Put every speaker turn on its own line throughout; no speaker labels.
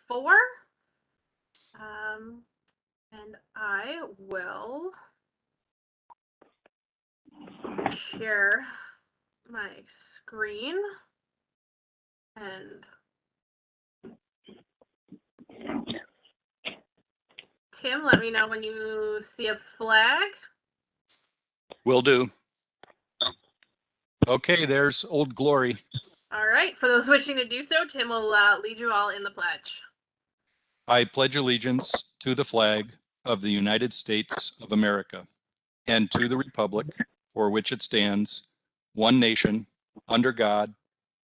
4. And I will share my screen and Tim, let me know when you see a flag.
Will do. Okay, there's Old Glory.
All right, for those wishing to do so, Tim will lead you all in the pledge.
I pledge allegiance to the flag of the United States of America and to the republic for which it stands, one nation, under God,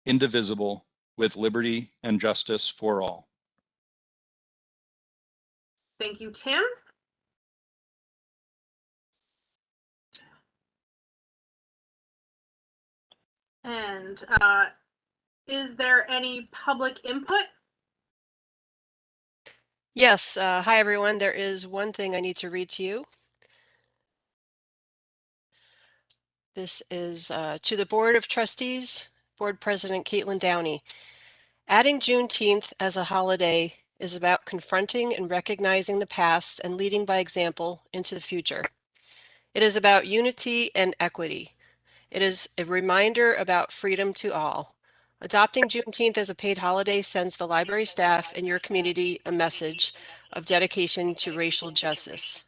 indivisible, with liberty and justice for all.
Thank you, Tim. And is there any public input?
Yes. Hi, everyone. There is one thing I need to read to you. This is to the Board of Trustees, Board President Caitlin Downey. Adding Juneteenth as a holiday is about confronting and recognizing the past and leading by example into the future. It is about unity and equity. It is a reminder about freedom to all. Adopting Juneteenth as a paid holiday sends the library staff and your community a message of dedication to racial justice.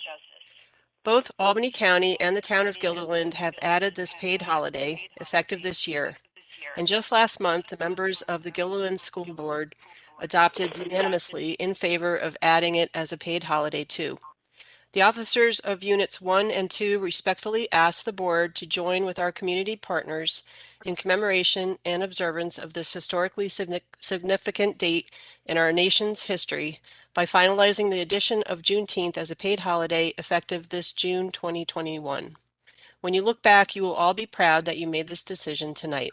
Both Albany County and the town of Guilderland have added this paid holiday, effective this year. And just last month, the members of the Guilderland School Board adopted unanimously in favor of adding it as a paid holiday too. The officers of Units 1 and 2 respectfully ask the board to join with our community partners in commemoration and observance of this historically significant date in our nation's history by finalizing the addition of Juneteenth as a paid holiday effective this June 2021. When you look back, you will all be proud that you made this decision tonight.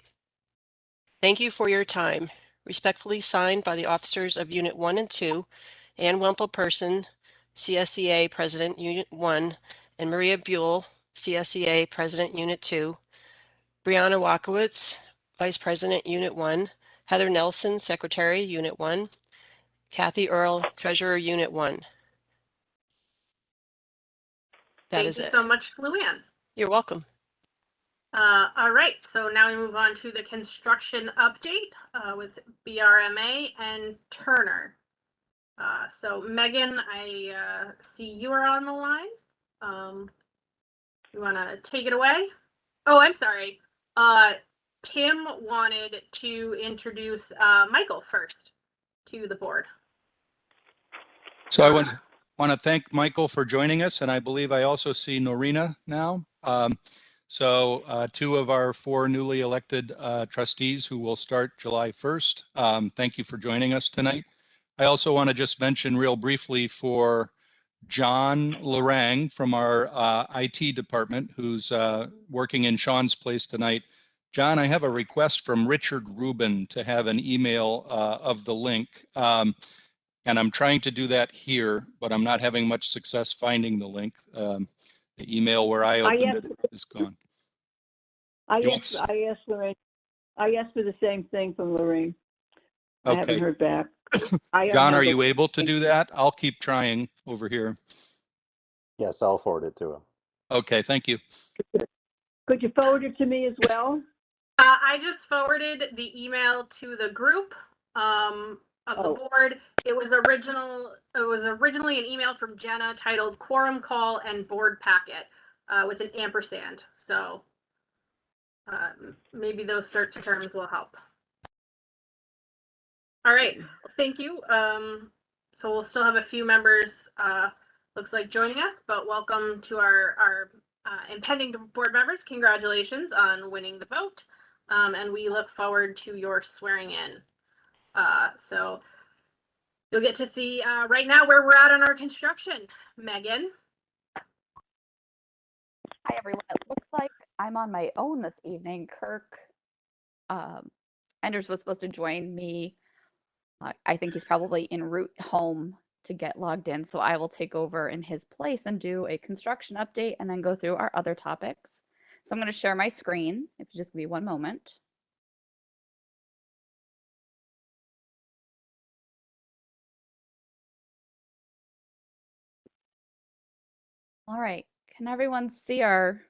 Thank you for your time. Respectfully signed by the officers of Unit 1 and 2, Ann Wempel-Person, CSEA President Unit 1, and Maria Buell, CSEA President Unit 2, Brianna Wakowitz, Vice President Unit 1, Heather Nelson, Secretary Unit 1, Kathy Earl, Treasurer Unit 1. That is it.
Thank you so much, Luann.
You're welcome.
All right, so now we move on to the construction update with BRMA and Turner. So Megan, I see you are on the line. You want to take it away? Oh, I'm sorry. Tim wanted to introduce Michael first to the board.
So I want to thank Michael for joining us, and I believe I also see Norina now. So 2 of our 4 newly elected trustees who will start July 1st. Thank you for joining us tonight. I also want to just mention real briefly for John Lorang from our IT department, who's working in Sean's place tonight. John, I have a request from Richard Rubin to have an email of the link. And I'm trying to do that here, but I'm not having much success finding the link. The email where I opened it is gone.
I asked Lorraine. I asked for the same thing from Lorraine. I haven't heard back.
John, are you able to do that? I'll keep trying over here.
Yes, I'll forward it to him.
Okay, thank you.
Could you forward it to me as well?
I just forwarded the email to the group of the board. It was originally an email from Jenna titled Quorum Call and Board Packet with an ampersand. So maybe those search terms will help. All right, thank you. So we'll still have a few members, looks like, joining us, but welcome to our impending board members. Congratulations on winning the vote, and we look forward to your swearing in. So you'll get to see right now where we're at on our construction. Megan.
Hi, everyone. It looks like I'm on my own this evening. Kirk Enders was supposed to join me. I think he's probably en route home to get logged in, so I will take over in his place and do a construction update and then go through our other topics. So I'm going to share my screen, if you just give me one moment. All right, can everyone see our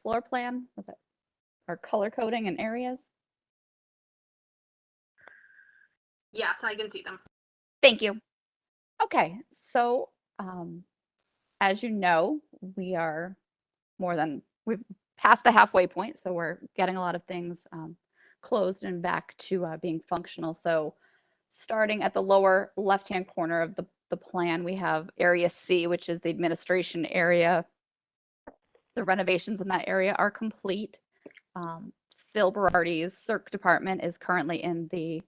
floor plan with our color coding and areas?
Yes, I can see them.
Thank you. Okay, so as you know, we've passed the halfway point, so we're getting a lot of things closed and back to being functional. So starting at the lower left-hand corner of the plan, we have Area C, which is the administration area. The renovations in that area are complete. Phil Berardi's Circ department is currently in the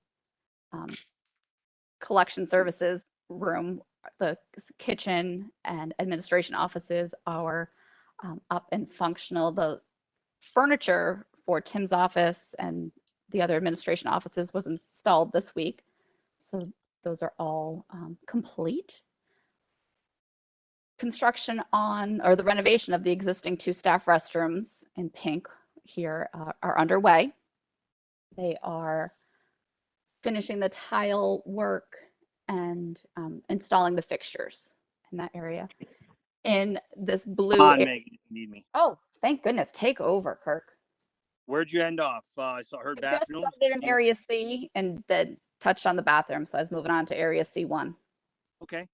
collection services room. The kitchen and administration offices are up and functional. The furniture for Tim's office and the other administration offices was installed this week. So those are all complete. Construction or the renovation of the existing 2 staff restrooms in pink here are underway. They are finishing the tile work and installing the fixtures in that area. In this blue.
Come on, Megan, if you need me.
Oh, thank goodness. Take over, Kirk.
Where'd you end off? I saw her bathroom.
Just started in Area C and then touched on the bathroom, so I was moving on to Area C1.
Okay.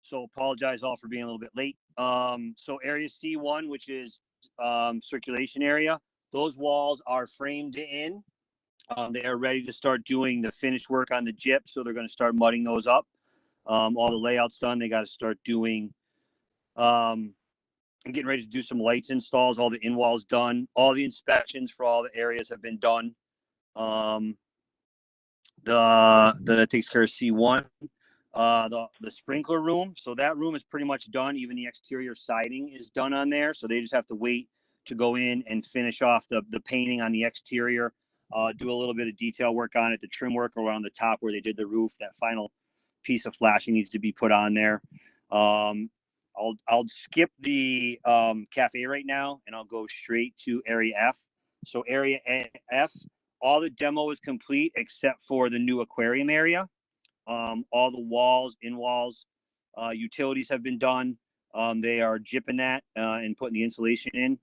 So apologize all for being a little bit late. So Area C1, which is circulation area, those walls are framed in. They are ready to start doing the finished work on the gyp, so they're going to start mudding those up. All the layouts done. They got to start doing getting ready to do some lights installs. All the in walls done. All the inspections for all the areas have been done. That takes care of C1. The sprinkler room. So that room is pretty much done. Even the exterior siding is done on there. So they just have to wait to go in and finish off the painting on the exterior. Do a little bit of detail work on it, the trim work around the top where they did the roof. That final piece of flashing needs to be put on there. I'll skip the cafe right now and I'll go straight to Area F. So Area F, all the demo is complete except for the new aquarium area. All the walls, in walls, utilities have been done. They are jipping that and putting the insulation in.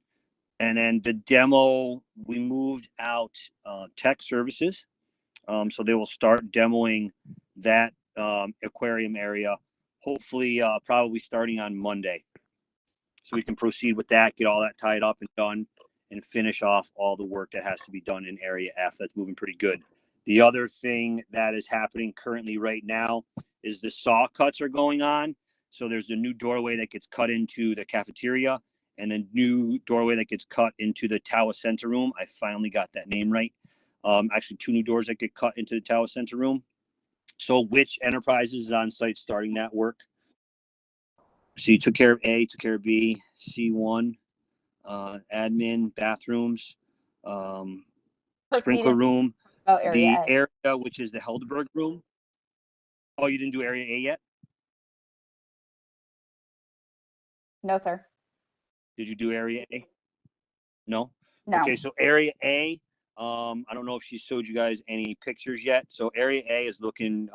And then the demo, we moved out tech services. So they will start demoing that aquarium area, hopefully probably starting on Monday. So we can proceed with that, get all that tied up and done, and finish off all the work that has to be done in Area F. That's moving pretty good. The other thing that is happening currently right now is the saw cuts are going on. So there's a new doorway that gets cut into the cafeteria and a new doorway that gets cut into the Tower Center room. I finally got that name right. Actually, 2 new doors that get cut into the Tower Center room. So which Enterprises is on site starting that work? So you took care of A, took care of B, C1, admin, bathrooms, sprinkler room, the area which is the Helderberg room. Oh, you didn't do Area A yet?
No, sir.
Did you do Area A? No?
No.
Okay, so Area A, I don't know if she showed you guys any pictures yet. So Area A is looking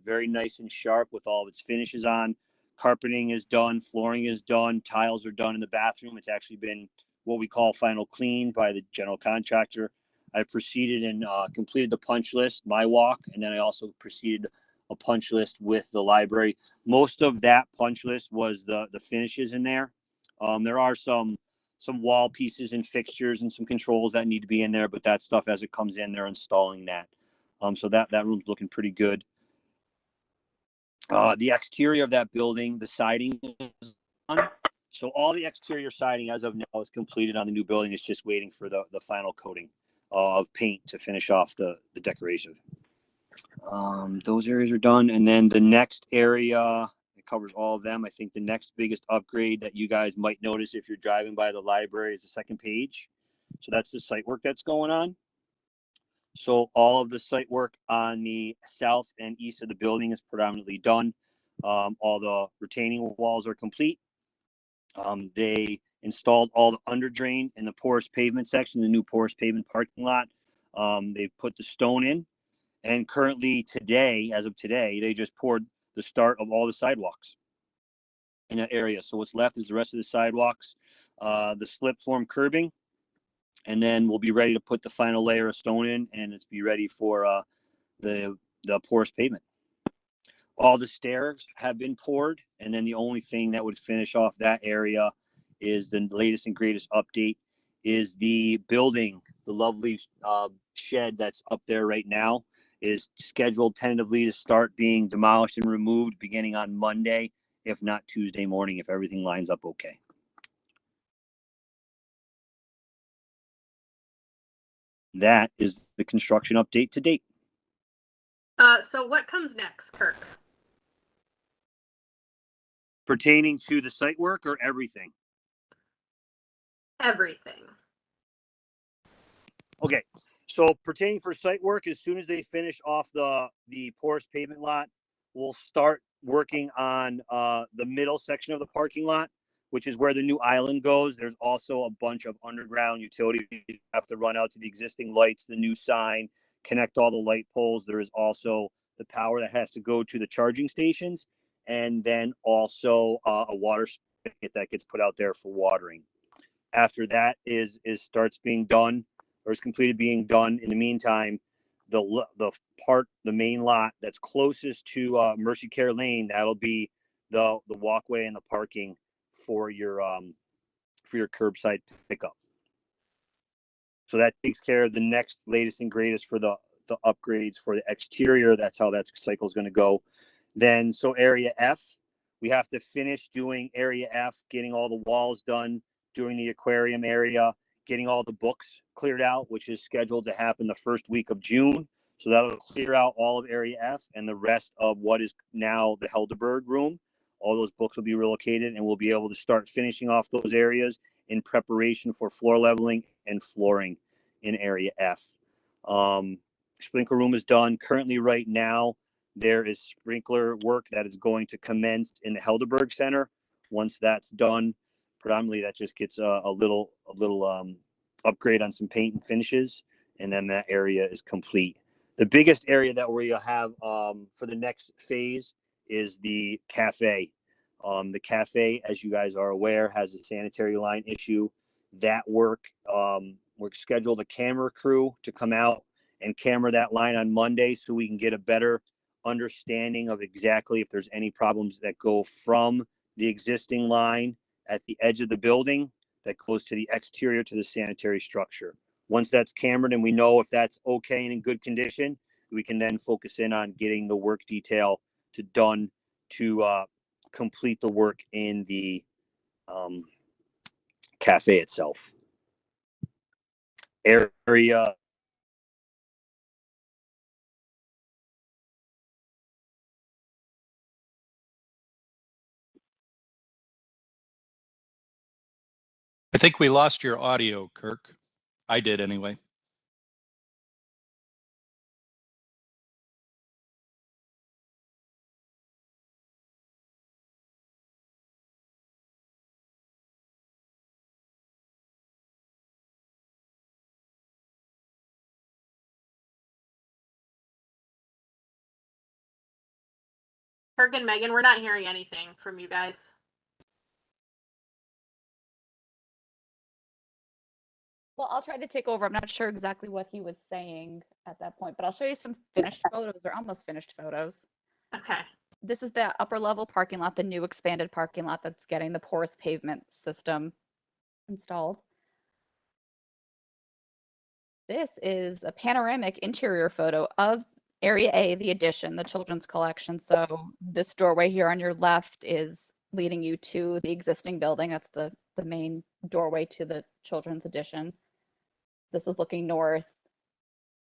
very nice and sharp with all of its finishes on. Carpeting is done, flooring is done, tiles are done in the bathroom. It's actually been what we call final clean by the general contractor. I proceeded and completed the punch list, my walk, and then I also proceeded a punch list with the library. Most of that punch list was the finishes in there. There are some wall pieces and fixtures and some controls that need to be in there, but that stuff as it comes in, they're installing that. So that room's looking pretty good. The exterior of that building, the siding is done. So all the exterior siding as of now is completed on the new building. It's just waiting for the final coating of paint to finish off the decoration. Those areas are done. And then the next area, it covers all of them. I think the next biggest upgrade that you guys might notice if you're driving by the library is the second page. So that's the site work that's going on. So all of the site work on the south and east of the building is predominantly done. All the retaining walls are complete. They installed all the under drain in the porous pavement section, the new porous pavement parking lot. They put the stone in, and currently today, as of today, they just poured the start of all the sidewalks. in that area. So what's left is the rest of the sidewalks, the slip form curbing, and then we'll be ready to put the final layer of stone in, and it's be ready for the porous pavement. All the stairs have been poured, and then the only thing that would finish off that area is the latest and greatest update is the building. The lovely shed that's up there right now is scheduled tentatively to start being demolished and removed beginning on Monday, if not Tuesday morning, if everything lines up okay. That is the construction update to date.
So what comes next, Kirk?
Pertaining to the site work or everything?
Everything.
Okay, so pertaining for site work, as soon as they finish off the porous pavement lot, we'll start working on the middle section of the parking lot, which is where the new island goes. There's also a bunch of underground utilities you have to run out to the existing lights, the new sign, connect all the light poles. There is also the power that has to go to the charging stations, and then also a water spigot that gets put out there for watering. After that is starts being done or is completed being done. In the meantime, the main lot that's closest to Mercy Care Lane, that'll be the walkway and the parking for your curbside pickup. So that takes care of the next latest and greatest for the upgrades for the exterior. That's how that cycle is going to go. Then, so area F, we have to finish doing area F, getting all the walls done, doing the aquarium area, getting all the books cleared out, which is scheduled to happen the first week of June. So that'll clear out all of area F and the rest of what is now the Helderberg room. All those books will be relocated, and we'll be able to start finishing off those areas in preparation for floor leveling and flooring in area F. Sprinkler room is done. Currently right now, there is sprinkler work that is going to commence in the Helderberg Center. Once that's done, predominantly that just gets a little upgrade on some paint and finishes, and then that area is complete. The biggest area that we have for the next phase is the cafe. The cafe, as you guys are aware, has a sanitary line issue. That work, we're scheduled a camera crew to come out and camera that line on Monday so we can get a better understanding of exactly if there's any problems that go from the existing line at the edge of the building that goes to the exterior to the sanitary structure. Once that's cameraed and we know if that's okay and in good condition, we can then focus in on getting the work detail done to complete the work in the cafe itself. Area
I think we lost your audio, Kirk. I did anyway.
Kirk and Megan, we're not hearing anything from you guys.
Well, I'll try to take over. I'm not sure exactly what he was saying at that point, but I'll show you some finished photos or almost finished photos.
Okay.
This is the upper level parking lot, the new expanded parking lot that's getting the porous pavement system installed. This is a panoramic interior photo of Area A, the addition, the children's collection. So this doorway here on your left is leading you to the existing building. That's the main doorway to the children's addition. This is looking north.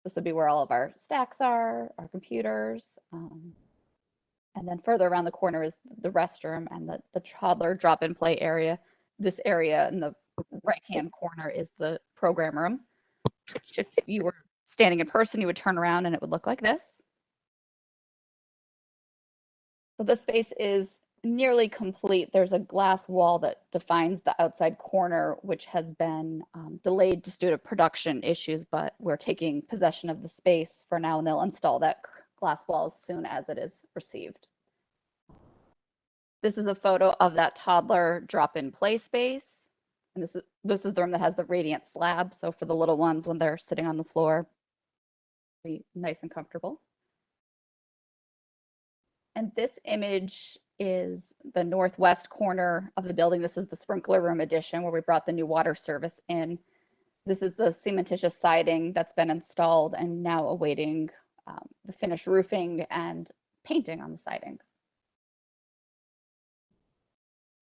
This would be where all of our stacks are, our computers. And then further around the corner is the restroom and the toddler drop-in play area. This area in the right-hand corner is the program room, which if you were standing in person, you would turn around and it would look like this. So this space is nearly complete. There's a glass wall that defines the outside corner, which has been delayed just due to production issues, but we're taking possession of the space for now, and they'll install that glass wall as soon as it is received. This is a photo of that toddler drop-in play space. And this is the room that has the radiant slab. So for the little ones, when they're sitting on the floor, be nice and comfortable. And this image is the northwest corner of the building. This is the sprinkler room addition where we brought the new water service in. This is the cementitious siding that's been installed and now awaiting the finished roofing and painting on the siding.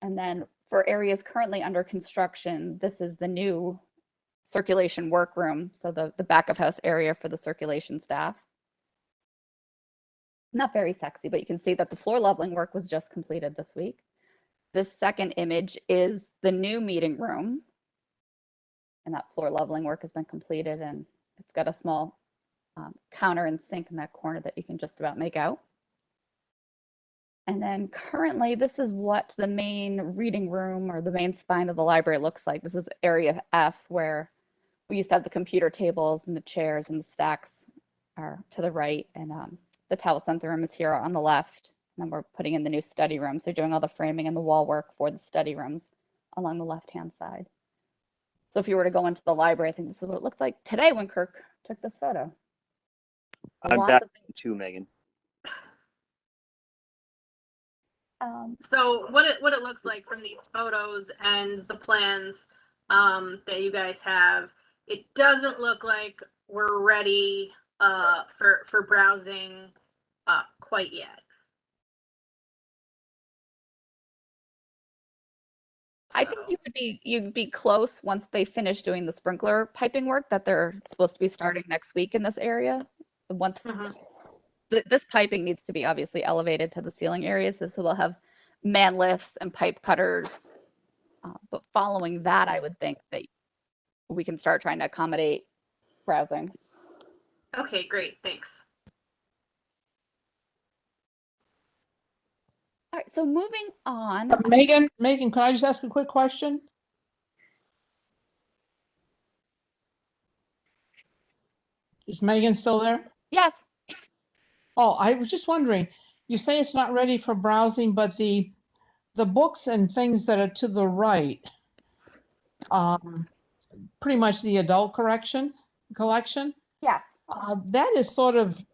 And then for areas currently under construction, this is the new circulation workroom. So the back of house area for the circulation staff. Not very sexy, but you can see that the floor leveling work was just completed this week. This second image is the new meeting room. And that floor leveling work has been completed, and it's got a small counter and sink in that corner that you can just about make out. And then currently, this is what the main reading room or the main spine of the library looks like. This is area F, where we used to have the computer tables and the chairs, and the stacks are to the right, and the towel center room is here on the left. And then we're putting in the new study rooms. So doing all the framing and the wall work for the study rooms along the left-hand side. So if you were to go into the library, I think this is what it looked like today when Kirk took this photo.
I'm
Lots
back
of things.
to Megan.
So what it looks like from these photos and the plans that you guys have, it doesn't look like we're ready for browsing quite yet.
I think you'd be close once they finish doing the sprinkler piping work that they're supposed to be starting next week in this area. Once this piping needs to be obviously elevated to the ceiling areas, so they'll have man lifts and pipe cutters. But following that, I would think that we can start trying to accommodate browsing.
Okay, great, thanks.
All right, so moving on.
Megan, can I just ask a quick question? Is Megan still there?
Yes.
Oh, I was just wondering, you say it's not ready for browsing, but the books and things that are to the right, pretty much the adult collection.
Yes.
That is sort of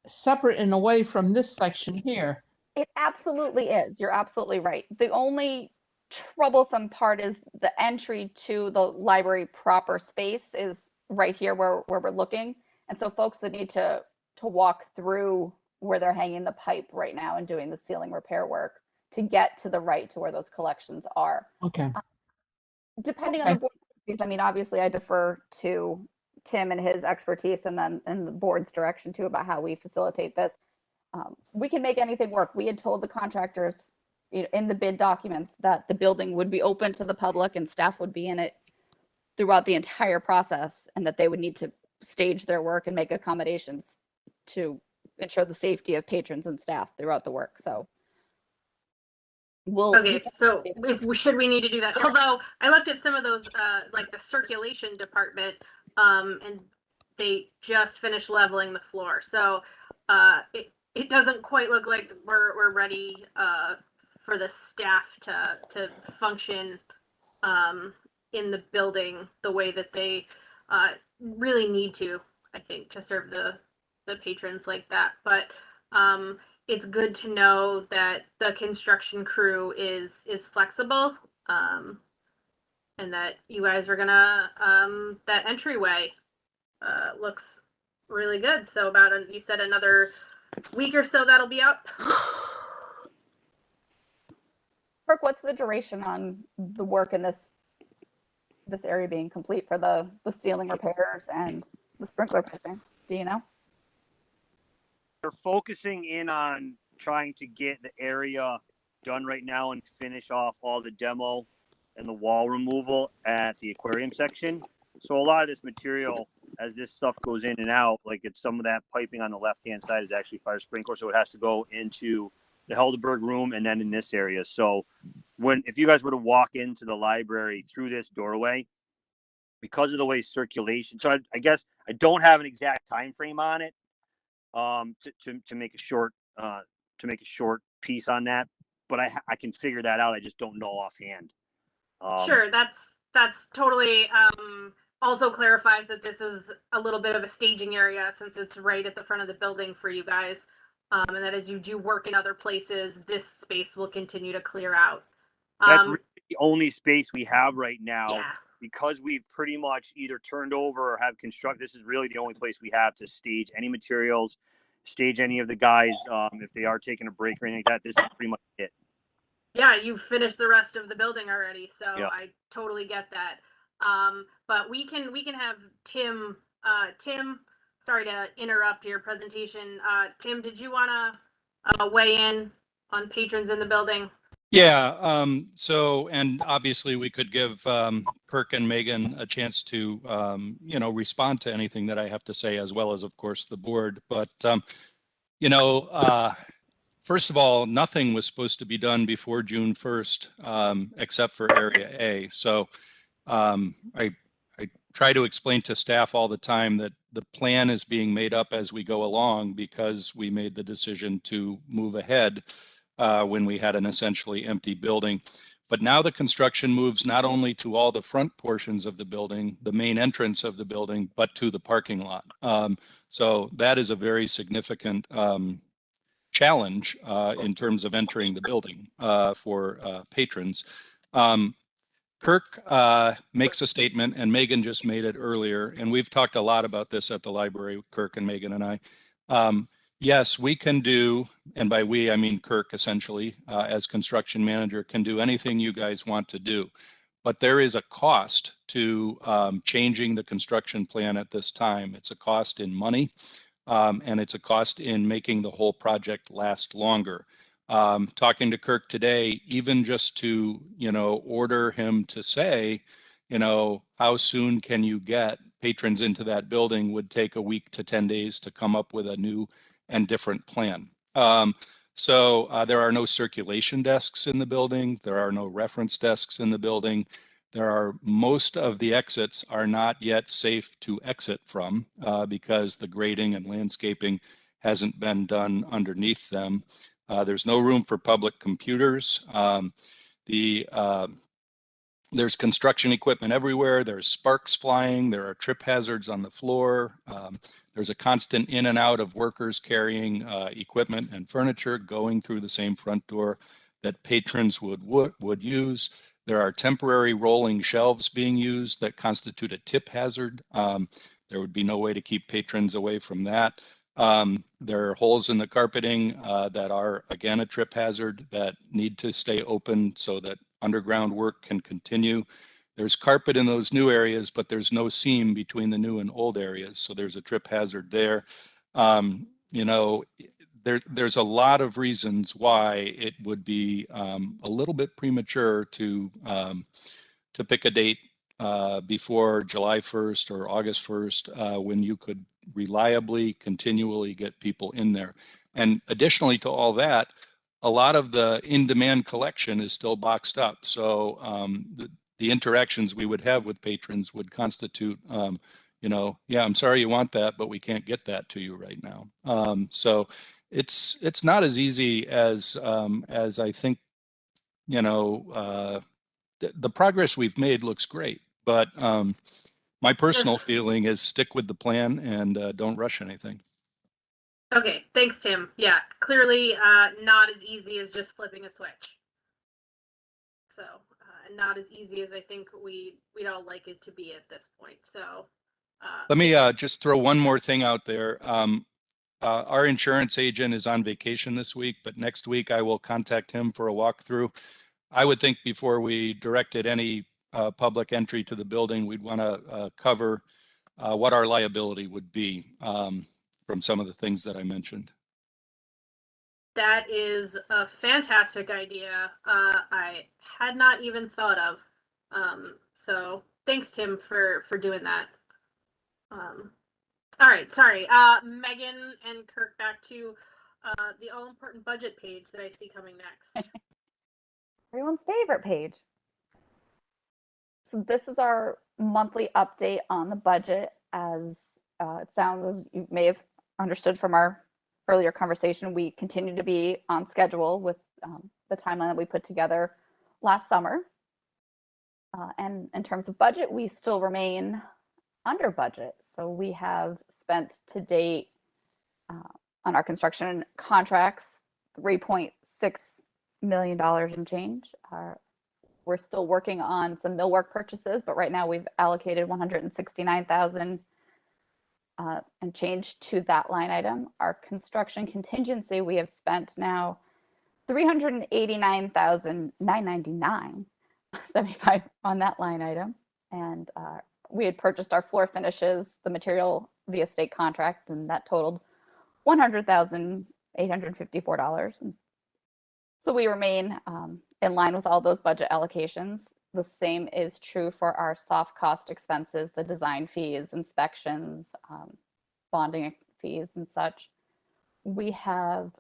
separate and away from this section here.
It absolutely is. You're absolutely right. The only troublesome part is the entry to the library proper space is right here where we're looking. And so folks would need to walk through where they're hanging the pipe right now and doing the ceiling repair work to get to the right to where those collections are.
Okay.
Depending on the board, I mean, obviously I defer to Tim and his expertise and then the board's direction too about how we facilitate this. We can make anything work. We had told the contractors in the bid documents that the building would be open to the public and staff would be in it throughout the entire process, and that they would need to stage their work and make accommodations to ensure the safety of patrons and staff throughout the work. So
okay, so should we need to do that? Although I looked at some of those like the circulation department and they just finished leveling the floor. So it doesn't quite look like we're ready for the staff to function in the building the way that they really need to, I think, to serve the patrons like that. But it's good to know that the construction crew is flexible and that you guys are gonna that entryway looks really good. So about you said another week or so that'll be up.
Kirk, what's the duration on the work in this area being complete for the ceiling repairs and the sprinkler piping? Do you know?
They're focusing in on trying to get the area done right now and finish off all the demo and the wall removal at the aquarium section. So a lot of this material, as this stuff goes in and out, like it's some of that piping on the left-hand side is actually fire sprinkler. So it has to go into the Helderberg room and then in this area. So if you guys were to walk into the library through this doorway, because of the way circulation, so I guess I don't have an exact time frame on it to make a short piece on that. but I can figure that out. I just don't know offhand.
Sure, that's totally also clarifies that this is a little bit of a staging area since it's right at the front of the building for you guys. And that as you do work in other places, this space will continue to clear out.
That's really the only space we have right now.
Yeah.
Because we've pretty much either turned over or have constructed, this is really the only place we have to stage any materials, stage any of the guys if they are taking a break or anything like that. This is pretty much it.
Yeah, you've finished the rest of the building already, so
Yeah.
I totally get that. But we can have Tim. Tim, sorry to interrupt your presentation. Tim, did you want to weigh in on patrons in the building?
Yeah, so, and obviously we could give Kirk and Megan a chance to, you know, respond to anything that I have to say, as well as, of course, the board. But, you know, first of all, nothing was supposed to be done before June 1st, except for Area A. So I try to explain to staff all the time that the plan is being made up as we go along because we made the decision to move ahead when we had an essentially empty building. But now the construction moves not only to all the front portions of the building, the main entrance of the building, but to the parking lot. So that is a very significant challenge in terms of entering the building for patrons. Kirk makes a statement, and Megan just made it earlier, and we've talked a lot about this at the library, Kirk and Megan and I. Yes, we can do, and by we, I mean Kirk essentially, as construction manager, can do anything you guys want to do. But there is a cost to changing the construction plan at this time. It's a cost in money, and it's a cost in making the whole project last longer. Talking to Kirk today, even just to, you know, order him to say, you know, how soon can you get patrons into that building would take a week to 10 days to come up with a new and different plan. So there are no circulation desks in the building. There are no reference desks in the building. There are, most of the exits are not yet safe to exit from because the grading and landscaping hasn't been done underneath them. There's no room for public computers. There's construction equipment everywhere. There's sparks flying. There are trip hazards on the floor. There's a constant in and out of workers carrying equipment and furniture going through the same front door that patrons would use. There are temporary rolling shelves being used that constitute a tip hazard. There would be no way to keep patrons away from that. There are holes in the carpeting that are, again, a trip hazard that need to stay open so that underground work can continue. There's carpet in those new areas, but there's no seam between the new and old areas. So there's a trip hazard there. You know, there's a lot of reasons why it would be a little bit premature to pick a date before July 1st or August 1st when you could reliably, continually get people in there. And additionally to all that, a lot of the in-demand collection is still boxed up. So the interactions we would have with patrons would constitute, you know, yeah, I'm sorry you want that, but we can't get that to you right now. So it's not as easy as I think, you know, the progress we've made looks great, but my personal feeling is stick with the plan and don't rush anything.
Okay, thanks, Tim. Yeah, clearly not as easy as just flipping a switch. So not as easy as I think we'd all like it to be at this point. So
let me just throw one more thing out there. Our insurance agent is on vacation this week, but next week I will contact him for a walkthrough. I would think before we directed any public entry to the building, we'd want to cover what our liability would be from some of the things that I mentioned.
That is a fantastic idea. I had not even thought of. So thanks, Tim, for doing that. All right, sorry. Megan and Kirk, back to the all-important budget page that I see coming next.
Everyone's favorite page. So this is our monthly update on the budget. As it sounds, as you may have understood from our earlier conversation, we continue to be on schedule with the timeline that we put together last summer. And in terms of budget, we still remain under budget. So we have spent to date on our construction contracts $3.6 million and change. We're still working on some millwork purchases, but right now we've allocated $169,000 and change to that line item. Our construction contingency, we have spent now $389,999.75 on that line item. And we had purchased our floor finishes, the material via state contract, and that totaled $100,854. So we remain in line with all those budget allocations. The same is true for our soft cost expenses, the design fees, inspections, bonding fees, and such. We have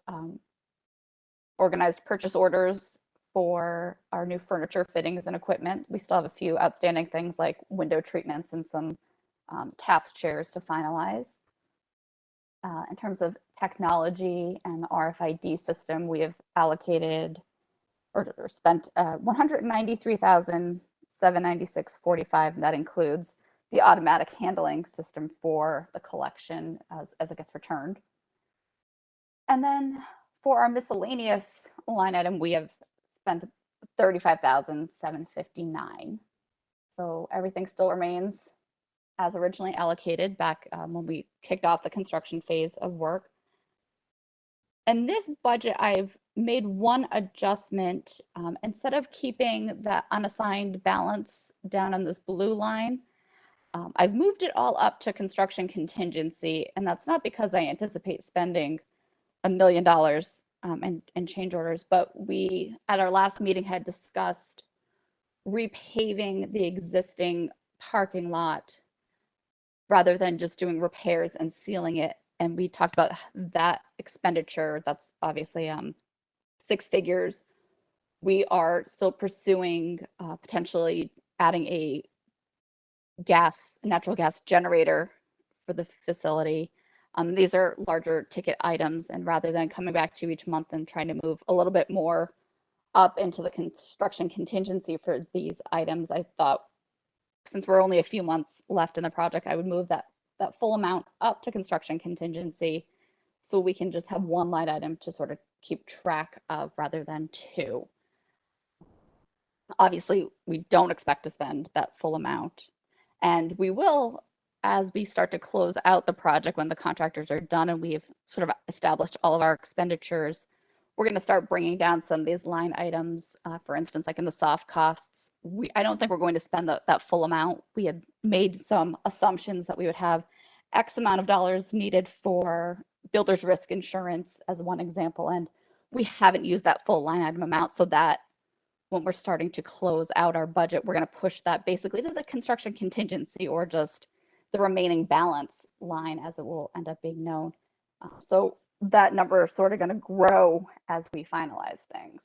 organized purchase orders for our new furniture, fittings, and equipment. We still have a few outstanding things like window treatments and some task chairs to finalize. In terms of technology and the RFID system, we have allocated or spent $193,796.45. That includes the automatic handling system for the collection as it gets returned. And then for our miscellaneous line item, we have spent $35,759. So everything still remains as originally allocated back when we kicked off the construction phase of work. And this budget, I've made one adjustment. Instead of keeping that unassigned balance down on this blue line, I've moved it all up to construction contingency. And that's not because I anticipate spending $1 million in change orders, but we, at our last meeting, had discussed repaving the existing parking lot rather than just doing repairs and sealing it. And we talked about that expenditure. That's obviously 6 figures. We are still pursuing potentially adding a natural gas generator for the facility. These are larger ticket items, and rather than coming back to each month and trying to move a little bit more up into the construction contingency for these items, I thought since we're only a few months left in the project, I would move that full amount up to construction contingency so we can just have one line item to sort of keep track of rather than 2. Obviously, we don't expect to spend that full amount, and we will as we start to close out the project when the contractors are done and we've sort of established all of our expenditures. We're going to start bringing down some of these line items. For instance, like in the soft costs, I don't think we're going to spend that full amount. We had made some assumptions that we would have X amount of dollars needed for builder's risk insurance as one example, and we haven't used that full line item amount, so that when we're starting to close out our budget, we're going to push that basically to the construction contingency or just the remaining balance line as it will end up being known. So that number is sort of going to grow as we finalize things.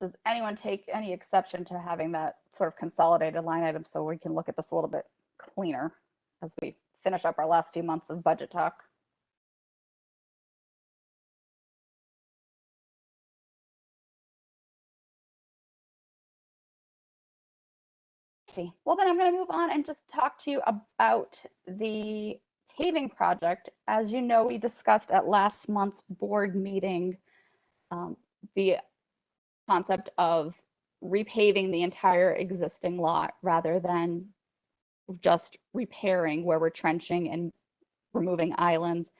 Does anyone take any exception to having that sort of consolidated line item so we can look at this a little bit cleaner as we finish up our last few months of budget talk? Okay, well then I'm going to move on and just talk to you about the paving project. As you know, we discussed at last month's board meeting the concept of repaving the entire existing lot rather than just repairing where we're trenching and removing islands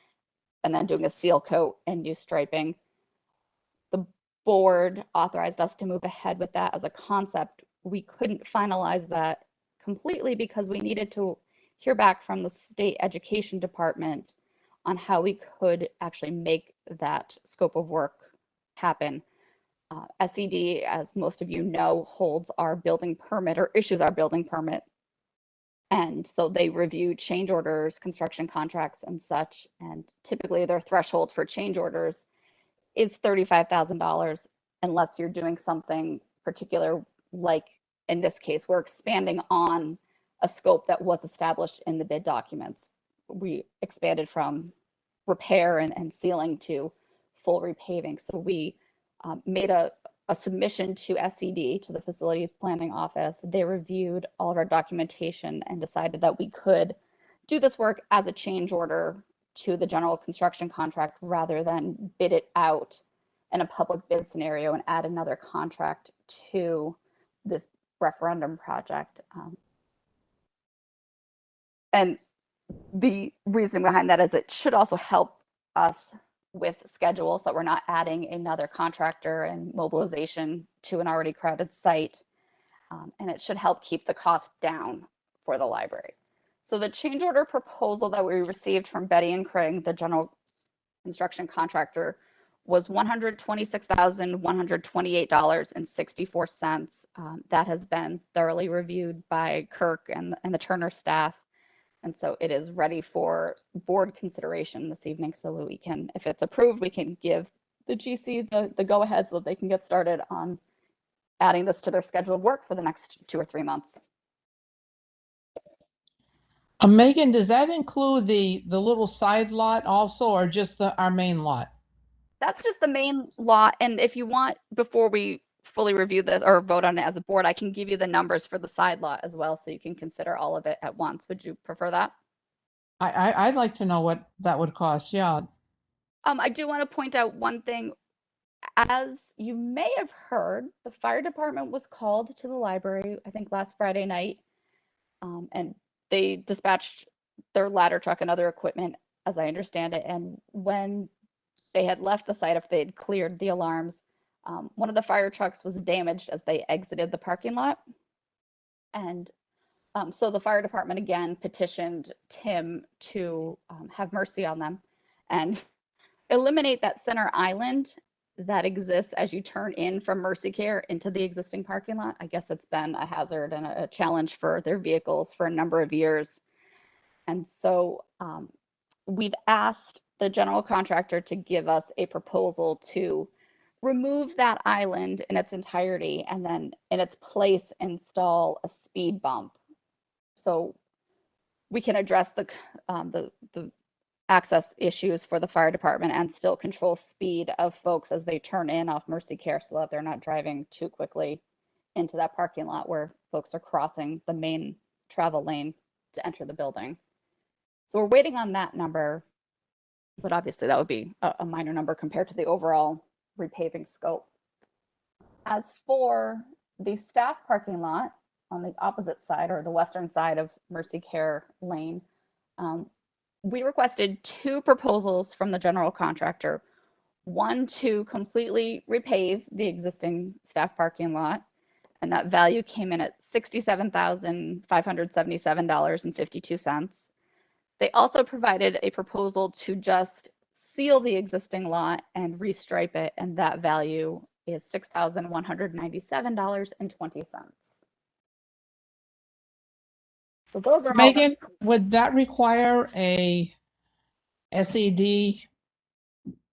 and then doing a seal coat and new striping. The board authorized us to move ahead with that as a concept. We couldn't finalize that completely because we needed to hear back from the state education department on how we could actually make that scope of work happen. SED, as most of you know, holds our building permit or issues our building permit. And so they review change orders, construction contracts, and such. And typically their threshold for change orders is $35,000 unless you're doing something particular, like in this case, we're expanding on a scope that was established in the bid documents. We expanded from repair and sealing to full repaving. So we made a submission to SED, to the Facilities Planning Office. They reviewed all of our documentation and decided that we could do this work as a change order to the general construction contract rather than bid it out in a public bid scenario and add another contract to this referendum project. And the reason behind that is it should also help us with schedules, so that we're not adding another contractor and mobilization to an already crowded site. And it should help keep the cost down for the library. So the change order proposal that we received from Betty and Craig, the general construction contractor, was $126,128.64. That has been thoroughly reviewed by Kirk and the Turner staff. And so it is ready for board consideration this evening. So we can, if it's approved, we can give the GC the go ahead so that they can get started on adding this to their scheduled work for the next 2 or 3 months.
Megan, does that include the little side lot also, or just our main lot?
That's just the main lot. And if you want, before we fully review this or vote on it as a board, I can give you the numbers for the side lot as well, so you can consider all of it at once. Would you prefer that?
I'd like to know what that would cost. Yeah.
I do want to point out one thing. As you may have heard, the fire department was called to the library, I think last Friday night, and they dispatched their ladder truck and other equipment, as I understand it. And when they had left the site, if they had cleared the alarms, one of the fire trucks was damaged as they exited the parking lot. And so the fire department again petitioned Tim to have mercy on them and eliminate that center island that exists as you turn in from Mercy Care into the existing parking lot. I guess it's been a hazard and a challenge for their vehicles for a number of years. And so we've asked the general contractor to give us a proposal to remove that island in its entirety and then in its place install a speed bump. So we can address the access issues for the fire department and still control speed of folks as they turn in off Mercy Care so that they're not driving too quickly into that parking lot where folks are crossing the main travel lane to enter the building. So we're waiting on that number, but obviously that would be a minor number compared to the overall repaving scope. As for the staff parking lot on the opposite side or the western side of Mercy Care Lane, we requested 2 proposals from the general contractor. One to completely repave the existing staff parking lot, and that value came in at $67,577.52. They also provided a proposal to just seal the existing lot and restripe it, and that value is $6,197.20. So those are
Megan, would that require a SED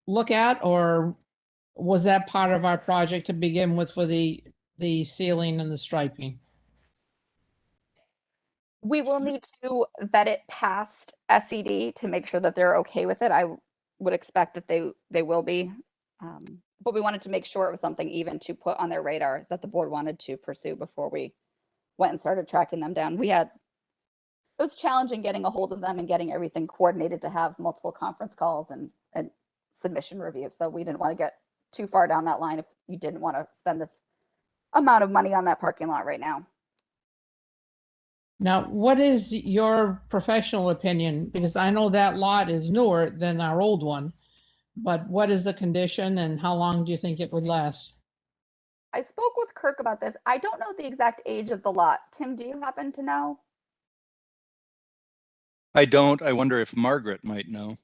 look at, or was that part of our project to begin with for the sealing and the striping?
We will need to vet it past SED to make sure that they're okay with it. I would expect that they will be, but we wanted to make sure it was something even to put on their radar that the board wanted to pursue before we went and started tracking them down. It was challenging getting a hold of them and getting everything coordinated to have multiple conference calls and submission review. So we didn't want to get too far down that line if you didn't want to spend this amount of money on that parking lot right now.
Now, what is your professional opinion? Because I know that lot is newer than our old one, but what is the condition and how long do you think it would last?
I spoke with Kirk about this. I don't know the exact age of the lot. Tim, do you happen to know?
I don't. I wonder if Margaret might know.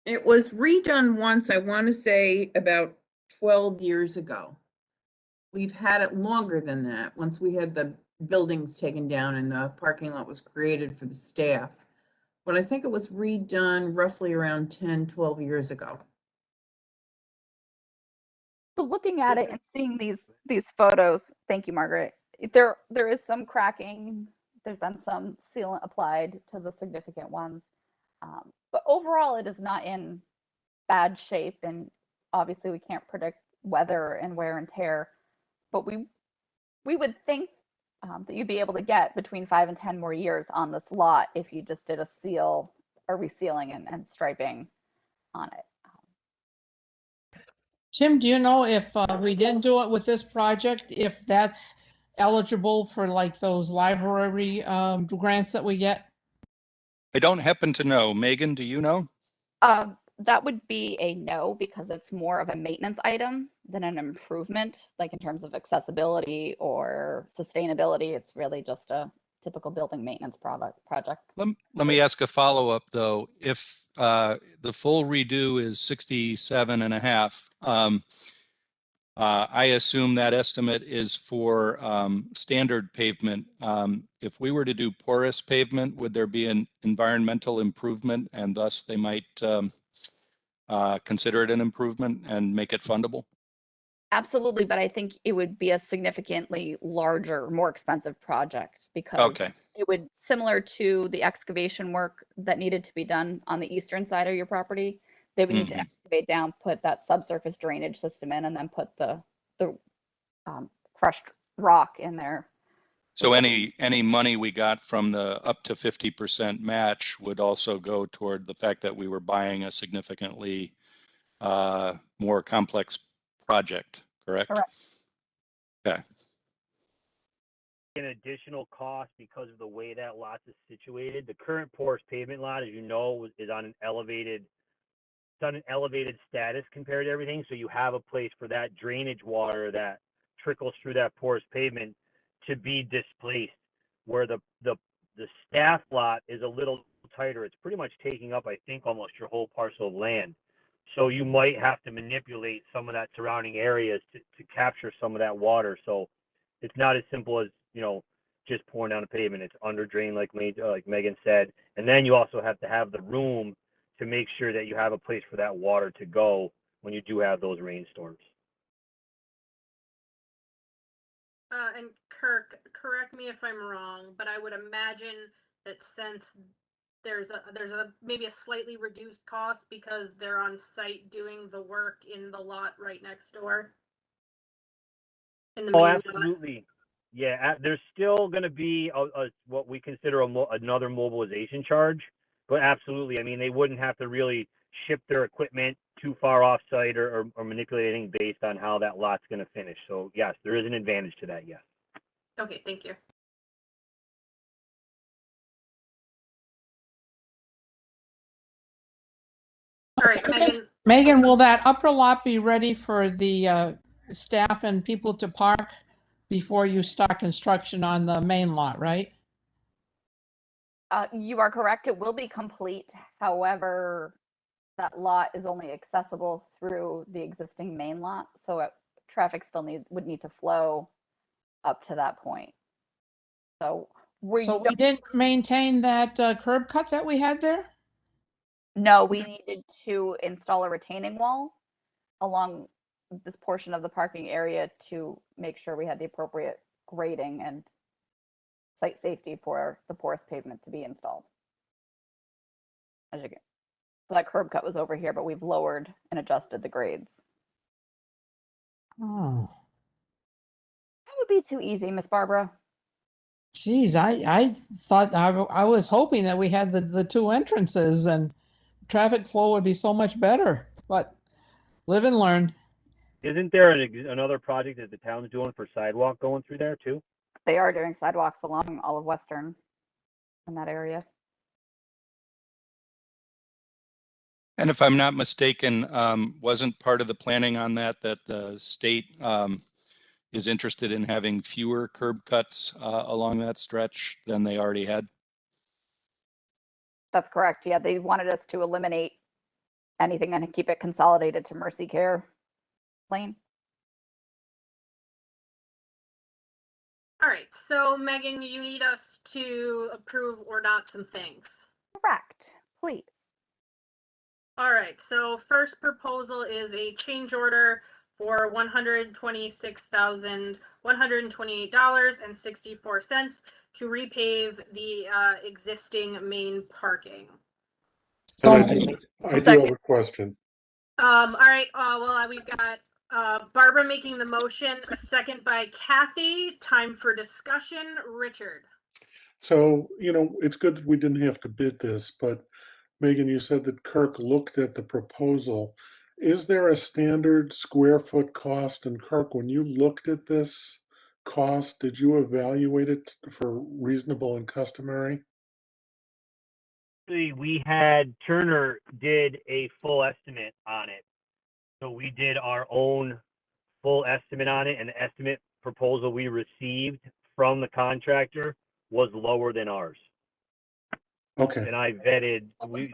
It was redone once, I want to say about 12 years ago. We've had it longer than that, once we had the buildings taken down and the parking lot was created for the staff. But I think it was redone roughly around 10, 12 years ago.
So looking at it and seeing these photos, thank you, Margaret. There is some cracking. There's been some sealant applied to the significant ones, But overall, it is not in bad shape, and obviously we can't predict weather and wear and tear, but we would think that you'd be able to get between 5 and 10 more years on this lot if you just did a resealing and striping on it.
Tim, do you know if we didn't do it with this project, if that's eligible for like those library grants that we get?
I don't happen to know. Megan, do you know?
That would be a no, because it's more of a maintenance item than an improvement, like in terms of accessibility or sustainability. It's really just a typical building maintenance project.
Let me ask a follow-up though. If the full redo is 67 and a half, I assume that estimate is for standard pavement. If we were to do porous pavement, would there be an environmental improvement, and thus they might consider it an improvement and make it fundable?
Absolutely, but I think it would be a significantly larger, more expensive project, because
Okay.
it would, similar to the excavation work that needed to be done on the eastern side of your property, they would need to excavate down, put that subsurface drainage system in, and then put the crushed rock in there.
So any money we got from the up to 50% match would also go toward the fact that we were buying a significantly more complex project, correct?
Correct.
Okay.
An additional cost because of the way that lot is situated. The current porous pavement lot, as you know, is on an elevated status compared to everything. So you have a place for that drainage water that trickles through that porous pavement to be displaced, where the staff lot is a little tighter. It's pretty much taking up, I think, almost your whole parcel of land. So you might have to manipulate some of that surrounding areas to capture some of that water. So it's not as simple as, just pouring down a pavement. It's under drain, like Megan said. And then you also have to have the room to make sure that you have a place for that water to go when you do have those rainstorms.
And Kirk, correct me if I'm wrong, but I would imagine that since there's maybe a slightly reduced cost because they're on site doing the work in the lot right next door. In the main lot.
Absolutely. Yeah, there's still going to be what we consider another mobilization charge, but absolutely. I mean, they wouldn't have to really ship their equipment too far off site or manipulating based on how that lot's going to finish. So yes, there is an advantage to that. Yes.
Okay, thank you. All right,
Megan, will that upper lot be ready for the staff and people to park before you start construction on the main lot, right?
You are correct. It will be complete. However, that lot is only accessible through the existing main lot, so traffic still would need to flow up to that point. So we
didn't maintain that curb cut that we had there?
No, we needed to install a retaining wall along this portion of the parking area to make sure we had the appropriate grading and site safety for the porous pavement to be installed. As you can, so that curb cut was over here, but we've lowered and adjusted the grades.
Oh.
That would be too easy, Miss Barbara.
Geez, I thought I was hoping that we had the two entrances and traffic flow would be so much better, but live and learn.
Isn't there another project that the town's doing for sidewalk going through there too?
They are doing sidewalks along all of Western in that area.
And if I'm not mistaken, wasn't part of the planning on that the state is interested in having fewer curb cuts along that stretch than they already had?
That's correct. Yeah, they wanted us to eliminate anything and keep it consolidated to Mercy Care Lane.
All right, so Megan, you need us to approve or not some things.
Correct, please.
All right, so first proposal is a change order for $126,128.64 to repave the existing main parking.
So,
And I do have a question.
All right, well, we've got Barbara making the motion, a second by Kathy. Time for discussion. Richard.
So, it's good that we didn't have to bid this, but Megan, you said that Kirk looked at the proposal. Is there a standard square foot cost? And Kirk, when you looked at this cost, did you evaluate it for reasonable and customary?
We had Turner did a full estimate on it. So we did our own full estimate on it, and the estimate proposal we received from the contractor was lower than ours.
Okay,
And I vetted, we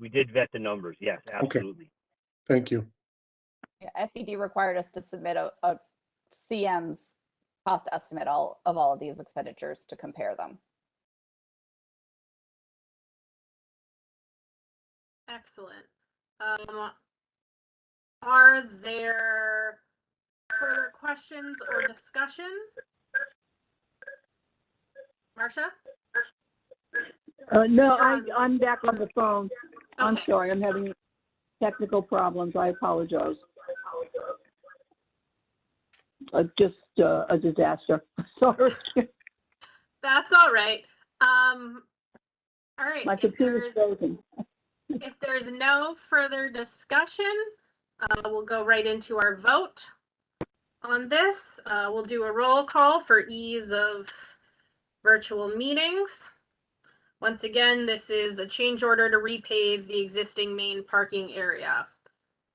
did vet the numbers. Yes, absolutely.
thank you.
Yeah, SED required us to submit a CM's cost estimate of all of these expenditures to compare them.
Excellent. Are there further questions or discussion? Marcia?
No, I'm back on the phone. I'm
Okay.
sorry, I'm having technical problems. I apologize. Just a disaster. Sorry.
That's all right. All right.
My computer's frozen.
If there's no further discussion, we'll go right into our vote on this. We'll do a roll call for ease of virtual meetings. Once again, this is a change order to repave the existing main parking area.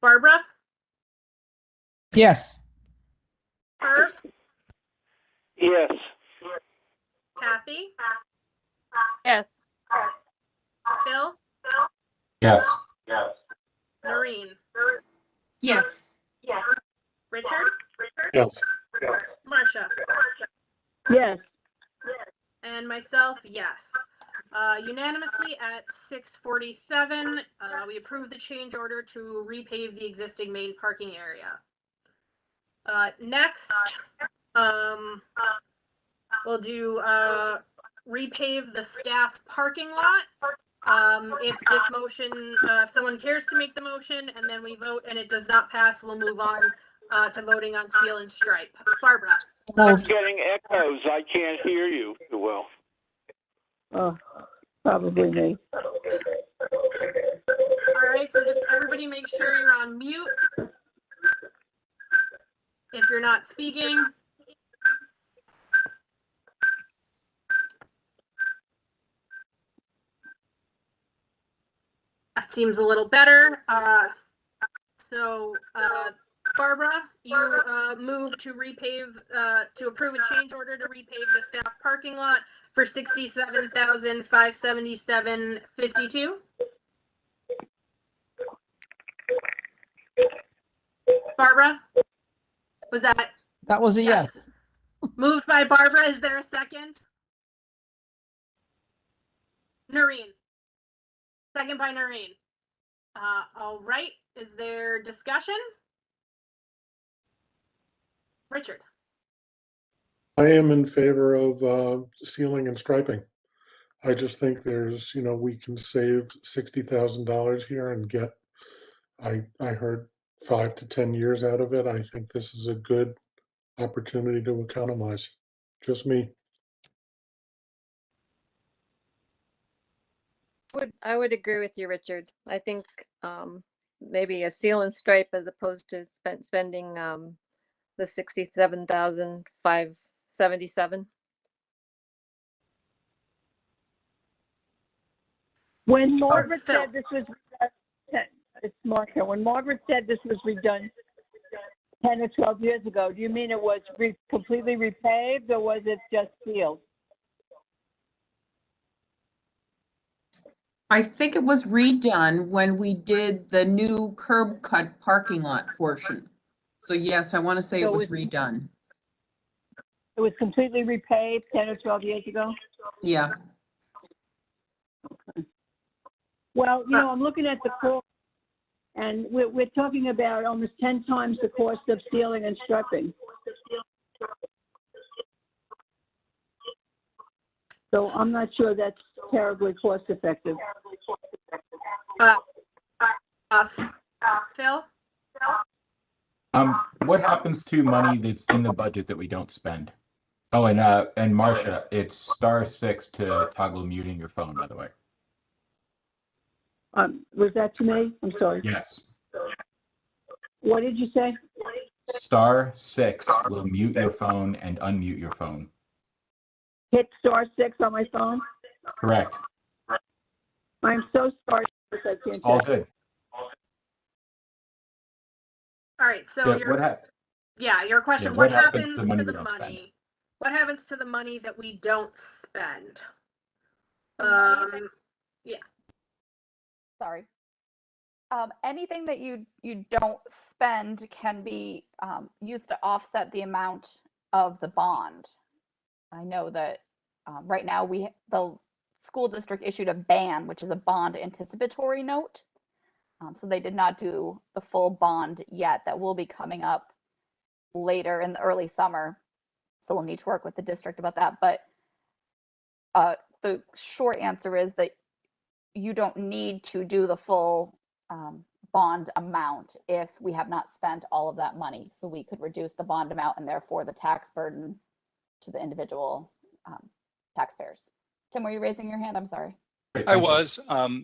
Barbara?
yes.
Herb?
Yes.
Kathy?
Yes.
Bill?
Yes.
Noreen?
Yes.
Richard?
Yes.
Marcia?
Yes.
And myself, yes. Unanimously at 6:47, we approve the change order to repave the existing main parking area. Next, we'll do repave the staff parking lot. If this motion, if someone cares to make the motion and then we vote and it does not pass, we'll move on to voting on seal and stripe. Barbara.
I'm getting echoes. I can't hear you too well.
Oh, probably me.
All right, so just everybody make sure you're on mute if you're not speaking. That seems a little better. Barbara, you move to repave, to approve a change order to repave the staff parking lot for $67,577.52. Barbara, was that?
That was a yes.
Moved by Barbara. Is there a second? Noreen. Second by Noreen. All right. Is there discussion? Richard.
I am in favor of sealing and striping. I just think there's, we can save $60,000 here and get, I heard 5 to 10 years out of it. I think this is a good opportunity to economize. Just me.
I would agree with you, Richard. I think maybe a seal and stripe as opposed to spending the $67,577.
When Margaret said this was, it's Marcia. When Margaret said this was redone 10 or 12 years ago, do you mean it was completely repaved or was it just sealed?
I think it was redone when we did the new curb cut parking lot portion. So yes, I want to say it was redone.
It was completely repaved 10 or 12 years ago?
Yeah.
Okay. Well, I'm looking at the cost, and we're talking about almost 10 times the cost of sealing and striping. So I'm not sure that's terribly cost effective.
Phil?
What happens to money that's in the budget that we don't spend? Oh, and Marcia, it's *6 to toggle muting your phone, by the way.
Was that to me? I'm sorry.
Yes.
What did you say?
*6 will mute your phone and unmute your phone.
Hit *6 on my phone?
Correct.
I'm so sorry. I can't
All
check.
good.
All right, so your question, what happens to the money? What happens to the money that we don't spend? Yeah.
Sorry. Anything that you don't spend can be used to offset the amount of the bond. I know that right now the school district issued a ban, which is a bond anticipatory note. So they did not do the full bond yet. That will be coming up later in the early summer. So we'll need to work with the district about that. But the short answer is that you don't need to do the full bond amount if we have not spent all of that money. So we could reduce the bond amount and therefore the tax burden to the individual taxpayers. Tim, were you raising your hand? I'm sorry.
I was.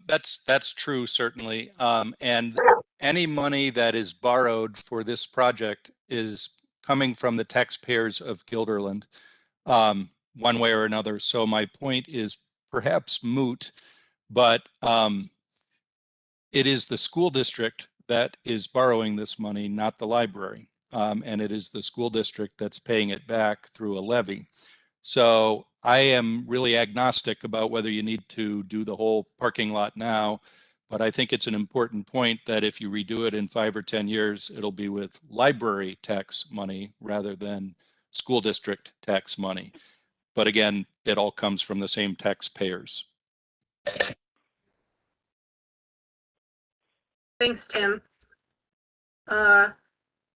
That's true, certainly. And any money that is borrowed for this project is coming from the taxpayers of Guilderland, one way or another. So my point is perhaps moot, but it is the school district that is borrowing this money, not the library. And it is the school district that's paying it back through a levy. So I am really agnostic about whether you need to do the whole parking lot now, but I think it's an important point that if you redo it in 5 or 10 years, it'll be with library tax money rather than school district tax money. But again, it all comes from the same taxpayers.
Thanks, Tim.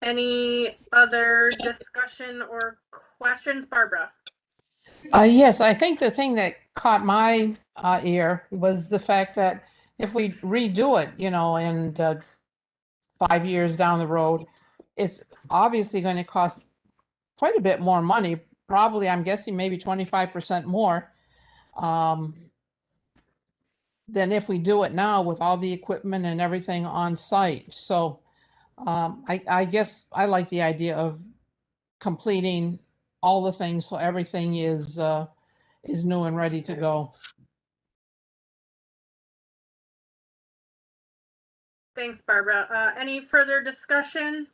Any other discussion or questions, Barbara?
Yes, I think the thing that caught my ear was the fact that if we redo it, and 5 years down the road, it's obviously going to cost quite a bit more money. Probably, I'm guessing maybe 25% more than if we do it now with all the equipment and everything on site. So I guess I like the idea of completing all the things so everything is new and ready to go.
Thanks, Barbara. Any further discussion?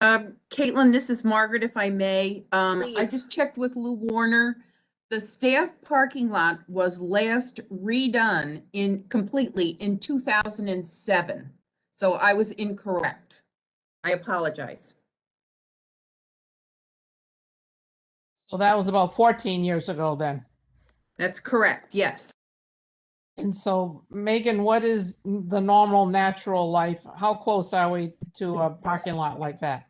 Caitlin, this is Margaret, if I may. I
Please.
just checked with Lou Warner. The staff parking lot was last redone completely in 2007. So I was incorrect. I apologize.
So that was about 14 years ago then.
That's correct, yes.
And so, Megan, what is the normal natural life? How close are we to a parking lot like that?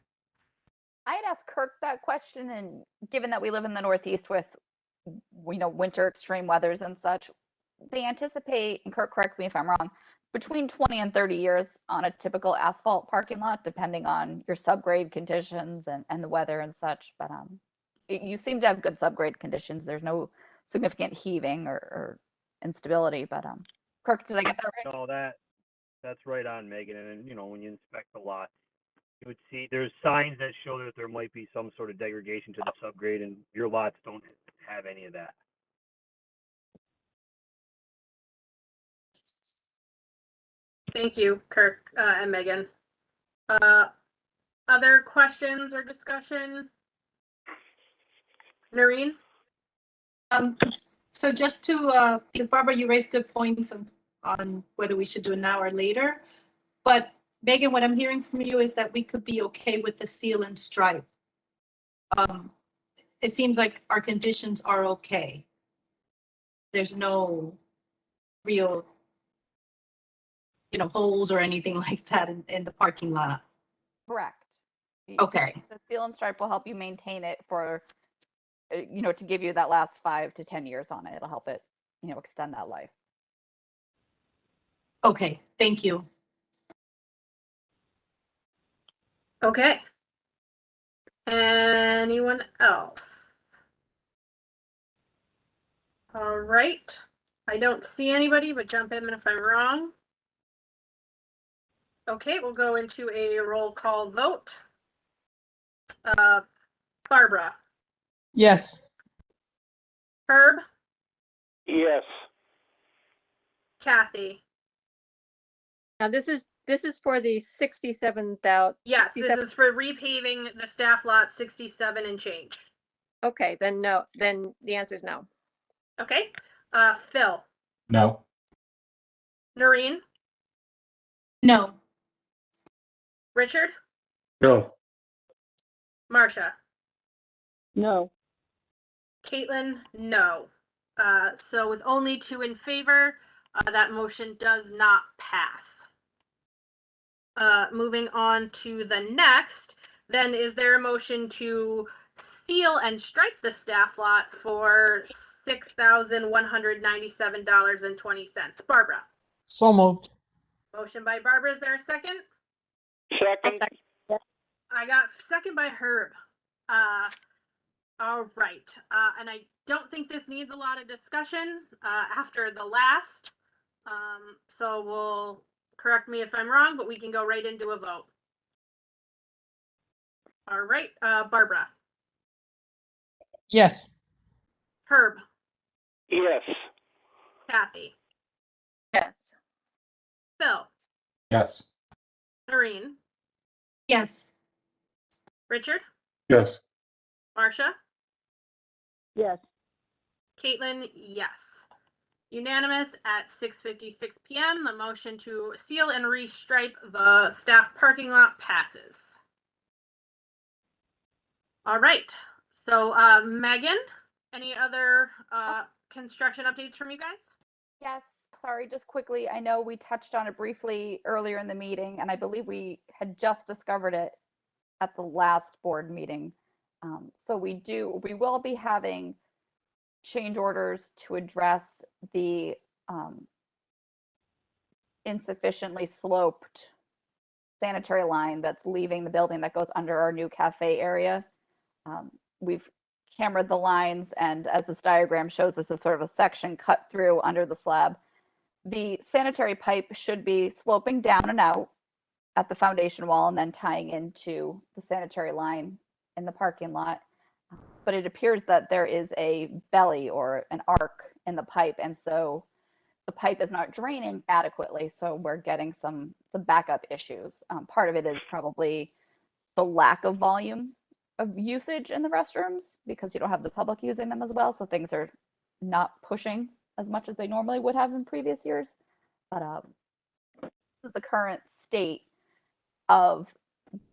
I had asked Kirk that question, and given that we live in the Northeast with, winter extreme weathers and such, they anticipate, and Kirk, correct me if I'm wrong, between 20 and 30 years on a typical asphalt parking lot, depending on your subgrade conditions and the weather and such. But you seem to have good subgrade conditions. There's no significant heaving or instability. But Kirk, did I get that right?
No, that's right on, Megan. And when you inspect the lot, you would see there's signs that show that there might be some sort of degradation to the subgrade, and your lots don't have any of that.
Thank you, Kirk and Megan. Other questions or discussion? Noreen?
So just to, because Barbara, you raised good points on whether we should do it now or later. But Megan, what I'm hearing from you is that we could be okay with the seal and stripe. It seems like our conditions are okay. There's no real, holes or anything like that in the parking lot.
Correct.
Okay.
The seal and stripe will help you maintain it for, to give you that last 5 to 10 years on it. It'll help it, extend that life.
Okay, thank you.
Okay. Anyone else? All right. I don't see anybody, but jump in if I'm wrong. Okay, we'll go into a roll call vote. Barbara,
Yes.
Herb,
Yes.
Kathy.
Now this is for the 67,000.
Yes, this is for repaving the staff lot 67 and change.
Okay, then no, then the answer is no.
Okay. Phil,
No.
Noreen,
No.
Richard,
No.
Marcia,
No.
Caitlin, no. So with only 2 in favor, that motion does not pass. Moving on to the next, then is there a motion to seal and stripe the staff lot for $6,197.20? Barbara.
So moved.
Motion by Barbara, is there a second?
Second.
I got second by Herb. All right, and I don't think this needs a lot of discussion after the last, so we'll, correct me if I'm wrong, but we can go right into a vote. All right, Barbara.
Yes.
Herb.
Yes.
Kathy.
Yes.
Phil.
Yes.
Noreen.
Yes.
Richard.
Yes.
Marcia.
Yes.
Caitlin, yes. Unanimous at 6:56 p.m. The motion to seal and restripe the staff parking lot passes. All right. So, Megan, any other construction updates from you guys?
Yes, sorry, just quickly, I know we touched on it briefly earlier in the meeting, and I believe we had just discovered it at the last board meeting. So we will be having change orders to address the insufficiently sloped sanitary line that's leaving the building that goes under our new cafe area. We've cameraed the lines, and as this diagram shows, this is sort of a section cut through under the slab. The sanitary pipe should be sloping down and out at the foundation wall and then tying into the sanitary line in the parking lot. But it appears that there is a belly or an arc in the pipe, and so the pipe is not draining adequately, so we're getting some backup issues. Part of it is probably the lack of volume of usage in the restrooms because you don't have the public using them as well, so things are not pushing as much as they normally would have in previous years. But this is the current state of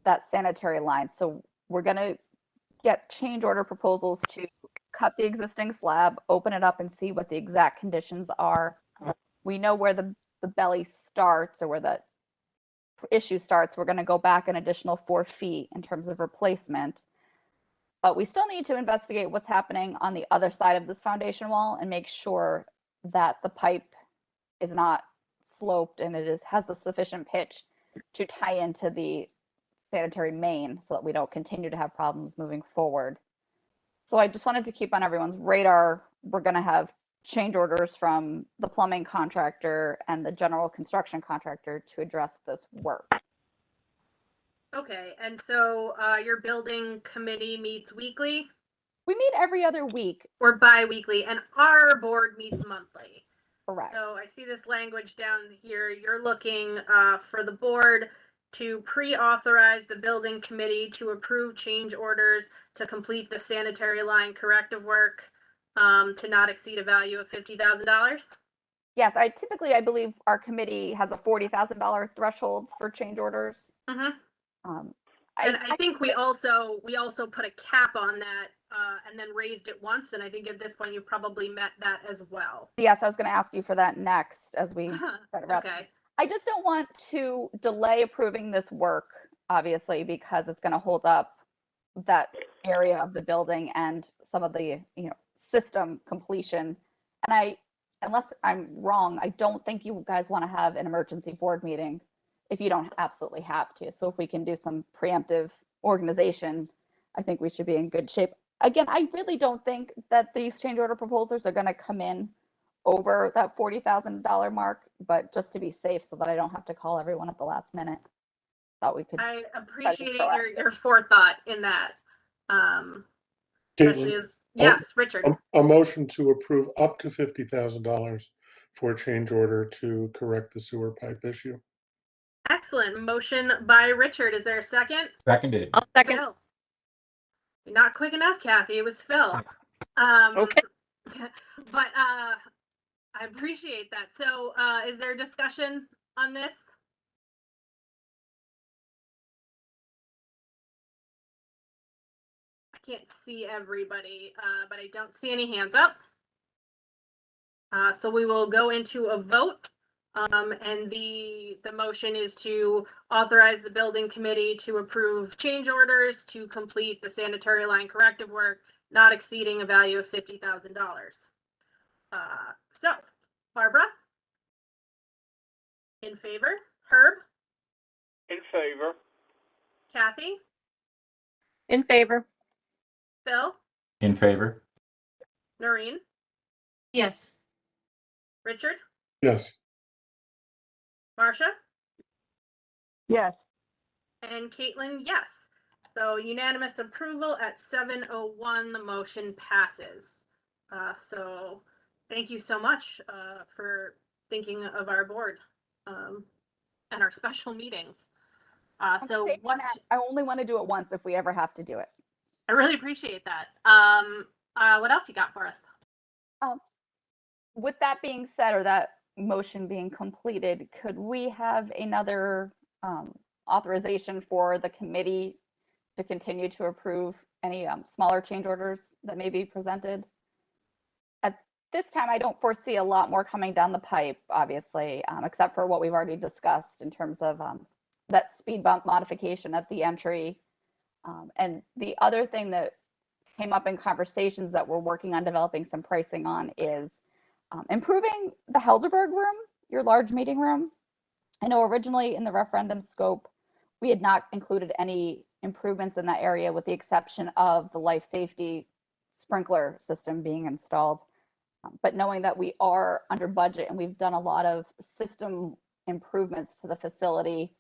that sanitary line. So we're going to get change order proposals to cut the existing slab, open it up, and see what the exact conditions are. We know where the belly starts or where the issue starts. We're going to go back an additional 4 feet in terms of replacement. But we still need to investigate what's happening on the other side of this foundation wall and make sure that the pipe is not sloped and has the sufficient pitch to tie into the sanitary main so that we don't continue to have problems moving forward. So I just wanted to keep on everyone's radar. We're going to have change orders from the plumbing contractor and the general construction contractor to address this work.
Okay, and so your building committee meets weekly?
We meet every other week.
Or bi-weekly, and our board meets monthly.
Correct.
So I see this language down here. You're looking for the board to pre-authorize the building committee to approve change orders to complete the sanitary line corrective work to not exceed a value of $50,000.
Yes, I believe our committee has a $40,000 threshold for change orders.
Mm-hmm. And I think we also put a cap on that and then raised it once. And I think at this point you probably met that as well.
Yes, I was going to ask you for that next as we set it up.
Okay.
I just don't want to delay approving this work, obviously, because it's going to hold up that area of the building and some of the system completion. And unless I'm wrong, I don't think you guys want to have an emergency board meeting if you don't absolutely have to. So if we can do some preemptive organization, I think we should be in good shape. Again, I really don't think that these change order proposals are going to come in over that $40,000 mark, but just to be safe so that I don't have to call everyone at the last minute. Thought we could.
I appreciate your forethought in that. Especially
Caitlin,
as, yes, Richard.
a motion to approve up to $50,000 for a change order to correct the sewer pipe issue.
Excellent. Motion by Richard. Is there a second?
Seconded.
I'll second.
Phil. You're not quick enough, Kathy. It was Phil.
Okay.
But I appreciate that. So is there discussion on this? I can't see everybody, but I don't see any hands up. So we will go into a vote. And the motion is to authorize the building committee to approve change orders to complete the sanitary line corrective work not exceeding a value of $50,000. So Barbara? In favor? Herb?
In favor.
Kathy?
In favor.
Phil?
In favor.
Noreen?
Yes.
Richard?
Yes.
Marcia?
Yes.
And Caitlin, yes. So unanimous approval at 7:01, the motion passes. So thank you so much for thinking of our board and our special meetings. So what
I only want to do it once if we ever have to do it.
I really appreciate that. What else you got for us?
With that being said, or that motion being completed, could we have another authorization for the committee to continue to approve any smaller change orders that may be presented? At this time, I don't foresee a lot more coming down the pipe, obviously, except for what we've already discussed in terms of that speed bump modification at the entry. And the other thing that came up in conversations that we're working on developing some pricing on is improving the Helderberg room, your large meeting room. I know originally in the referendum scope, we had not included any improvements in that area with the exception of the life safety sprinkler system being installed. But knowing that we are under budget and we've done a lot of system improvements to the facility,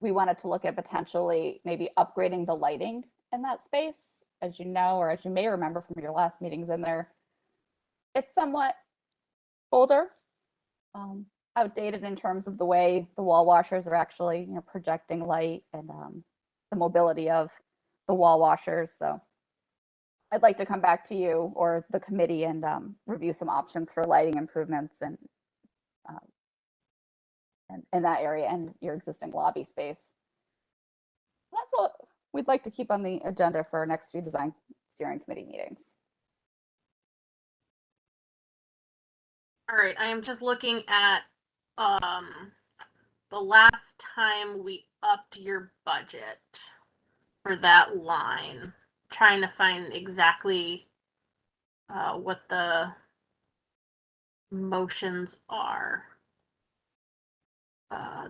we wanted to look at potentially maybe upgrading the lighting in that space. As you know, or as you may remember from your last meetings in there, it's somewhat older, outdated in terms of the way the wall washers are actually, projecting light and the mobility of the wall washers. So I'd like to come back to you or the committee and review some options for lighting improvements and in that area and your existing lobby space. That's what we'd like to keep on the agenda for our next few design steering committee meetings.
All right, I am just looking at the last time we upped your budget for that line, trying to find exactly what the motions are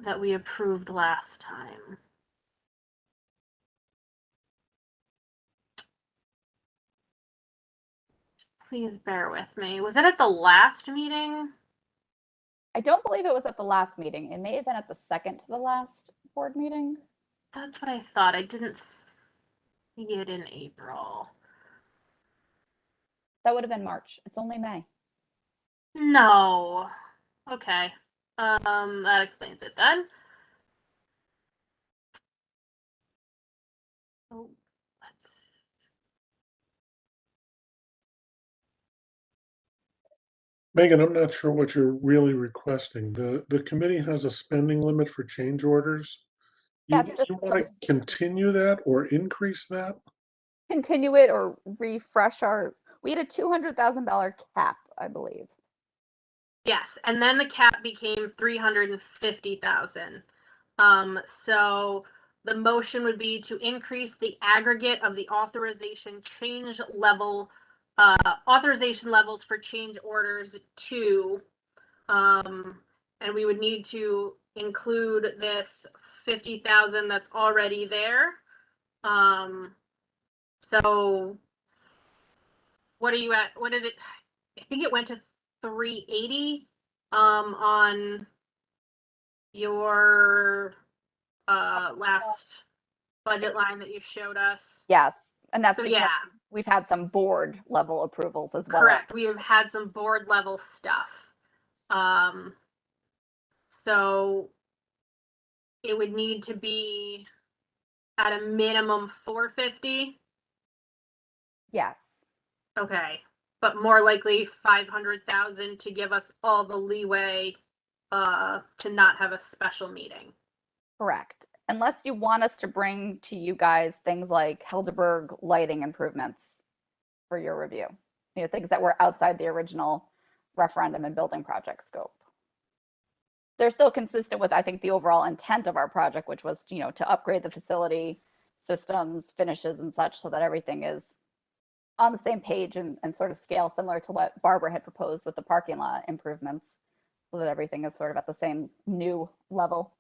that we approved last time. Please bear with me. Was it at the last meeting?
I don't believe it was at the last meeting. It may have been at the second to the last board meeting.
That's what I thought. I didn't see it in April.
That would have been March. It's only May.
No. Okay. That explains it then. Oh,
Megan, I'm not sure what you're really requesting. The committee has a spending limit for change orders. You want to continue that or increase that?
Continue it or refresh we had a $200,000 cap, I believe.
Yes, and then the cap became $350,000. So the motion would be to increase the aggregate of the authorization change level authorization levels for change orders 2. And we would need to include this 50,000 that's already there. So what are you at? What did it, I think it went to 380 on your last budget line that you showed us.
Yes, and that's
So
because
yeah,
we've had some board level approvals as well.
correct. We have had some board level stuff. So it would need to be at a minimum 450.
Yes.
Okay, but more likely 500,000 to give us all the leeway to not have a special meeting.
Correct. Unless you want us to bring to you guys things like Helderberg lighting improvements for your review. You know, things that were outside the original referendum and building project scope. They're still consistent with, I think, the overall intent of our project, which was, you know, to upgrade the facility, systems, finishes, and such, so that everything is on the same page and sort of scale similar to what Barbara had proposed with the parking lot improvements, so that everything is sort of at the same new level.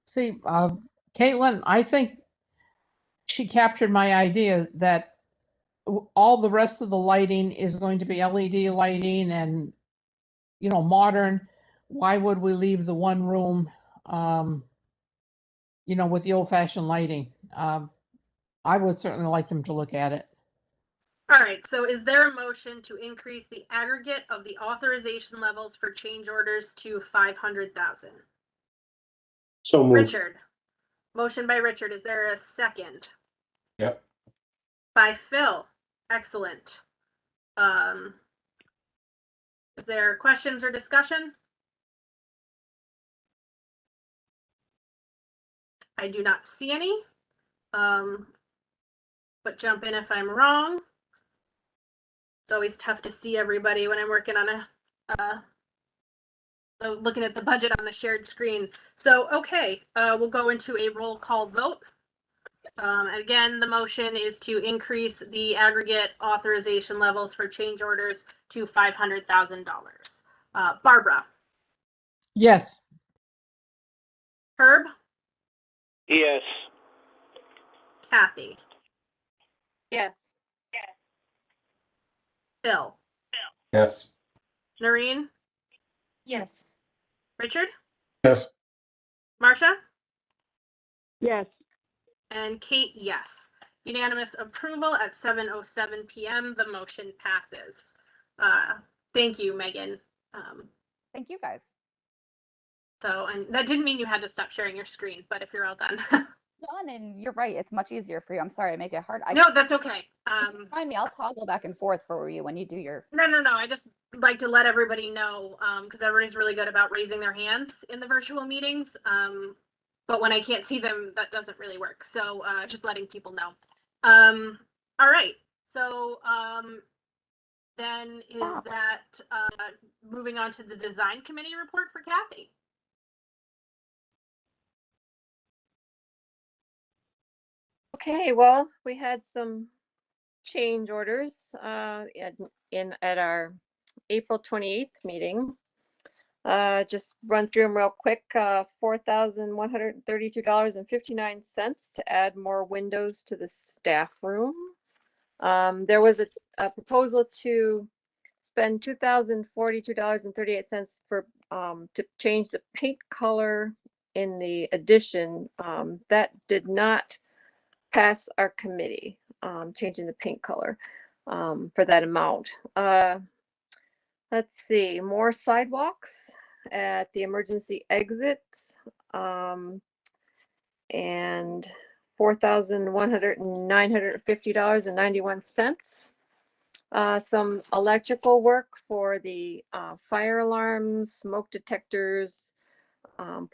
See, Caitlin, I think she captured my idea that all the rest of the lighting is going to be LED lighting and, you know, modern. Why would we leave the one room, you know, with the old-fashioned lighting? I would certainly like them to look at it.
All right, so is there a motion to increase the aggregate of the authorization levels for change orders to 500,000?
So moved.
Richard. Motion by Richard. Is there a second?
Yep.
By Phil. Excellent. Is there questions or discussion? I do not see any. But jump in if I'm wrong. It's always tough to see everybody when I'm working on looking at the budget on the shared screen. So, okay, we'll go into a roll call vote. Again, the motion is to increase the aggregate authorization levels for change orders to $500,000. Barbara.
Yes.
Herb.
Yes.
Kathy.
Yes.
Phil.
Yes.
Noreen.
Yes.
Richard.
Yes.
Marcia.
Yes.
And Kate, yes. Unanimous approval at 7:07 p.m. The motion passes. Thank you, Megan.
Thank you, guys. So,
and that didn't mean you had to stop sharing your screen, but if you're all done.
Done, and you're right. It's much easier for you. I'm sorry I make it hard.
No, that's okay.
Find me. I'll toggle back and forth for you when you do your.
No. I just like to let everybody know because everybody's really good about raising their hands in the virtual meetings. But when I can't see them, that doesn't really work. So just letting people know. All right. So then is that moving on to the design committee report for Kathy?
Okay, well, we had some change orders at our April 28th meeting. Just run through them real quick. $4,132.59 to add more windows to the staff room. There was a proposal to spend $2,042.38 for to change the paint color in the addition. That did not pass our committee, changing the paint color for that amount. Let's see, more sidewalks at the emergency exits, and $4,950.91. Some electrical work for the fire alarms, smoke detectors,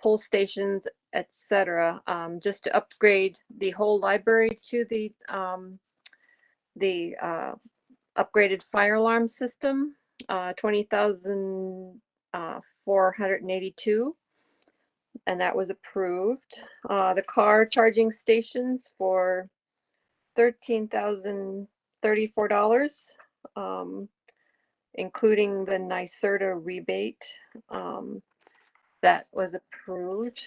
pull stations, etc. Just to upgrade the whole library to the upgraded fire alarm system. $20,482, and that was approved. The car charging stations for $13,000 $34, including the NYSERDA rebate that was approved.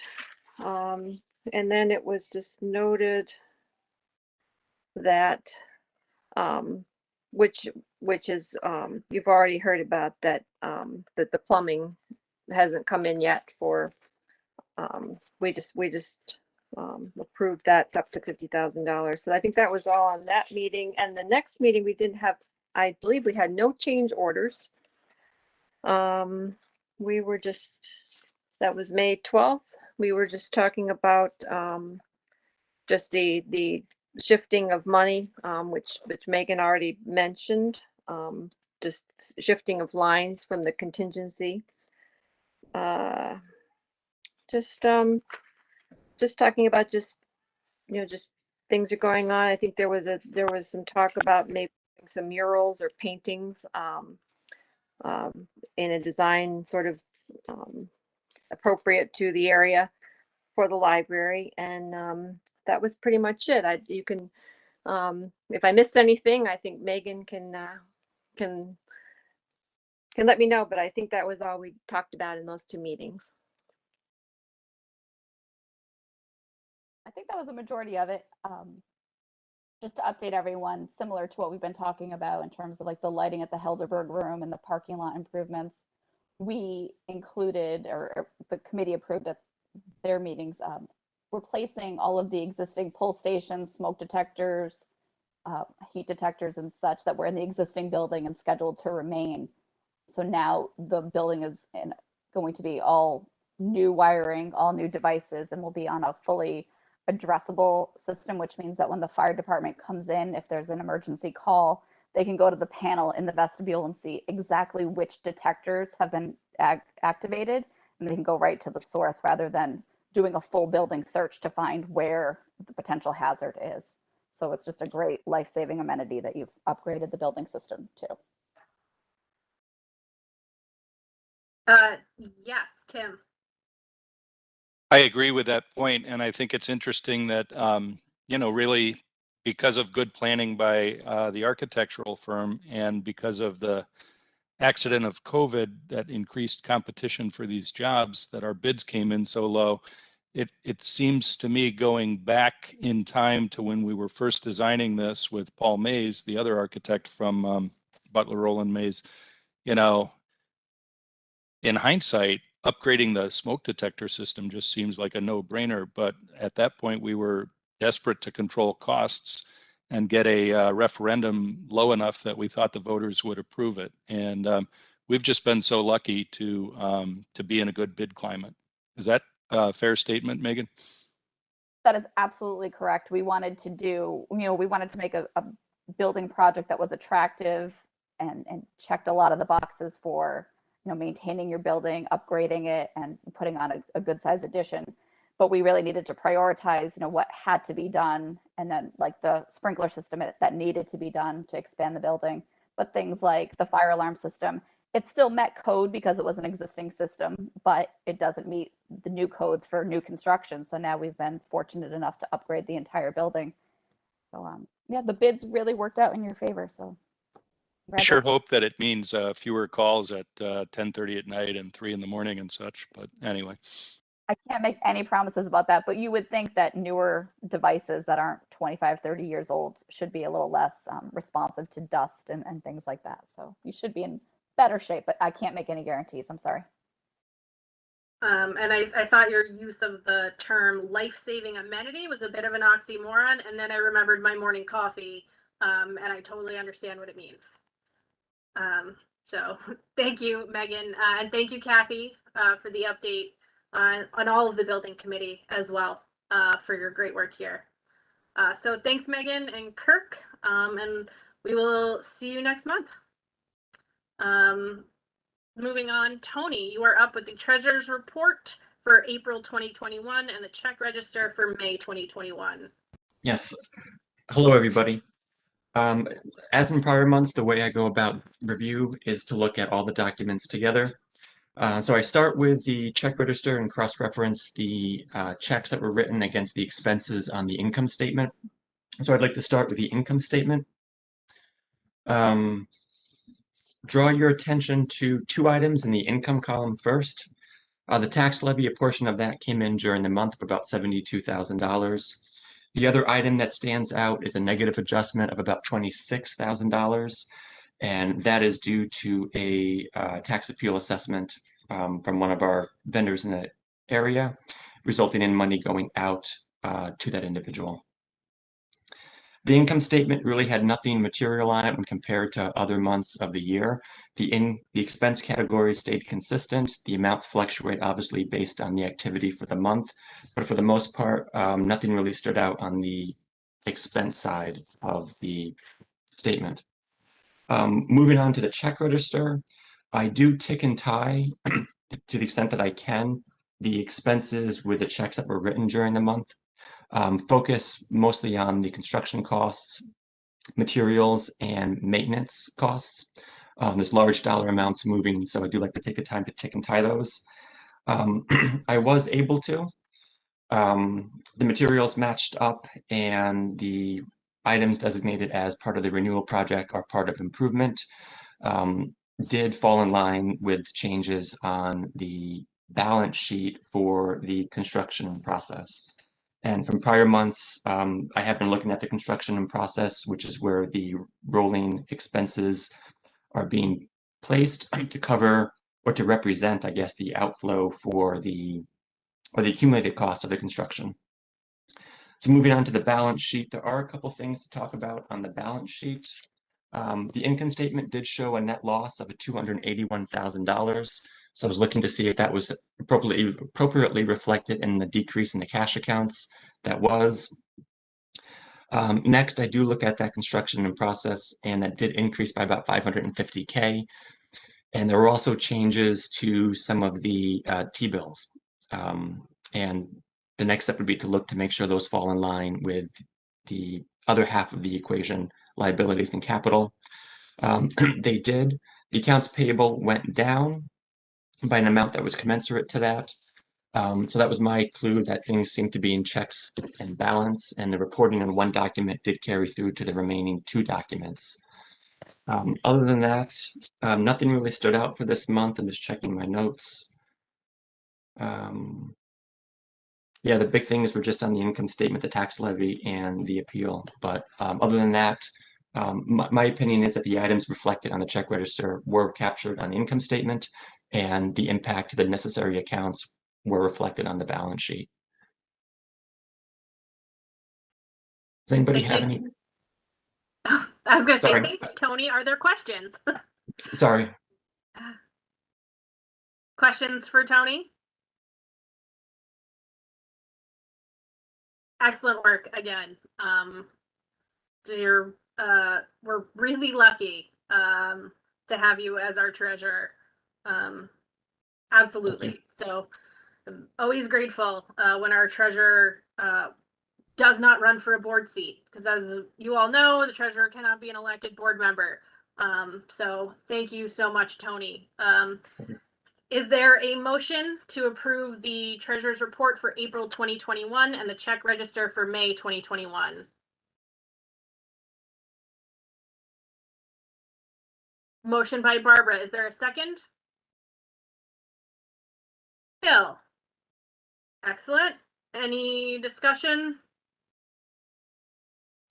And then it was just noted that which is you've already heard about that that the plumbing hasn't come in yet for we just approved that up to $50,000. So I think that was all on that meeting. And the next meeting we didn't have, I believe we had no change orders. We were just, that was May 12th. We were just talking about just the shifting of money, which Megan already mentioned, just shifting of lines from the contingency. Just talking about just things are going on. I think there was some talk about maybe some murals or paintings in a design sort of appropriate to the area for the library, and that was pretty much it. You can if I missed anything, I think Megan can let me know, but I think that was all we talked about in those two meetings.
I think that was a majority of it. Just to update everyone, similar to what we've been talking about in terms of like the lighting at the Helderberg room and the parking lot improvements, we included, or the committee approved at their meetings, replacing all of the existing pull stations, smoke detectors, heat detectors and such that were in the existing building and scheduled to remain. So now the building is going to be all new wiring, all new devices, and will be on a fully addressable system, which means that when the fire department comes in, if there's an emergency call, they can go to the panel in the vestibule and see exactly which detectors have been activated, and they can go right to the source rather than doing a full building search to find where the potential hazard is. So it's just a great life-saving amenity that you've upgraded the building system to.
Yes, Tim.
I agree with that point, and I think it's interesting that really because of good planning by the architectural firm and because of the accident of COVID that increased competition for these jobs, that our bids came in so low. It seems to me, going back in time to when we were first designing this with Paul Mays, the other architect from Butler Rowland Mays, in hindsight, upgrading the smoke detector system just seems like a no-brainer. But at that point, we were desperate to control costs and get a referendum low enough that we thought the voters would approve it. And we've just been so lucky to be in a good bid climate. Is that a fair statement, Megan?
That is absolutely correct. We wanted to do, we wanted to make a building project that was attractive and checked a lot of the boxes for, maintaining your building, upgrading it, and putting on a good size addition. But we really needed to prioritize, what had to be done, and then like the sprinkler system that needed to be done to expand the building. But things like the fire alarm system, it still met code because it was an existing system, but it doesn't meet the new codes for new construction. So now we've been fortunate enough to upgrade the entire building. So yeah, the bids really worked out in your favor. So
I sure hope that it means fewer calls at 10:30 at night and 3 in the morning and such. But anyway.
I can't make any promises about that, but you would think that newer devices that aren't 25, 30 years old should be a little less responsive to dust and things like that. So you should be in better shape, but I can't make any guarantees. I'm sorry.
And I thought your use of the term life-saving amenity was a bit of an oxymoron, and then I remembered my morning coffee, and I totally understand what it means. So thank you, Megan, and thank you, Kathy, for the update on all of the building committee as well, for your great work here. So thanks, Megan and Kirk, and we will see you next month. Moving on, Tony, you are up with the treasurer's report for April 2021 and the check register for May 2021.
Yes. Hello, everybody. As in prior months, the way I go about review is to look at all the documents together. So I start with the check register and cross-reference the checks that were written against the expenses on the income statement. So I'd like to start with the income statement. Draw your attention to two items in the income column first. The tax levy, a portion of that came in during the month of about $72,000. The other item that stands out is a negative adjustment of about $26,000, and that is due to a tax appeal assessment from one of our vendors in the area, resulting in money going out to that individual. The income statement really had nothing material on it when compared to other months of the year. The expense categories stayed consistent. The amounts fluctuate obviously based on the activity for the month, but for the most part, nothing really stood out on the expense side of the statement. Moving on to the check register, I do tick and tie to the extent that I can the expenses with the checks that were written during the month. Focus mostly on the construction costs, materials, and maintenance costs. There's large dollar amounts moving, so I do like to take the time to tick and tie those. I was able to. The materials matched up, and the items designated as part of the renewal project or part of improvement did fall in line with changes on the balance sheet for the construction process. And from prior months, I have been looking at the construction process, which is where the rolling expenses are being placed to cover or to represent, I guess, the outflow for the accumulated cost of the construction. So moving on to the balance sheet, there are a couple things to talk about on the balance sheet. The income statement did show a net loss of $281,000. So I was looking to see if that was appropriately reflected in the decrease in the cash accounts. That was. Next, I do look at that construction in process, and that did increase by about $550K. And there were also changes to some of the T-bills. And the next step would be to look to make sure those fall in line with the other half of the equation, liabilities and capital. They did. The accounts payable went down by an amount that was commensurate to that. So that was my clue that things seemed to be in checks and balance, and the reporting in one document did carry through to the remaining two documents. Other than that, nothing really stood out for this month. I'm just checking my notes. Yeah, the big things were just on the income statement, the tax levy, and the appeal. But other than that, my opinion is that the items reflected on the check register were captured on the income statement, and the impact to the necessary accounts were reflected on the balance sheet. Does anybody have any?
I was going to say, thanks, Tony. Are there questions?
Sorry.
Questions for Tony? Excellent work again. We're really lucky to have you as our treasurer. Absolutely. So I'm always grateful when our treasurer does not run for a board seat, because as you all know, the treasurer cannot be an elected board member. So thank you so much, Tony. Is there a motion to approve the treasurer's report for April 2021 and the check register for May 2021? Motion by Barbara. Is there a second? Bill. Excellent. Any discussion?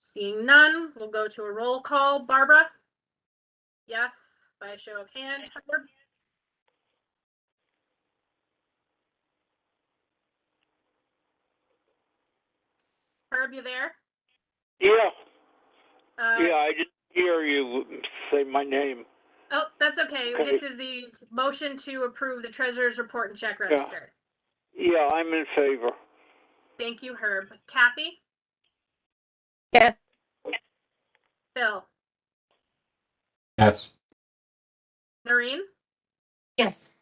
Seeing none, we'll go to a roll call. Barbara? Yes, by a show of hands. Herb, you there?
Yeah. Yeah, I didn't hear you say my name.
Oh, that's okay. This is the motion to approve the treasurer's report and check register.
Yeah, I'm in favor.
Thank you, Herb. Kathy?
Yes.
Bill?
Yes.
Noreen?
Yes.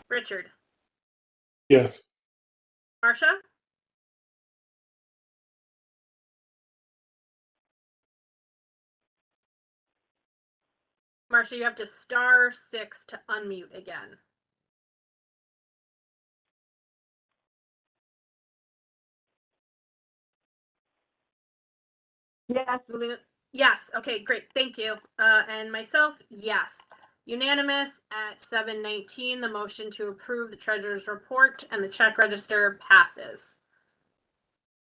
Richard?
Yes.
Marcia? Marcia, you have to *6 to unmute again.
Yes.
Yes. Okay, great. Thank you. And myself, yes. Unanimous at 7:19. The motion to approve the treasurer's report and the check register passes.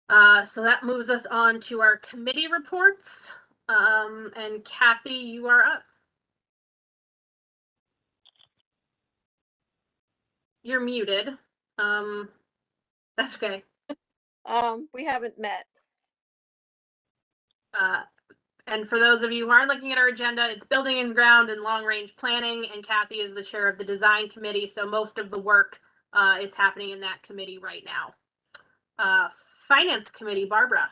So that moves us on to our committee reports. And Kathy, you are up. You're muted. That's okay.
We haven't met.
And for those of you who aren't looking at our agenda, it's building and ground and long range planning, and Kathy is the chair of the design committee, so most of the work is happening in that committee right now. Finance committee, Barbara.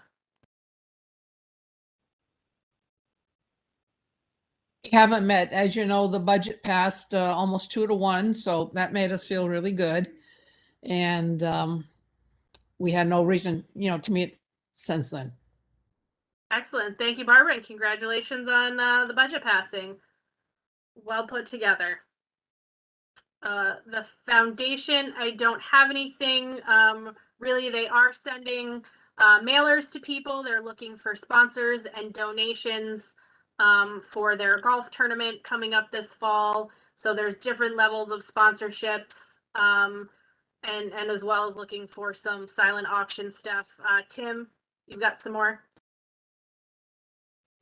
We haven't met. As you know, the budget passed almost 2-1, so that made us feel really good. And we had no reason, to meet since then.
Excellent. Thank you, Barbara, and congratulations on the budget passing. Well put together. The foundation, I don't have anything. Really, they are sending mailers to people. They're looking for sponsors and donations for their golf tournament coming up this fall. So there's different levels of sponsorships, and as well as looking for some silent auction stuff. Tim, you've got some more?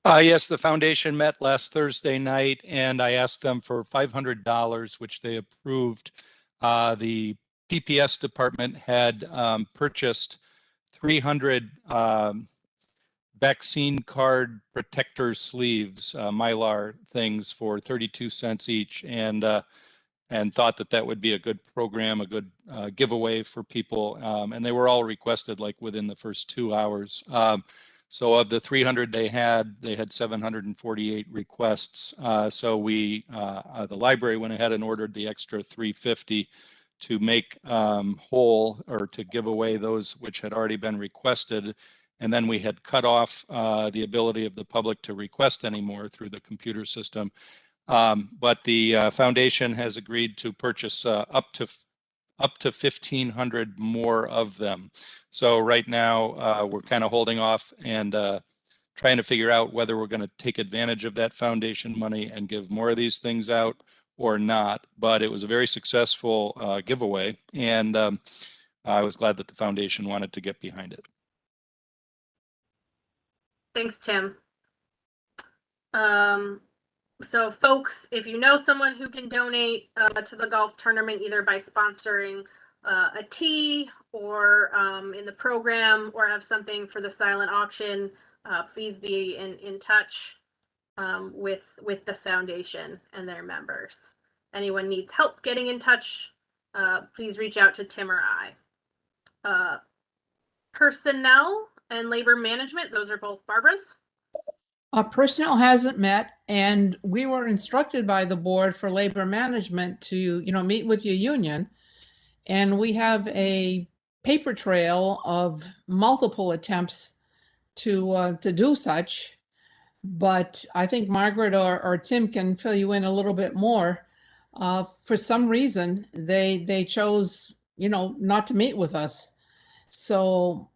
Yes, the foundation met last Thursday night, and I asked them for $500, which they approved. The PPS department had purchased 300 vaccine card protector sleeves, Mylar things, for 32 cents each, and thought that would be a good program, a good giveaway for people. And they were all requested like within the first 2 hours. So of the 300 they had 748 requests. So the library went ahead and ordered the extra 350 to make whole, or to give away those which had already been requested. And then we had cut off the ability of the public to request anymore through the computer system. But the foundation has agreed to purchase up to 1,500 more of them. So right now we're kind of holding off and trying to figure out whether we're going to take advantage of that foundation money and give more of these things out or not. But it was a very successful giveaway, and I was glad that the foundation wanted to get behind it.
Thanks, Tim. So folks, if you know someone who can donate to the golf tournament, either by sponsoring a tee or in the program, or have something for the silent auction, please be in touch with the foundation and their members. Anyone needs help getting in touch, please reach out to Tim or I. Personnel and labor management, those are both Barbara's.
Personnel hasn't met, and we were instructed by the board for labor management to, meet with your union. And we have a paper trail of multiple attempts to do such. But I think Margaret or Tim can fill you in a little bit more. For some reason, they chose, not to meet with us. So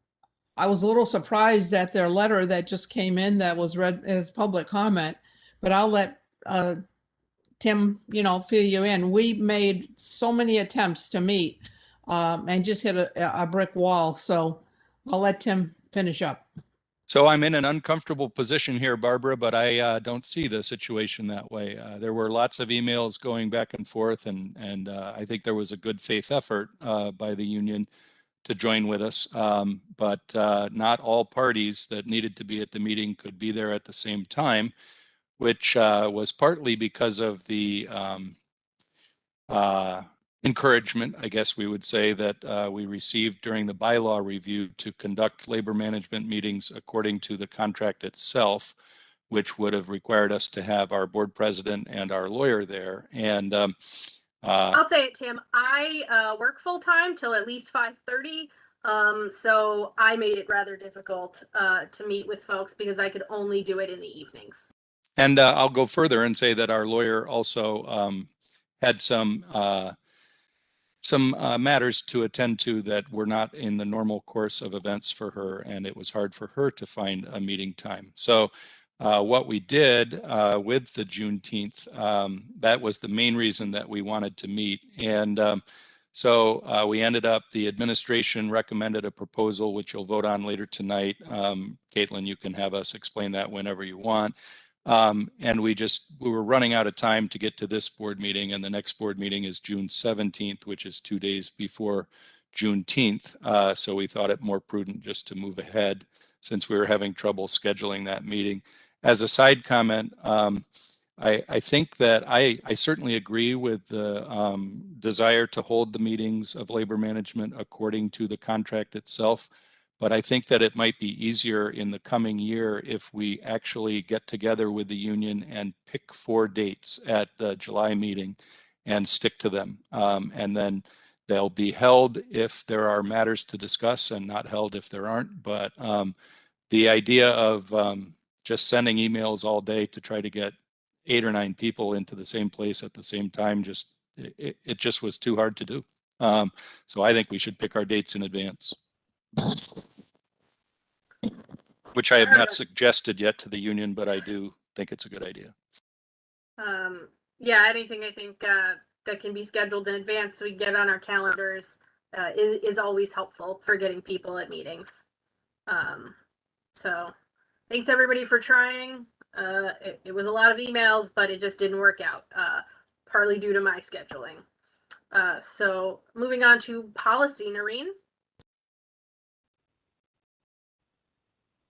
I was a little surprised at their letter that just came in that was read as public comment, but I'll let Tim, fill you in. We made so many attempts to meet and just hit a brick wall. So I'll let Tim finish up.
So I'm in an uncomfortable position here, Barbara, but I don't see the situation that way. There were lots of emails going back and forth, and I think there was a good faith effort by the union to join with us, but not all parties that needed to be at the meeting could be there at the same time, which was partly because of the encouragement, I guess we would say, that we received during the bylaw review to conduct labor management meetings according to the contract itself, which would have required us to have our board president and our lawyer there. And
I'll say it, Tim. I work full time till at least 5:30. So I made it rather difficult to meet with folks because I could only do it in the evenings.
And I'll go further and say that our lawyer also had some matters to attend to that were not in the normal course of events for her, and it was hard for her to find a meeting time. So what we did with the Juneteenth, that was the main reason that we wanted to meet. And so we ended up, the administration recommended a proposal, which you'll vote on later tonight. Caitlin, you can have us explain that whenever you want. And we were running out of time to get to this board meeting, and the next board meeting is June 17th, which is 2 days before Juneteenth. So we thought it more prudent just to move ahead since we were having trouble scheduling that meeting. As a side comment, I think that I certainly agree with the desire to hold the meetings of labor management according to the contract itself. But I think that it might be easier in the coming year if we actually get together with the union and pick 4 dates at the July meeting and stick to them. And then they'll be held if there are matters to discuss and not held if there aren't. But the idea of just sending emails all day to try to get 8 or 9 people into the same place at the same time, it just was too hard to do. So I think we should pick our dates in advance, which I have not suggested yet to the union, but I do think it's a good idea.
Yeah, anything I think that can be scheduled in advance so we get on our calendars is always helpful for getting people at meetings. So thanks everybody for trying. It was a lot of emails, but it just didn't work out, partly due to my scheduling. So moving on to policy, Noreen.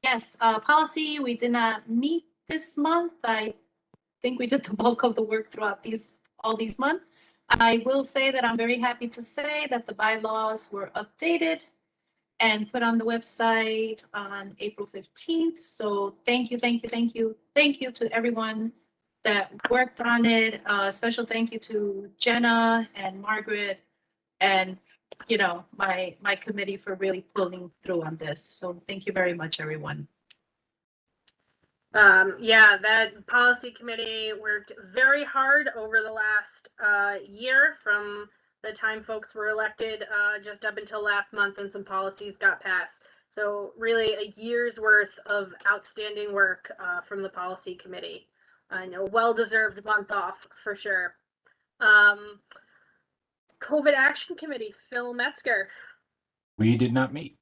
Yes, policy, we did not meet this month. I think we did the bulk of the work throughout all these months. I will say that I'm very happy to say that the bylaws were updated and put on the website on April 15th. So thank you to everyone that worked on it. Special thank you to Jenna and Margaret and my committee for really pulling through on this. So thank you very much, everyone.
Yeah, that policy committee worked very hard over the last year, from the time folks were elected just up until last month, and some policies got passed. So really a year's worth of outstanding work from the policy committee. I know, well-deserved month off for sure. COVID Action Committee, Phil Metzger.
We did not meet.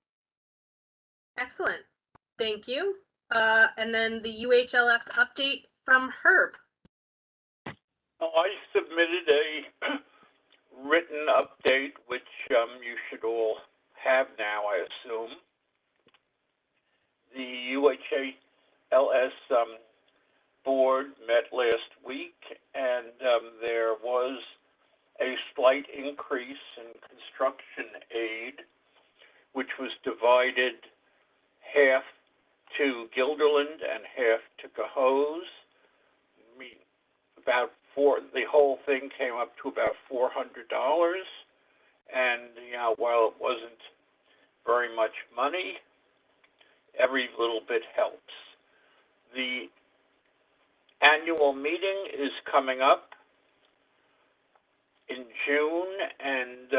Excellent. Thank you. And then the UHLS update from Herb.
I submitted a written update, which you should all have now, I assume. The UHLS board met last week, and there was a slight increase in construction aid, which was divided half to Guilderland and half to Cohoes. The whole thing came up to about $400, and while it wasn't very much money, every little bit helps. The annual meeting is coming up in June, and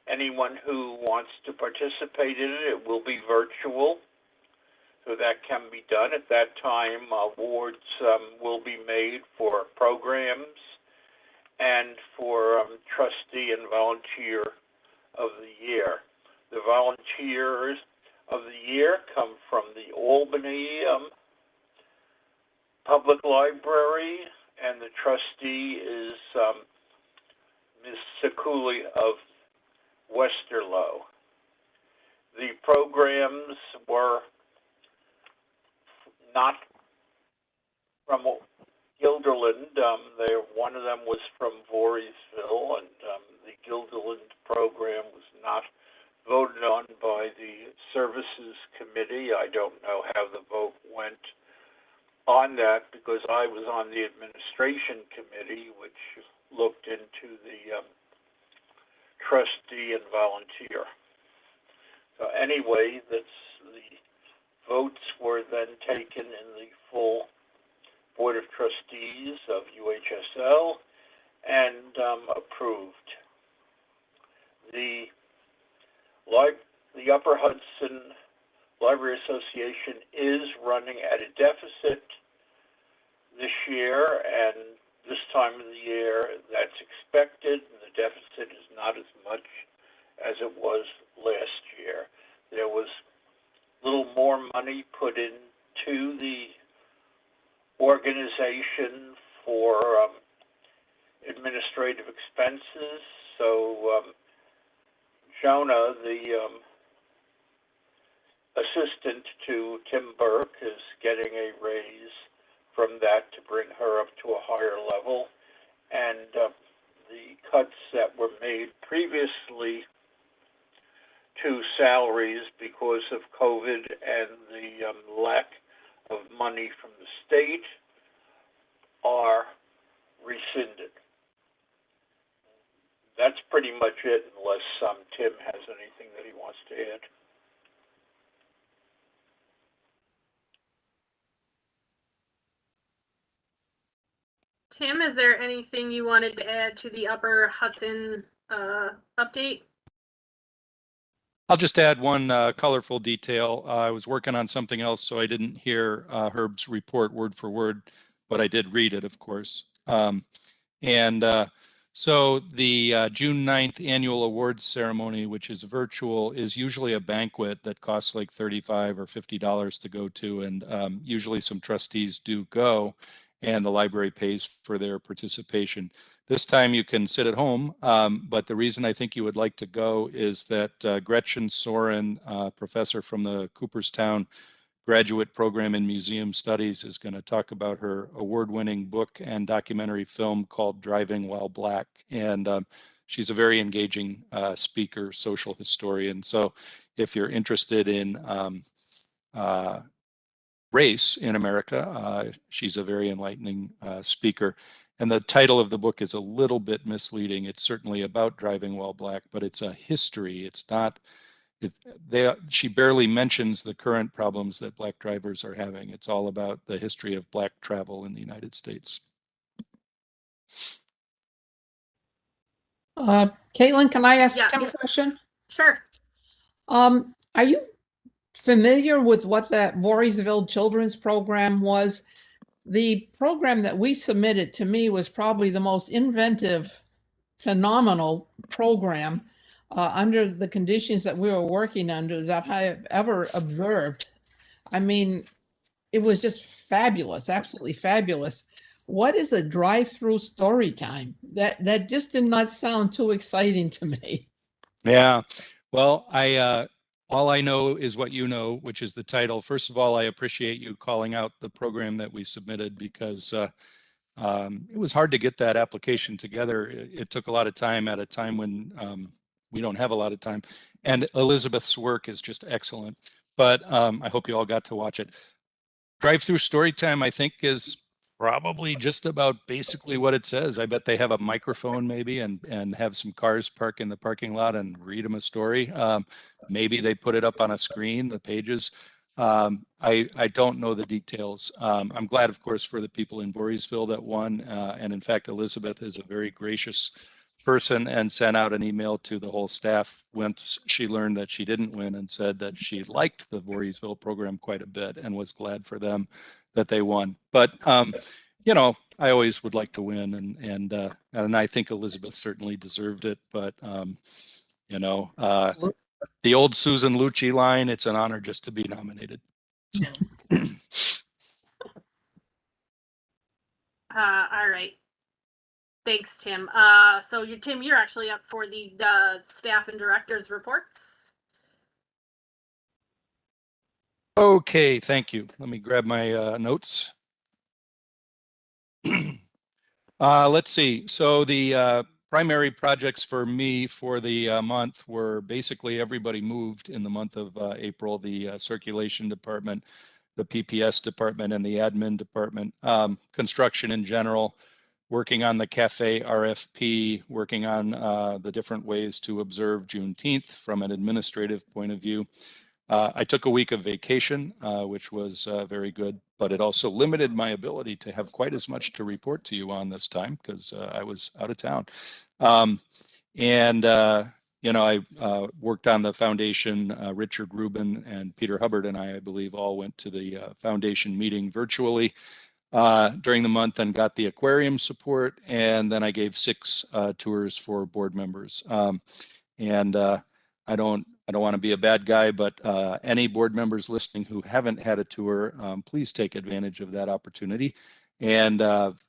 anyone who wants to participate in it will be virtual. So that can be done. At that time, awards will be made for programs and for trustee and volunteer of the year. The volunteers of the year come from the Albany Public Library, and the trustee is Ms. Sekuli of Westerlo. The programs were not from Guilderland. One of them was from Voorheesville, and the Guilderland program was not voted on by the Services Committee. I don't know how the vote went on that, because I was on the Administration Committee, which looked into the trustee and volunteer. So anyway, the votes were then taken in the full Board of Trustees of UHSL and approved. The Upper Hudson Library Association is running at a deficit this year, and this time of the year that's expected. The deficit is not as much as it was last year. There was a little more money put into the organization for administrative expenses. So Jonah, the assistant to Tim Burke, is getting a raise from that to bring her up to a higher level. And the cuts that were made previously to salaries because of COVID and the lack of money from the state are rescinded. That's pretty much it, unless Tim has anything that he wants to add.
Tim, is there anything you wanted to add to the Upper Hudson update?
I'll just add one colorful detail. I was working on something else, so I didn't hear Herb's report word for word, but I did read it, of course. So the June 9th annual awards ceremony, which is virtual, is usually a banquet that costs like $35 or $50 to go to, and usually some trustees do go, and the library pays for their participation. This time you can sit at home, but the reason I think you would like to go is that Gretchen Soren, professor from the Cooperstown graduate program in museum studies, is going to talk about her award-winning book and documentary film called Driving While Black. And she's a very engaging speaker, social historian. So if you're interested in race in America, she's a very enlightening speaker. And the title of the book is a little bit misleading. It's certainly about driving while black, but it's a history. It's not, she barely mentions the current problems that black drivers are having. It's all about the history of black travel in the United States.
Caitlin, can I ask
Yes.
Tim a question?
Sure.
Are you familiar with what that Voorheesville Children's Program was? The program that we submitted, to me, was probably the most inventive, phenomenal program under the conditions that we were working under that I have ever observed. I mean, it was just fabulous, absolutely fabulous. What is a drive-through story time? That just did not sound too exciting to me.
Yeah, well, all I know is what you know, which is the title. First of all, I appreciate you calling out the program that we submitted, because it was hard to get that application together. It took a lot of time at a time when we don't have a lot of time. And Elizabeth's work is just excellent. But I hope you all got to watch it. Drive-through story time, I think, is probably just about basically what it says. I bet they have a microphone maybe and have some cars park in the parking lot and read them a story. Maybe they put it up on a screen, the pages. I don't know the details. I'm glad, of course, for the people in Voorheesville that won. And in fact, Elizabeth is a very gracious person and sent out an email to the whole staff once she learned that she didn't win, and said that she liked the Voorheesville program quite a bit and was glad for them that they won. But you know, I always would like to win, and I think Elizabeth certainly deserved it. But you know, the old Susan Lucci line, it's an honor just to be nominated. So.
All right. Thanks, Tim. So Tim, you're actually up for the staff and directors reports.
Okay, thank you. Let me grab my notes. Let's see. So the primary projects for me for the month were basically everybody moved in the month of April, the circulation department, the PPS department, and the admin department. Construction in general, working on the cafe RFP, working on the different ways to observe Juneteenth from an administrative point of view. I took a week of vacation, which was very good, but it also limited my ability to have quite as much to report to you on this time, because I was out of town. you know, I worked on the foundation. Richard Rubin and Peter Hubbard and I believe, all went to the foundation meeting virtually during the month and got the aquarium support. And then I gave 6 tours for board members. And I don't want to be a bad guy, but any board members listening who haven't had a tour, please take advantage of that opportunity. And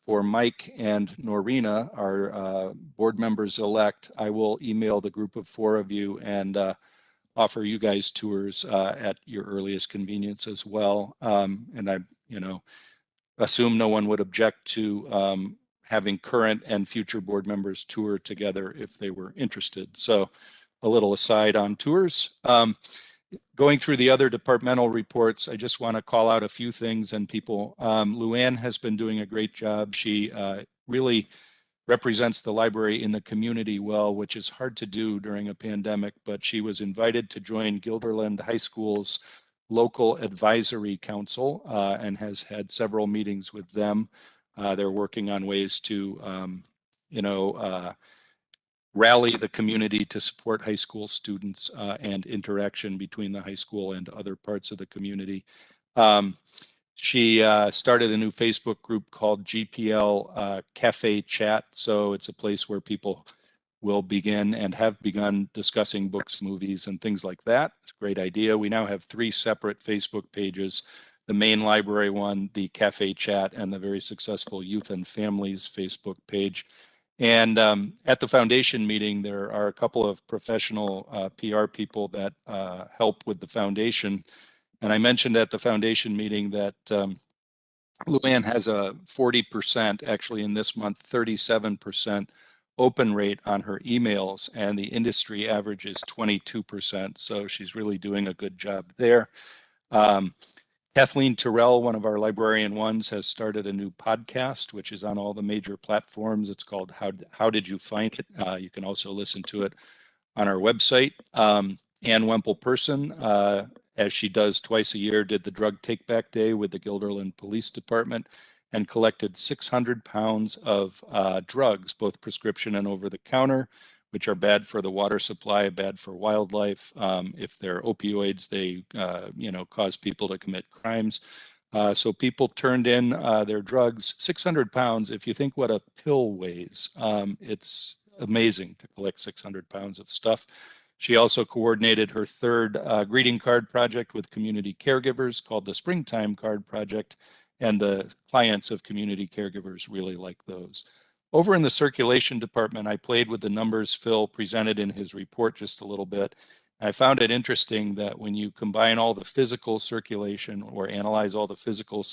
for Mike and Norina, our board members elect, I will email the group of 4 of you and offer you guys tours at your earliest convenience as well. And I, you know, assume no one would object to having current and future board members tour together if they were interested. So a little aside on tours. Going through the other departmental reports, I just want to call out a few things and people. Luann has been doing a great job. She really represents the library in the community well, which is hard to do during a pandemic, but she was invited to join Guilderland High School's local advisory council and has had several meetings with them. They're working on ways to, you know, rally the community to support high school students and interaction between the high school and other parts of the community. She started a new Facebook group called GPL Cafe Chat. So it's a place where people will begin and have begun discussing books, movies, and things like that. It's a great idea. We now have 3 separate Facebook pages: the main library one, the Cafe Chat, and the very successful Youth and Families Facebook page. And at the foundation meeting, there are a couple of professional PR people that help with the foundation. And I mentioned at the foundation meeting that Luann has a 40%, actually in this month, 37% open rate on her emails, and the industry average is 22%. So she's really doing a good job there. Kathleen Terrell, one of our librarian ones, has started a new podcast, which is on all the major platforms. It's called How Did You Find It? You can also listen to it on our website. Ann Wemple-Person, as she does twice a year, did the Drug Take Back Day with the Guilderland Police Department and collected 600 pounds of drugs, both prescription and over the counter, which are bad for the water supply, bad for wildlife. If they're opioids, they you know, cause people to commit crimes. So people turned in their drugs. 600 pounds, if you think what a pill weighs, it's amazing to collect 600 pounds of stuff. She also coordinated her 3rd greeting card project with community caregivers called the Springtime Card Project, and the clients of community caregivers really like those. Over in the circulation department, I played with the numbers Phil presented in his report just a little bit. I found it interesting that when you combine all the physical circulation or analyze all the physical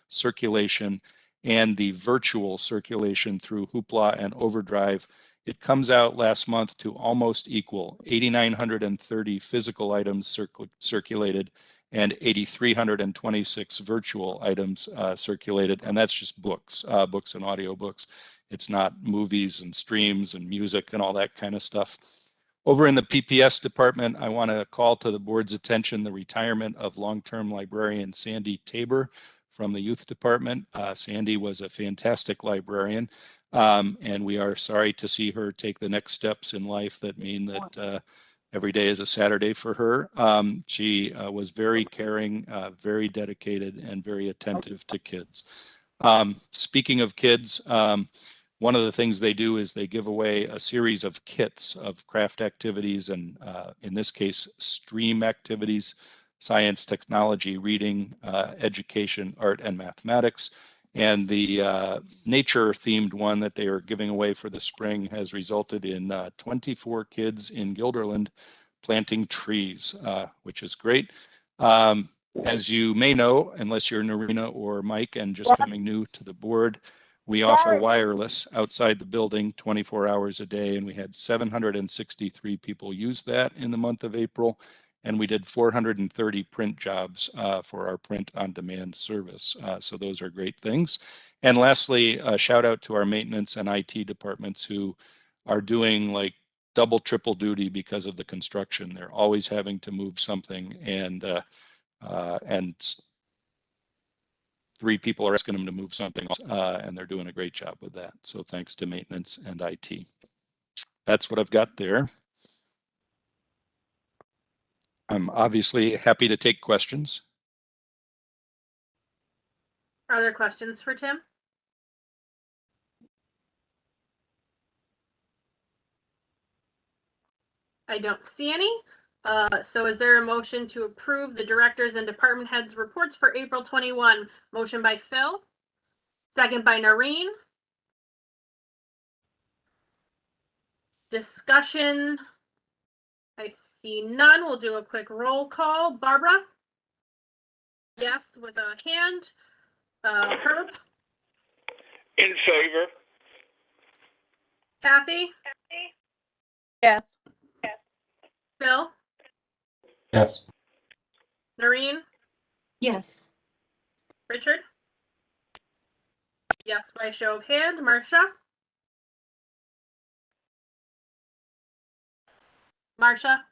circulation and the virtual circulation through Hoopla and Overdrive, it comes out last month to almost equal: 8,930 physical items circulated and 8,326 virtual items circulated. And that's just books, books and audiobooks. It's not movies and streams and music and all that kind of stuff. Over in the PPS department, I want to call to the board's attention the retirement of long-term librarian Sandy Tabor from the youth department. Sandy was a fantastic librarian, and we are sorry to see her take the next steps in life that mean that every day is a Saturday for her. She was very caring, very dedicated, and very attentive to kids. Speaking of kids, one of the things they do is they give away a series of kits of craft activities and, in this case, STREAM activities: science, technology, reading, education, art, and mathematics. And the nature-themed one that they are giving away for the spring has resulted in 24 kids in Guilderland planting trees, which is great. As you may know, unless you're Norina or Mike and just coming new to the board, we offer wireless outside the building 24 hours a day, and we had 763 people use that in the month of April. And we did 430 print jobs for our print on demand service. So those are great things. And lastly, a shout out to our maintenance and IT departments who are doing like double, triple duty because of the construction. They're always having to move something, and 3 people are asking them to move something, and they're doing a great job with that. So thanks to maintenance and IT. that's what I've got there. I'm obviously happy to take questions.
Are there questions for Tim? I don't see any. So is there a motion to approve the directors and department heads reports for April 21? Motion by Phil, second by Noreen. Discussion. I see none. We'll do a quick roll call. Barbara? Yes, with a hand. Herb?
In favor.
Kathy?
Yes.
Phil?
Yes.
Noreen?
Yes.
Richard? Yes, by show of hand. Marcia? Marcia?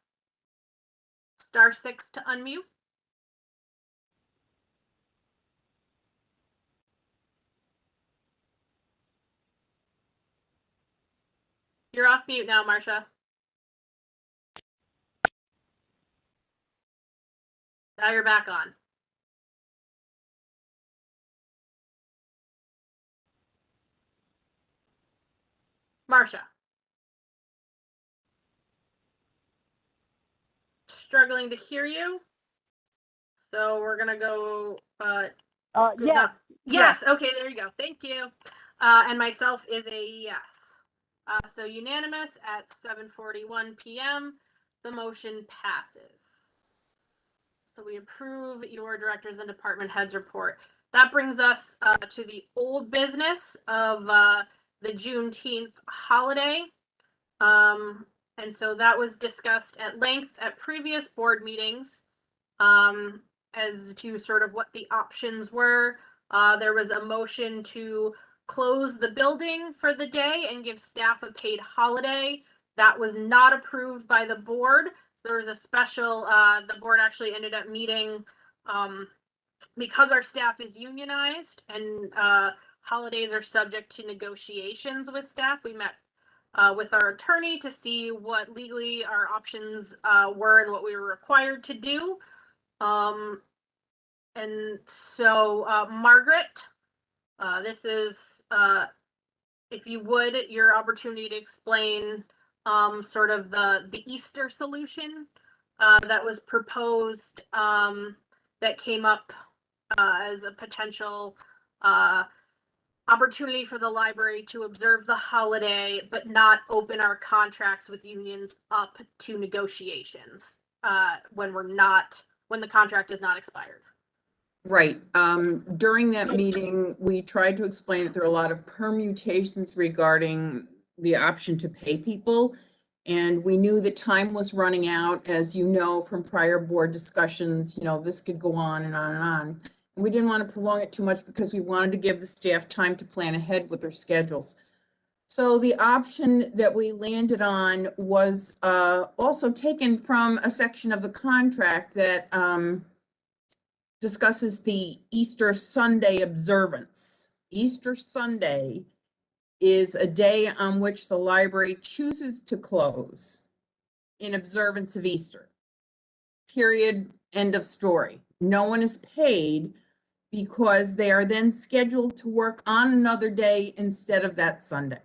*6 to unmute. You're off mute now, Marcia. Now you're back on. Marcia. Struggling to hear you. So we're gonna go, yes, okay, there you go. Thank you. And myself is a yes. So unanimous at 7:41 p.m. The motion passes. So we approve your directors and department heads report. That brings us to the old business of the Juneteenth holiday. And so that was discussed at length at previous board meetings as to sort of what the options were. There was a motion to close the building for the day and give staff a paid holiday. That was not approved by the board. There was a special, the board actually ended up meeting because our staff is unionized and holidays are subject to negotiations with staff. We met with our attorney to see what legally our options were and what we were required to do. And so Margaret, this is, if you would, your opportunity to explain sort of the Easter solution that was proposed that came up as a potential opportunity for the library to observe the holiday, but not open our contracts with unions up to negotiations when the contract is not expired.
Right. During that meeting, we tried to explain that there are a lot of permutations regarding the option to pay people. And we knew that time was running out, as you know, from prior board discussions, this could go on and on and on. And we didn't want to prolong it too much because we wanted to give the staff time to plan ahead with their schedules. So the option that we landed on was also taken from a section of the contract that discusses the Easter Sunday observance. Easter Sunday is a day on which the library chooses to close in observance of Easter. Period. End of story. No one is paid because they are then scheduled to work on another day instead of that Sunday.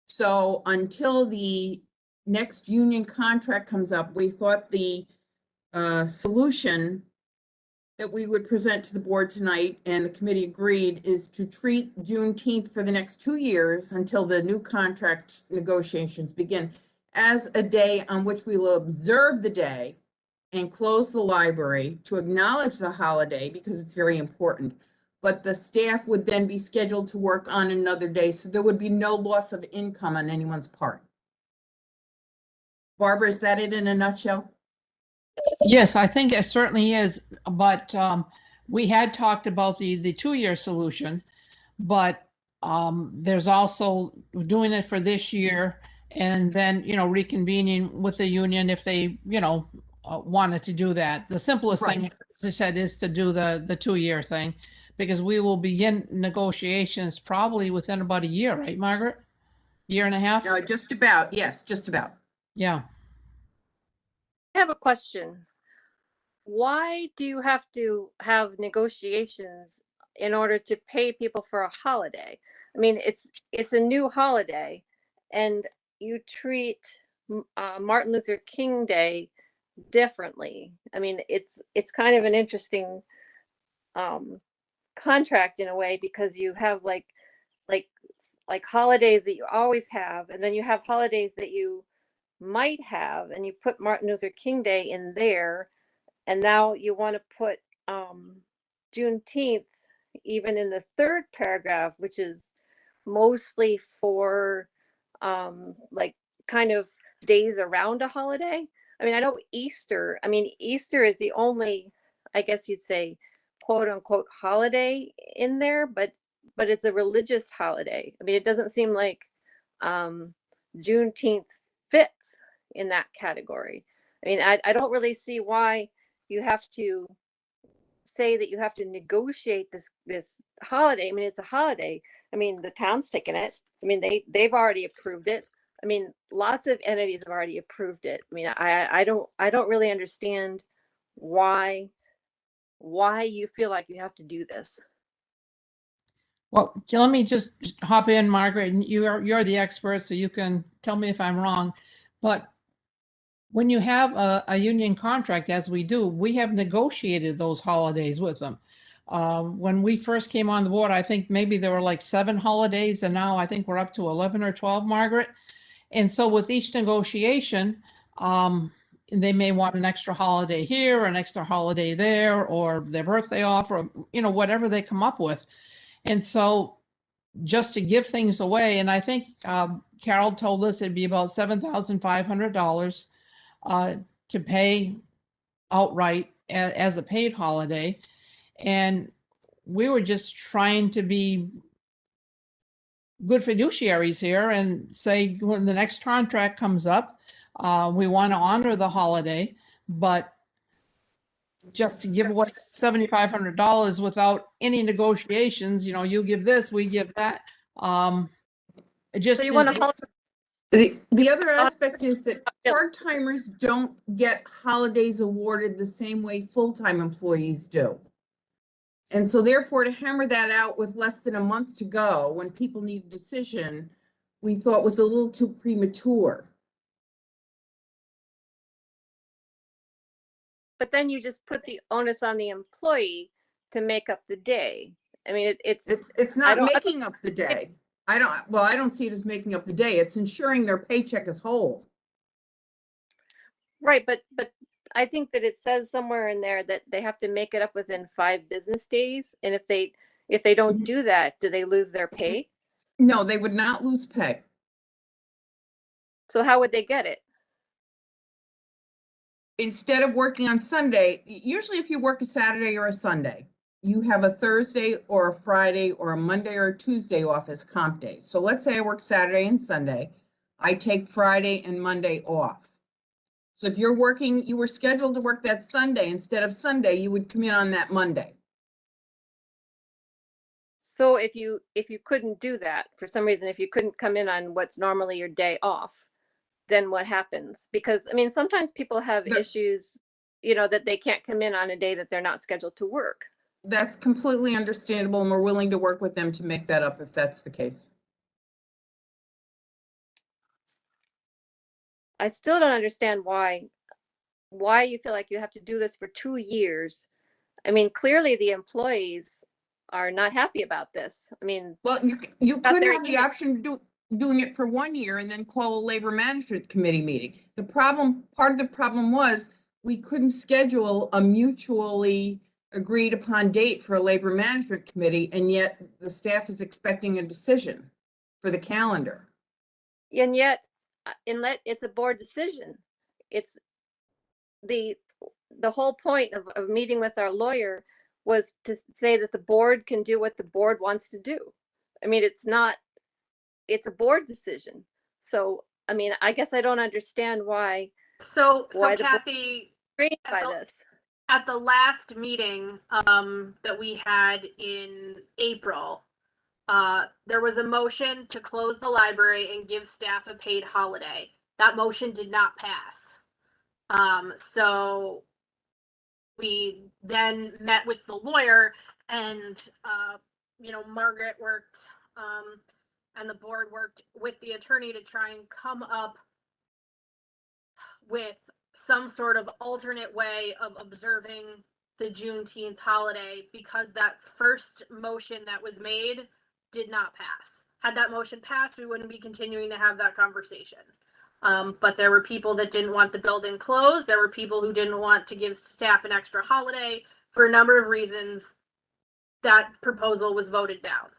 So until the next union contract comes up, we thought the solution that we would present to the board tonight, and the committee agreed, is to treat Juneteenth for the next 2 years until the new contract negotiations begin as a day on which we will observe the day and close the library to acknowledge the holiday because it's very important. But the staff would then be scheduled to work on another day, so there would be no loss of income on anyone's part. Barbara, is that it in a nutshell?
Yes, I think it certainly is, but we had talked about the 2-year solution, but there's also doing it for this year and then, reconvening with the union if they, wanted to do that. The simplest thing, as I said, is to do the 2-year thing, because we will begin negotiations probably within about a year, right, Margaret? year and a half?
No, just about, yes, just about.
Yeah.
I have a question. Why do you have to have negotiations in order to pay people for a holiday? I mean, it's a new holiday, and you treat Martin Luther King Day differently. I mean, it's kind of an interesting contract in a way, because you have like holidays that you always have, and then you have holidays that you might have, and you put Martin Luther King Day in there, and now you want to put Juneteenth even in the third paragraph, which is mostly for like kind of days around a holiday. I mean, I know Easter. I mean, Easter is the only, I guess you'd say, quote unquote holiday in there, but it's a religious holiday. I mean, it doesn't seem like Juneteenth fits in that category. I mean, I don't really see why you have to say that you have to negotiate this holiday. I mean, it's a holiday. I mean, the town's taken it. I mean, they've already approved it. I mean, lots of entities have already approved it. I mean, I don't really understand why you feel like you have to do this.
Well, let me just hop in, Margaret, and you're the expert, so you can tell me if I'm wrong. But when you have a union contract, as we do, we have negotiated those holidays with them. When we first came on the board, I think maybe there were like 7 holidays, and now I think we're up to 11 or 12, Margaret. And so with each negotiation, they may want an extra holiday here, an extra holiday there, or their birthday off, or whatever they come up with. And so just to give things away, and I think Carol told us it'd be about $7,500 to pay outright as a paid holiday. And we were just trying to be good fiduciaries here and say, when the next contract comes up, we want to honor the holiday, but just to give away $7,500 without any negotiations, you give this, we give that. It just,
So you want to
the other aspect is that part-timers don't get holidays awarded the same way full-time employees do. And so therefore, to hammer that out with less than a month to go, when people need a decision, we thought was a little too premature.
But then you just put the onus on the employee to make up the day. I mean,
it's not making up the day. I don't see it as making up the day. It's ensuring their paycheck is whole.
Right, but I think that it says somewhere in there that they have to make it up within 5 business days. And if they don't do that, do they lose their pay?
No, they would not lose pay.
So how would they get it?
Instead of working on Sunday, usually if you work a Saturday or a Sunday, you have a Thursday or a Friday or a Monday or a Tuesday off as comp days. So let's say I work Saturday and Sunday. I take Friday and Monday off. So if you were scheduled to work that Sunday, instead of Sunday, you would come in on that Monday.
So if you couldn't do that for some reason, if you couldn't come in on what's normally your day off, then what happens? Because I mean, sometimes people have issues, that they can't come in on a day that they're not scheduled to work.
That's completely understandable, and we're willing to work with them to make that up if that's the case.
I still don't understand why you feel like you have to do this for 2 years. I mean, clearly the employees are not happy about this. I mean,
well, you could have the option of doing it for 1 year and then call a labor management committee meeting. Part of the problem was we couldn't schedule a mutually agreed upon date for a labor management committee, and yet the staff is expecting a decision for the calendar.
And yet, it's a board decision. It's the whole point of meeting with our lawyer was to say that the board can do what the board wants to do. I mean, it's a board decision. So, I mean, I guess I don't understand why.
So Kathy, at the last meeting that we had in April, there was a motion to close the library and give staff a paid holiday. That motion did not pass. So we then met with the lawyer, and Margaret worked and the board worked with the attorney to try and come up with some sort of alternate way of observing the Juneteenth holiday, because that first motion that was made did not pass. Had that motion passed, we wouldn't be continuing to have that conversation. But there were people that didn't want the building closed. There were people who didn't want to give staff an extra holiday. For a number of reasons, that proposal was voted down.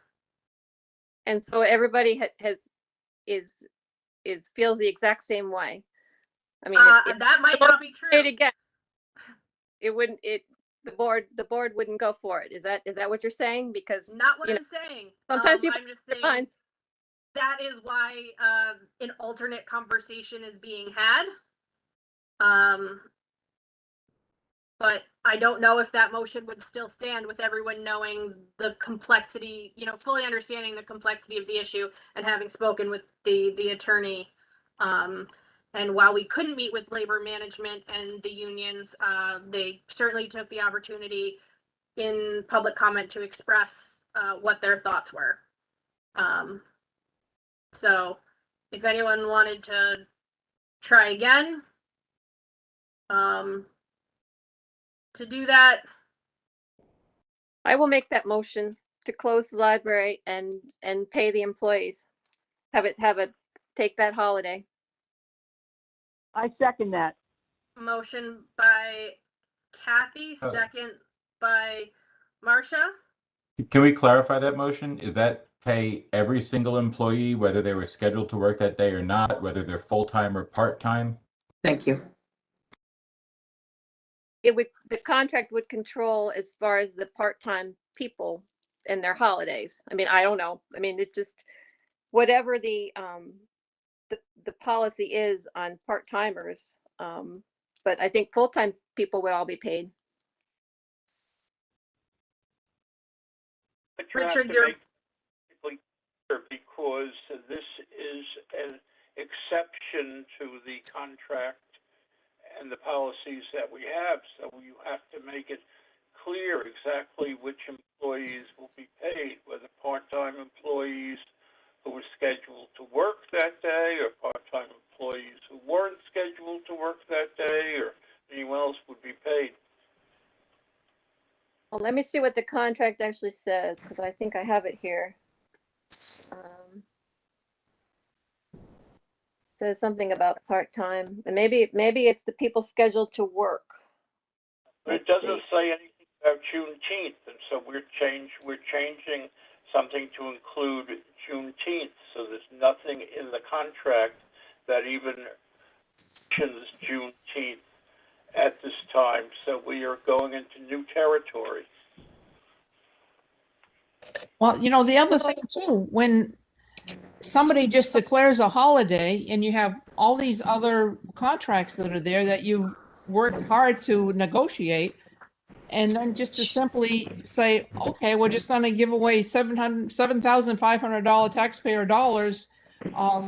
And so everybody feels the exact same way. I mean, if
that might not be true.
It again, the board wouldn't go for it. Is that what you're saying? Because
not what I'm saying.
Sometimes
I'm just saying that is why an alternate conversation is being had. But I don't know if that motion would still stand with everyone knowing the complexity, fully understanding the complexity of the issue and having spoken with the attorney. And while we couldn't meet with labor management and the unions, they certainly took the opportunity in public comment to express what their thoughts were. So if anyone wanted to try again, to do that,
I will make that motion to close the library and pay the employees. Have it take that holiday.
I second that.
Motion by Kathy, second by Marcia.
Can we clarify that motion? Is that pay every single employee, whether they were scheduled to work that day or not, whether they're full-time or part-time?
Thank you.
The contract would control as far as the part-time people and their holidays. I mean, I don't know. I mean, it just, whatever the policy is on part-timers. But I think full-time people would all be paid.
Richard,
because this is an exception to the contract and the policies that we have, so you have to make it clear exactly which employees will be paid, whether part-time employees who were scheduled to work that day, or part-time employees who weren't scheduled to work that day, or anyone else would be paid.
Well, let me see what the contract actually says, because I think I have it here. Says something about part-time, and maybe it's the people scheduled to work.
But it doesn't say anything about Juneteenth, and so we're changing something to include Juneteenth. So there's nothing in the contract that even mentions Juneteenth at this time. So we are going into new territory.
Well, the other thing too, when somebody just declares a holiday and you have all these other contracts that are there that you've worked hard to negotiate, and then just to simply say, okay, we're just going to give away $7,500 taxpayer dollars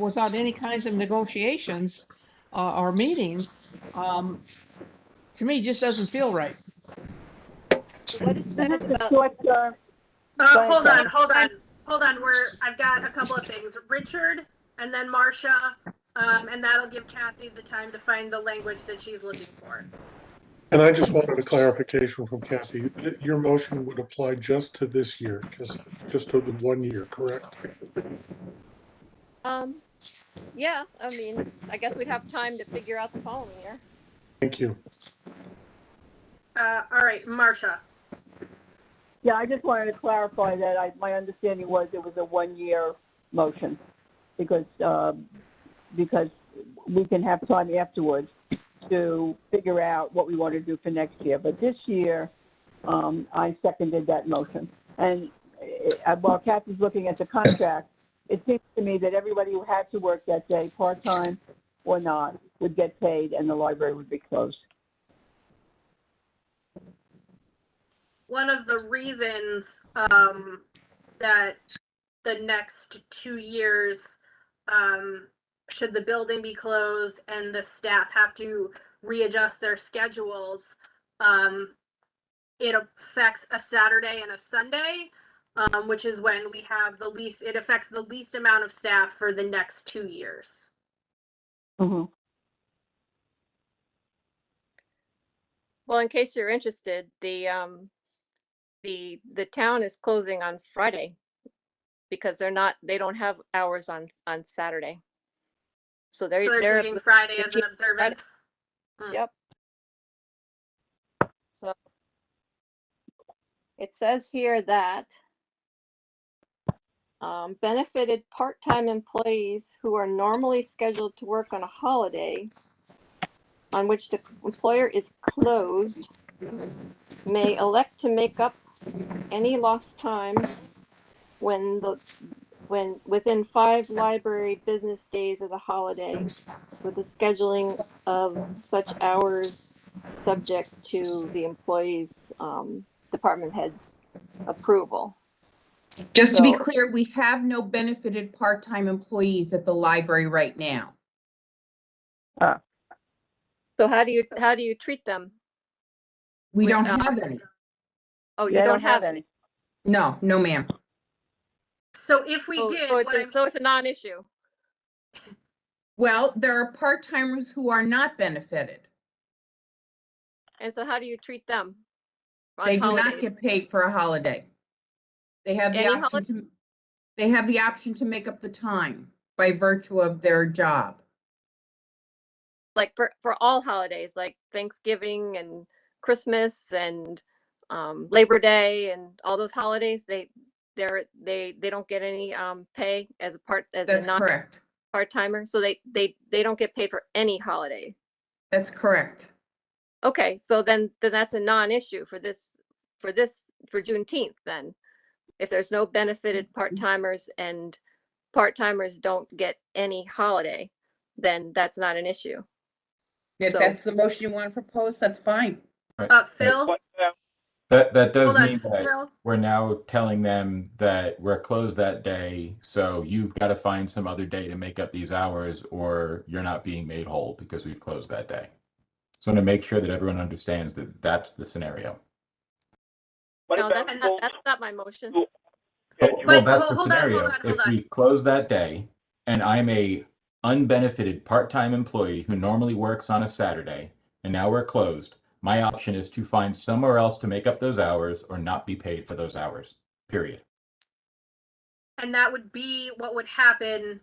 without any kinds of negotiations or meetings, to me just doesn't feel right.
What it says about
hold on. I've got a couple of things. Richard, and then Marcia, and that'll give Kathy the time to find the language that she's looking for.
And I just wanted a clarification from Kathy. Your motion would apply just to this year, just to the 1 year, correct?
Yeah, I mean, I guess we'd have time to figure out the following year.
Thank you.
All right, Marcia.
Yeah, I just wanted to clarify that my understanding was it was a 1 year motion, because we can have time afterwards to figure out what we want to do for next year. But this year, I seconded that motion. And while Kathy's looking at the contract, it seems to me that everybody who had to work that day, part-time or not, would get paid and the library would be closed.
One of the reasons that the next 2 years, should the building be closed and the staff have to readjust their schedules, it affects a Saturday and a Sunday, which is when we have the least, it affects the least amount of staff for the next 2 years.
Mm-hmm.
Well, in case you're interested, the town is closing on Friday because they don't have hours on Saturday. So they're
taking Friday as an observance.
Yep. So it says here that benefited part-time employees who are normally scheduled to work on a holiday on which the employer is closed may elect to make up any lost time when within 5 library business days of the holiday, with the scheduling of such hours subject to the employee's department head's approval.
Just to be
So-
clear, we have no benefited part-time employees at the library right now.
So how do you treat them?
We
With,
don't have any.
Oh, you don't have any.
No, no, ma'am.
So if we did,
so it's a non-issue.
Well, there are part-timers who are not benefited.
And so how do you treat them? on
They do not
holidays?
get paid for a holiday. They have the
Any
option to, they have the option to make up the time by virtue of their job.
Like for all holidays, like Thanksgiving and Christmas and Labor Day and all those holidays, they don't get any pay as
That's
a non
correct.
part-timer. So they don't get paid for any holiday.
That's correct.
Okay, so then that's a non-issue for Juneteenth then. If there's no benefited part-timers and part-timers don't get any holiday, then that's not an issue.
If
So-
that's the motion you want to propose, that's fine.
Right.
Phil?
That does
Hold on,
mean that
Phil?
we're now telling them that we're closed that day, so you've got to find some other day to make up these hours, or you're not being made whole because we've closed that day. So I want to make sure that everyone understands that that's the scenario.
No, that's not my motion.
Well,
But
that's the
hold on,
scenario. If we close that day and I'm a unbenefited part-time employee who normally works on a Saturday, and now we're closed, my option is to find somewhere else to make up those hours or not be paid for those hours, period.
And that would be what would happen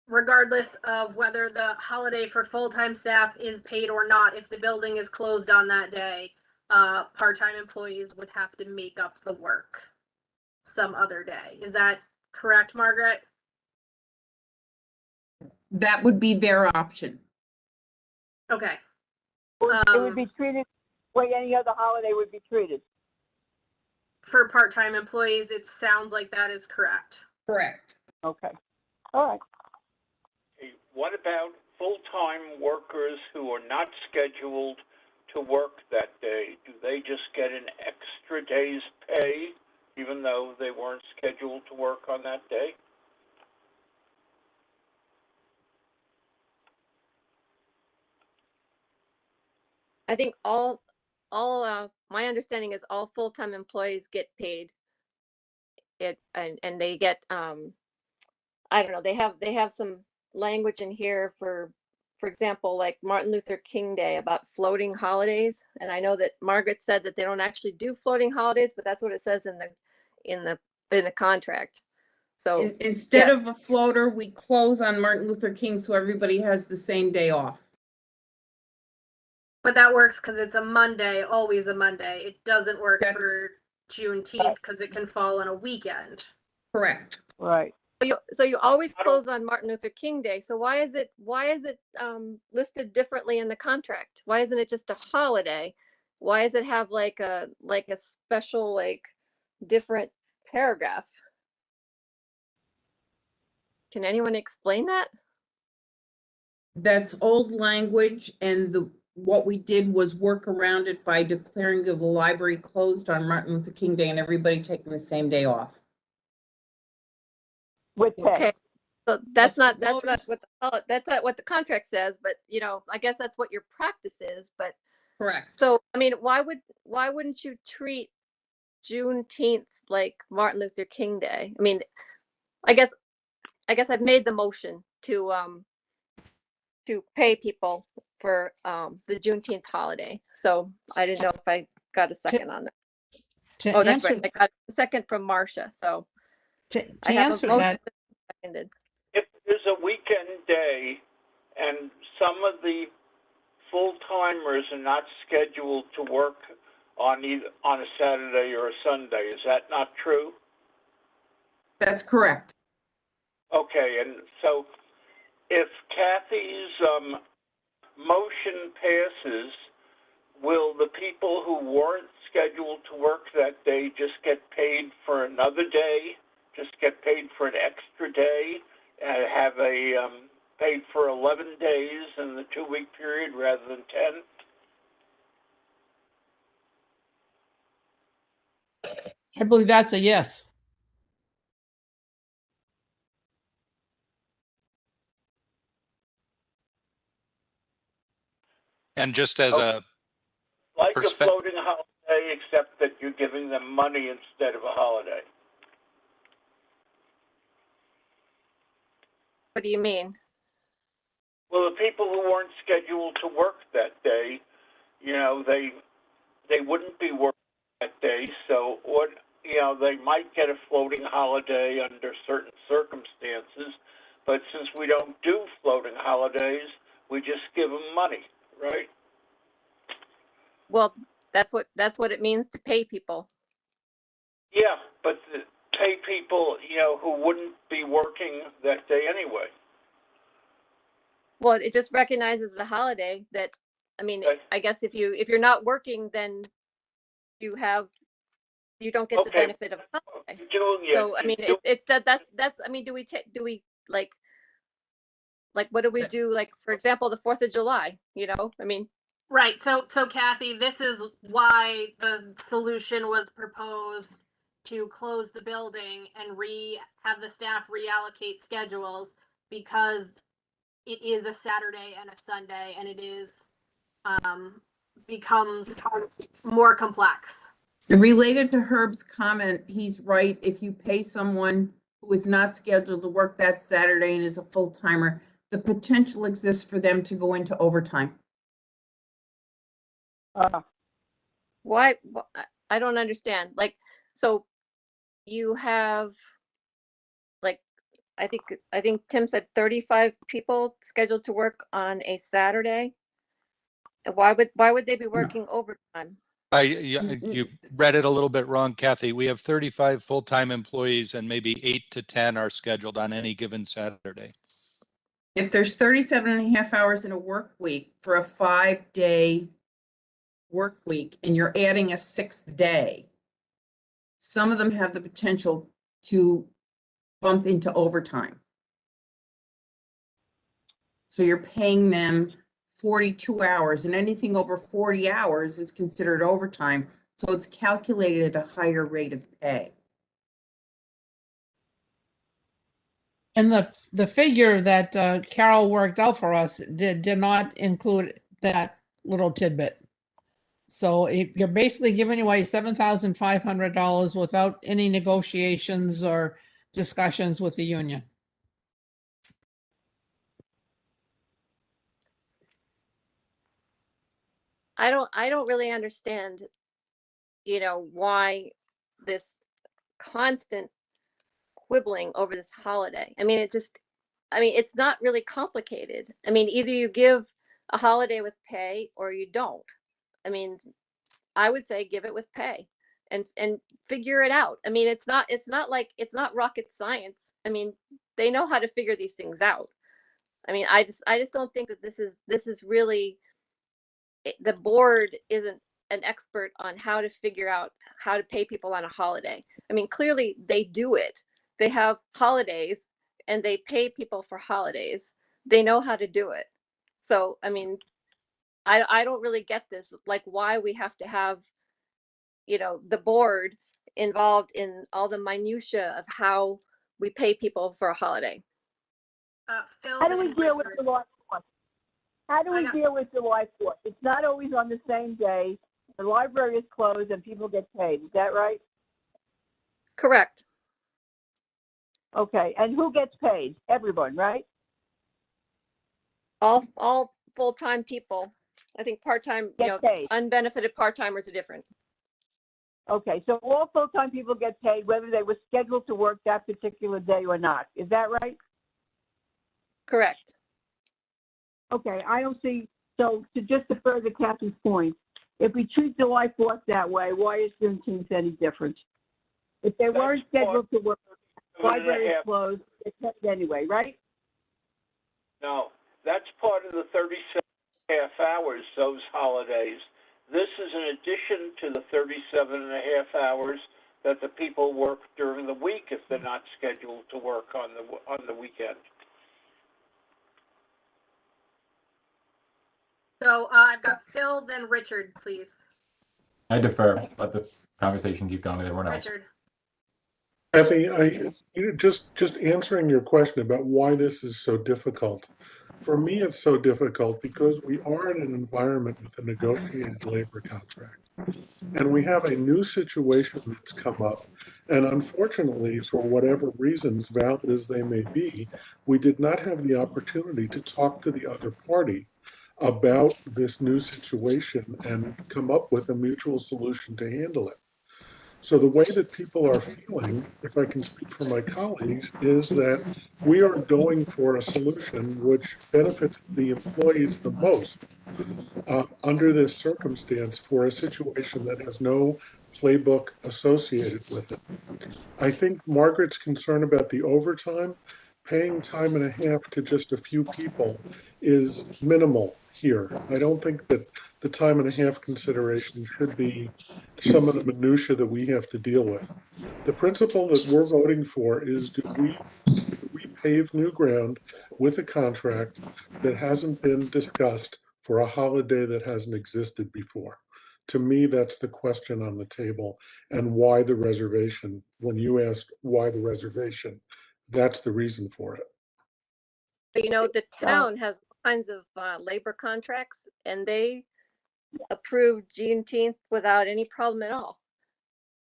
regardless of whether the holiday for full-time staff is paid or not. If the building is closed on that day, part-time employees would have to make up the work some other day. Is that correct, Margaret?
That would be their option.
Okay.
It would be treated the way any other holiday would be treated.
For part-time employees, it sounds like that is correct.
Correct.
Okay. All right.
Okay, what about full-time workers who are not scheduled to work that day? Do they just get an extra day's pay even though they weren't scheduled to work on that day?
I think all my understanding is all full-time employees get paid and they get I don't know, they have some language in here for example, like Martin Luther King Day about floating holidays. And I know that Margaret said that they don't actually do floating holidays, but that's what it says in the contract. So
Instead of a floater, we close on Martin Luther King so everybody has the same day off.
But that works because it's a Monday, always a Monday. It doesn't work for Juneteenth because it can fall on a weekend.
Correct.
Right.
So you always close on Martin Luther King Day. So why is it listed differently in the contract? Why isn't it just a holiday? Why does it have like a special different paragraph? Can anyone explain that?
That's old language, and what we did was work around it by declaring the library closed on Martin Luther King Day and everybody taking the same day off.
with pay.
Okay. So that's not
Well,
that's not what the contract says, but you know, I guess that's what your practice is. But
Correct.
so I mean, why wouldn't you treat Juneteenth like Martin Luther King Day? I mean, I guess I've made the motion to pay people for the Juneteenth holiday. So I didn't know if I got a second on that.
To
Oh, that's
answer,
right. I got a second from Marcia. So
to
I have a
answer
motion
that,
seconded.
If there's a weekend day and some of the full-timers are not scheduled to work on a Saturday or a Sunday, is that not true?
That's correct.
Okay, and so if Kathy's motion passes, will the people who weren't scheduled to work that day just get paid for another day, just get paid for an extra day, and have paid for 11 days in the 2-week period rather than 10?
I believe that's a yes.
And just as a
Like a
perspective,
floating holiday, except that you're giving them money instead of a holiday.
What do you mean?
Well, the people who weren't scheduled to work that day, you know, they wouldn't be working that day, so what, you know, they might get a floating holiday under certain circumstances, but since we don't do floating holidays, we just give them money, right?
Well, that's what it means to pay people.
Yeah, but pay people, you know, who wouldn't be working that day anyway.
Well, it just recognizes the holiday that, I mean,
Okay.
I guess if you're not working, then you don't get the
Okay.
benefit of a holiday.
Julia,
So I mean, it's that's I mean, do we like what do we do, like, for example, the 4th of July, you know? I mean,
Right. So Kathy, this is why the solution was proposed to close the building and have the staff reallocate schedules, because it is a Saturday and a Sunday, and it is becomes more complex.
Related to Herb's comment, he's right. If you pay someone who is not scheduled to work that Saturday and is a full timer, the potential exists for them to go into overtime.
why I don't understand. Like, so you have, like, I think Tim said 35 people scheduled to work on a Saturday. And why would they be working overtime?
you read it a little bit wrong, Kathy. We have 35 full-time employees and maybe 8 to 10 are scheduled on any given Saturday.
If there's 37 and a half hours in a work week for a 5-day work week and you're adding a 6th day, some of them have the potential to bump into overtime. So you're paying them 42 hours, and anything over 40 hours is considered overtime. So it's calculated at a higher rate of pay.
And the figure that Carol worked out for us did not include that little tidbit. So you're basically giving away $7,500 without any negotiations or discussions with the union.
I don't really understand, you know, why this constant quibbling over this holiday. I mean, it's not really complicated. I mean, either you give a holiday with pay or you don't. I mean, I would say give it with pay and figure it out. I mean, it's not rocket science. I mean, they know how to figure these things out. I mean, I just don't think that this is really, the board isn't an expert on how to figure out how to pay people on a holiday. I mean, clearly they do it. They have holidays and they pay people for holidays. They know how to do it. So, I mean, I don't really get this, like, why we have to have, you know, the board involved in all the minutia of how we pay people for a holiday.
Phil,
How do we
then
deal with
Richard.
July 4th? How do we deal with July 4th? It's not always on the same day. The library is closed and people get paid. Is that right?
Correct.
Okay. And who gets paid? Everyone, right?
All full-time people. I think part-time,
Get paid.
unbenefited part-timers are different.
Okay. So all full-time people get paid whether they were scheduled to work that particular day or not. Is that right?
Correct.
Okay. I don't see. So just to further Kathy's point, if we treat July 4th that way, why is Juneteenth any different? If they weren't scheduled to work, the library is closed, it's paid anyway, right?
No, that's part of the 37 half hours, those holidays. This is in addition to the 37 and a half hours that the people work during the week if they're not scheduled to work on the weekend.
So I've got Phil, then Richard, please.
I defer. Let the conversation keep going with everyone else.
Richard.
Kathy, just answering your question about why this is so difficult. For me, it's so difficult because we are in an environment with a negotiated labor contract. And we have a new situation that's come up. And unfortunately, for whatever reasons, valid as they may be, we did not have the opportunity to talk to the other party about this new situation and come up with a mutual solution to handle it. So the way that people are feeling, if I can speak for my colleagues, is that we are going for a solution which benefits the employees the most under this circumstance for a situation that has no playbook associated with it. I think Margaret's concern about the overtime, paying time and a half to just a few people is minimal here. I don't think that the time and a half consideration should be some of the minutia that we have to deal with. The principle that we're voting for is do we pave new ground with a contract that hasn't been discussed for a holiday that hasn't existed before? To me, that's the question on the table. And why the reservation? When you asked why the reservation, that's the reason for it.
But the town has all kinds of labor contracts, and they approved Juneteenth without any problem at all.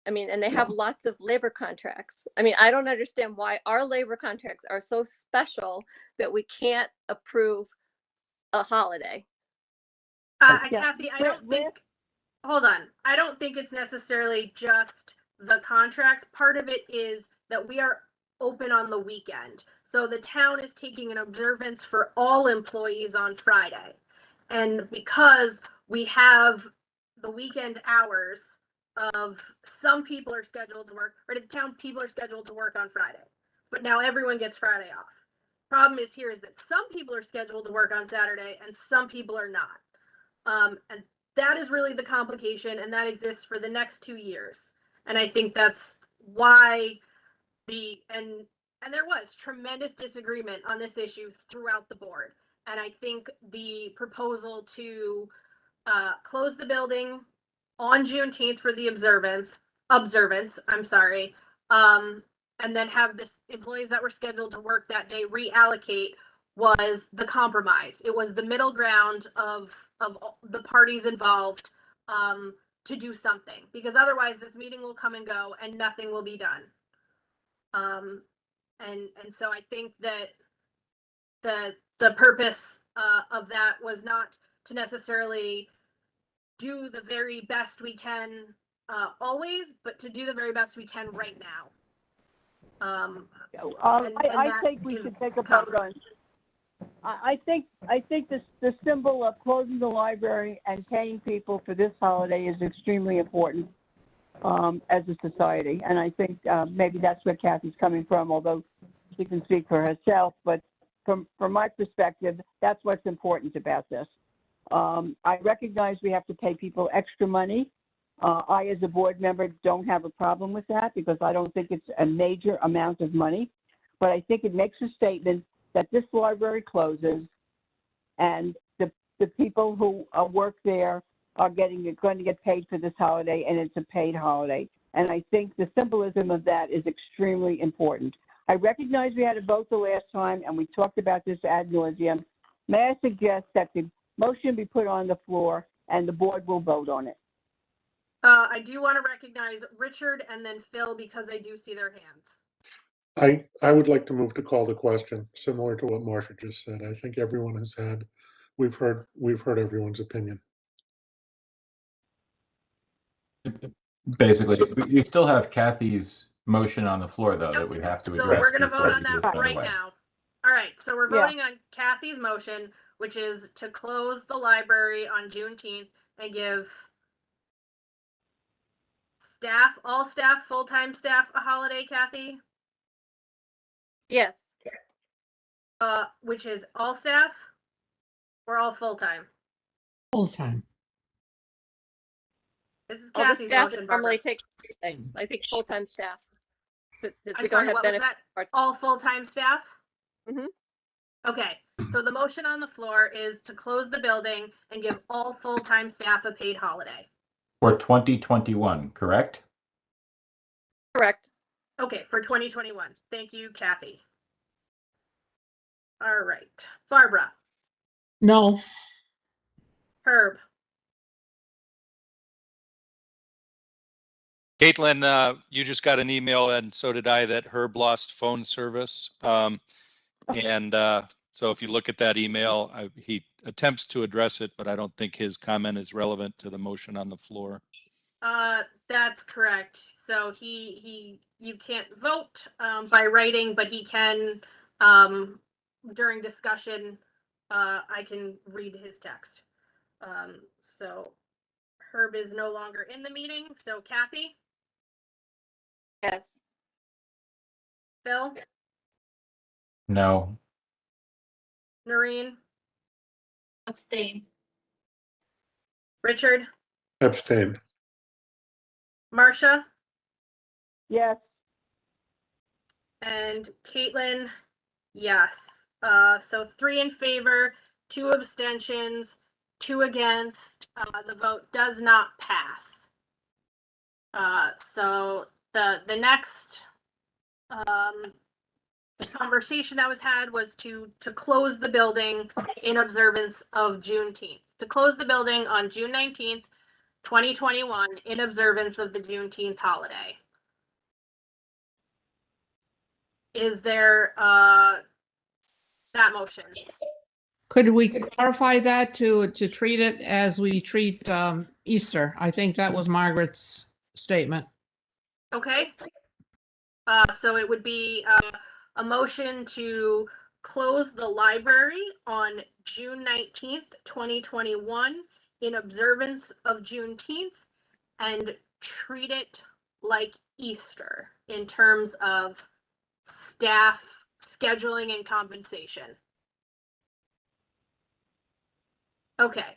I mean, and they have lots of labor contracts. I mean, I don't understand why our labor contracts are so special that we can't approve a holiday.
Kathy, I don't think, hold on. I don't think it's necessarily just the contracts. Part of it is that we are open on the weekend. So the town is taking an observance for all employees on Friday. And because we have the weekend hours of some people are scheduled to work, or the town people are scheduled to work on Friday, but now everyone gets Friday off. Problem is here is that some people are scheduled to work on Saturday and some people are not. And that is really the complication, and that exists for the next 2 years. And I think that's why and there was tremendous disagreement on this issue throughout the board. And I think the proposal to close the building on Juneteenth for the observance, and then have the employees that were scheduled to work that day reallocate was the compromise. It was the middle ground of the parties involved to do something, because otherwise this meeting will come and go and nothing will be done. And so I think that the purpose of that was not to necessarily do the very best we can always, but to do the very best we can right now.
I think we should take a vote on. I think the symbol of closing the library and paying people for this holiday is extremely important as a society, and I think maybe that's where Kathy's coming from, although she can speak for herself. But from my perspective, that's what's important about this. I recognize we have to pay people extra money. I, as a board member, don't have a problem with that because I don't think it's a major amount of money. But I think it makes a statement that this library closes and the people who work there are going to get paid for this holiday, and it's a paid holiday. And I think the symbolism of that is extremely important. I recognize we had a vote the last time, and we talked about this ad nauseum. May I suggest that the motion be put on the floor and the board will vote on it?
I do want to recognize Richard and then Phil because I do see their hands.
I would like to move to call the question, similar to what Marcia just said. I think everyone has had, we've heard everyone's opinion.
Basically, we still have Kathy's motion on the floor, though, that we have to
So
address.
we're going to
before
vote
we
on
do
that
it
right
anyway.
now. All right, so we're
Yeah.
voting on Kathy's motion, which is to close the library on Juneteenth and give staff, all staff, full-time staff, a holiday, Kathy?
Yes.
Which is all staff or all full-time?
Full-time.
This is
All the
Kathy's
staff
motion,
normally
Barbara.
take, I think, full-time staff. Since
I'm
we
sorry,
don't have
what was
benefits.
that? All full-time staff?
Mhm.
Okay, so the motion on the floor is to close the building and give all full-time staff a paid holiday.
For 2021, correct?
Correct.
Okay, for 2021. Thank you, Kathy. All right, Barbara,
No.
Herb,
Caitlin, you just got an email, and so did I, that Herb lost phone service. So if you look at that email, he attempts to address it, but I don't think his comment is relevant to the motion on the floor.
that's correct. So you can't vote by writing, but he can, during discussion, I can read his text. So Herb is no longer in the meeting. So Kathy,
Yes.
Phil,
No.
Noreen,
Abstain.
Richard,
Abstain.
Marcia,
Yes.
and Caitlin, yes. So 3 in favor, 2 abstentions, 2 against. The vote does not pass. So the next the conversation that was had was to close the building in observance of Juneteenth. To close the building on June 19th, 2021, in observance of the Juneteenth holiday. Is there that motion?
Could we clarify that to treat it as we treat Easter? I think that was Margaret's statement.
Okay. So it would be a motion to close the library on June 19th, 2021, in observance of Juneteenth, and treat it like Easter in terms of staff scheduling and compensation. Okay.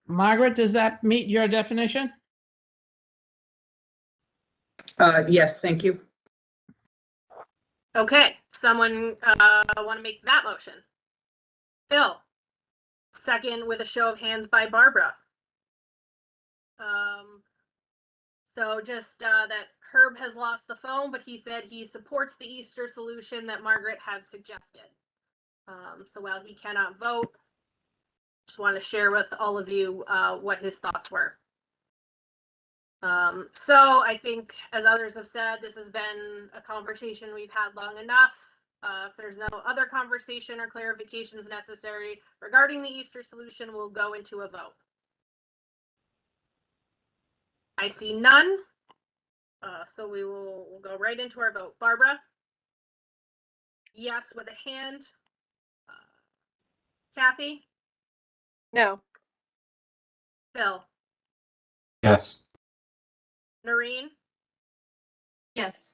Margaret, does that meet your definition?
Yes, thank you.
Okay. Someone want to make that motion? Phil. Second with a show of hands by Barbara. So just that Herb has lost the phone, but he said he supports the Easter solution that Margaret had suggested. So while he cannot vote, just want to share with all of you what his thoughts were. So I think, as others have said, this has been a conversation we've had long enough. If there's no other conversation or clarifications necessary regarding the Easter solution, we'll go into a vote. I see none. So we'll go right into our vote. Barbara? Yes with a hand. Kathy?
No.
Phil?
Yes.
Noreen?
Yes.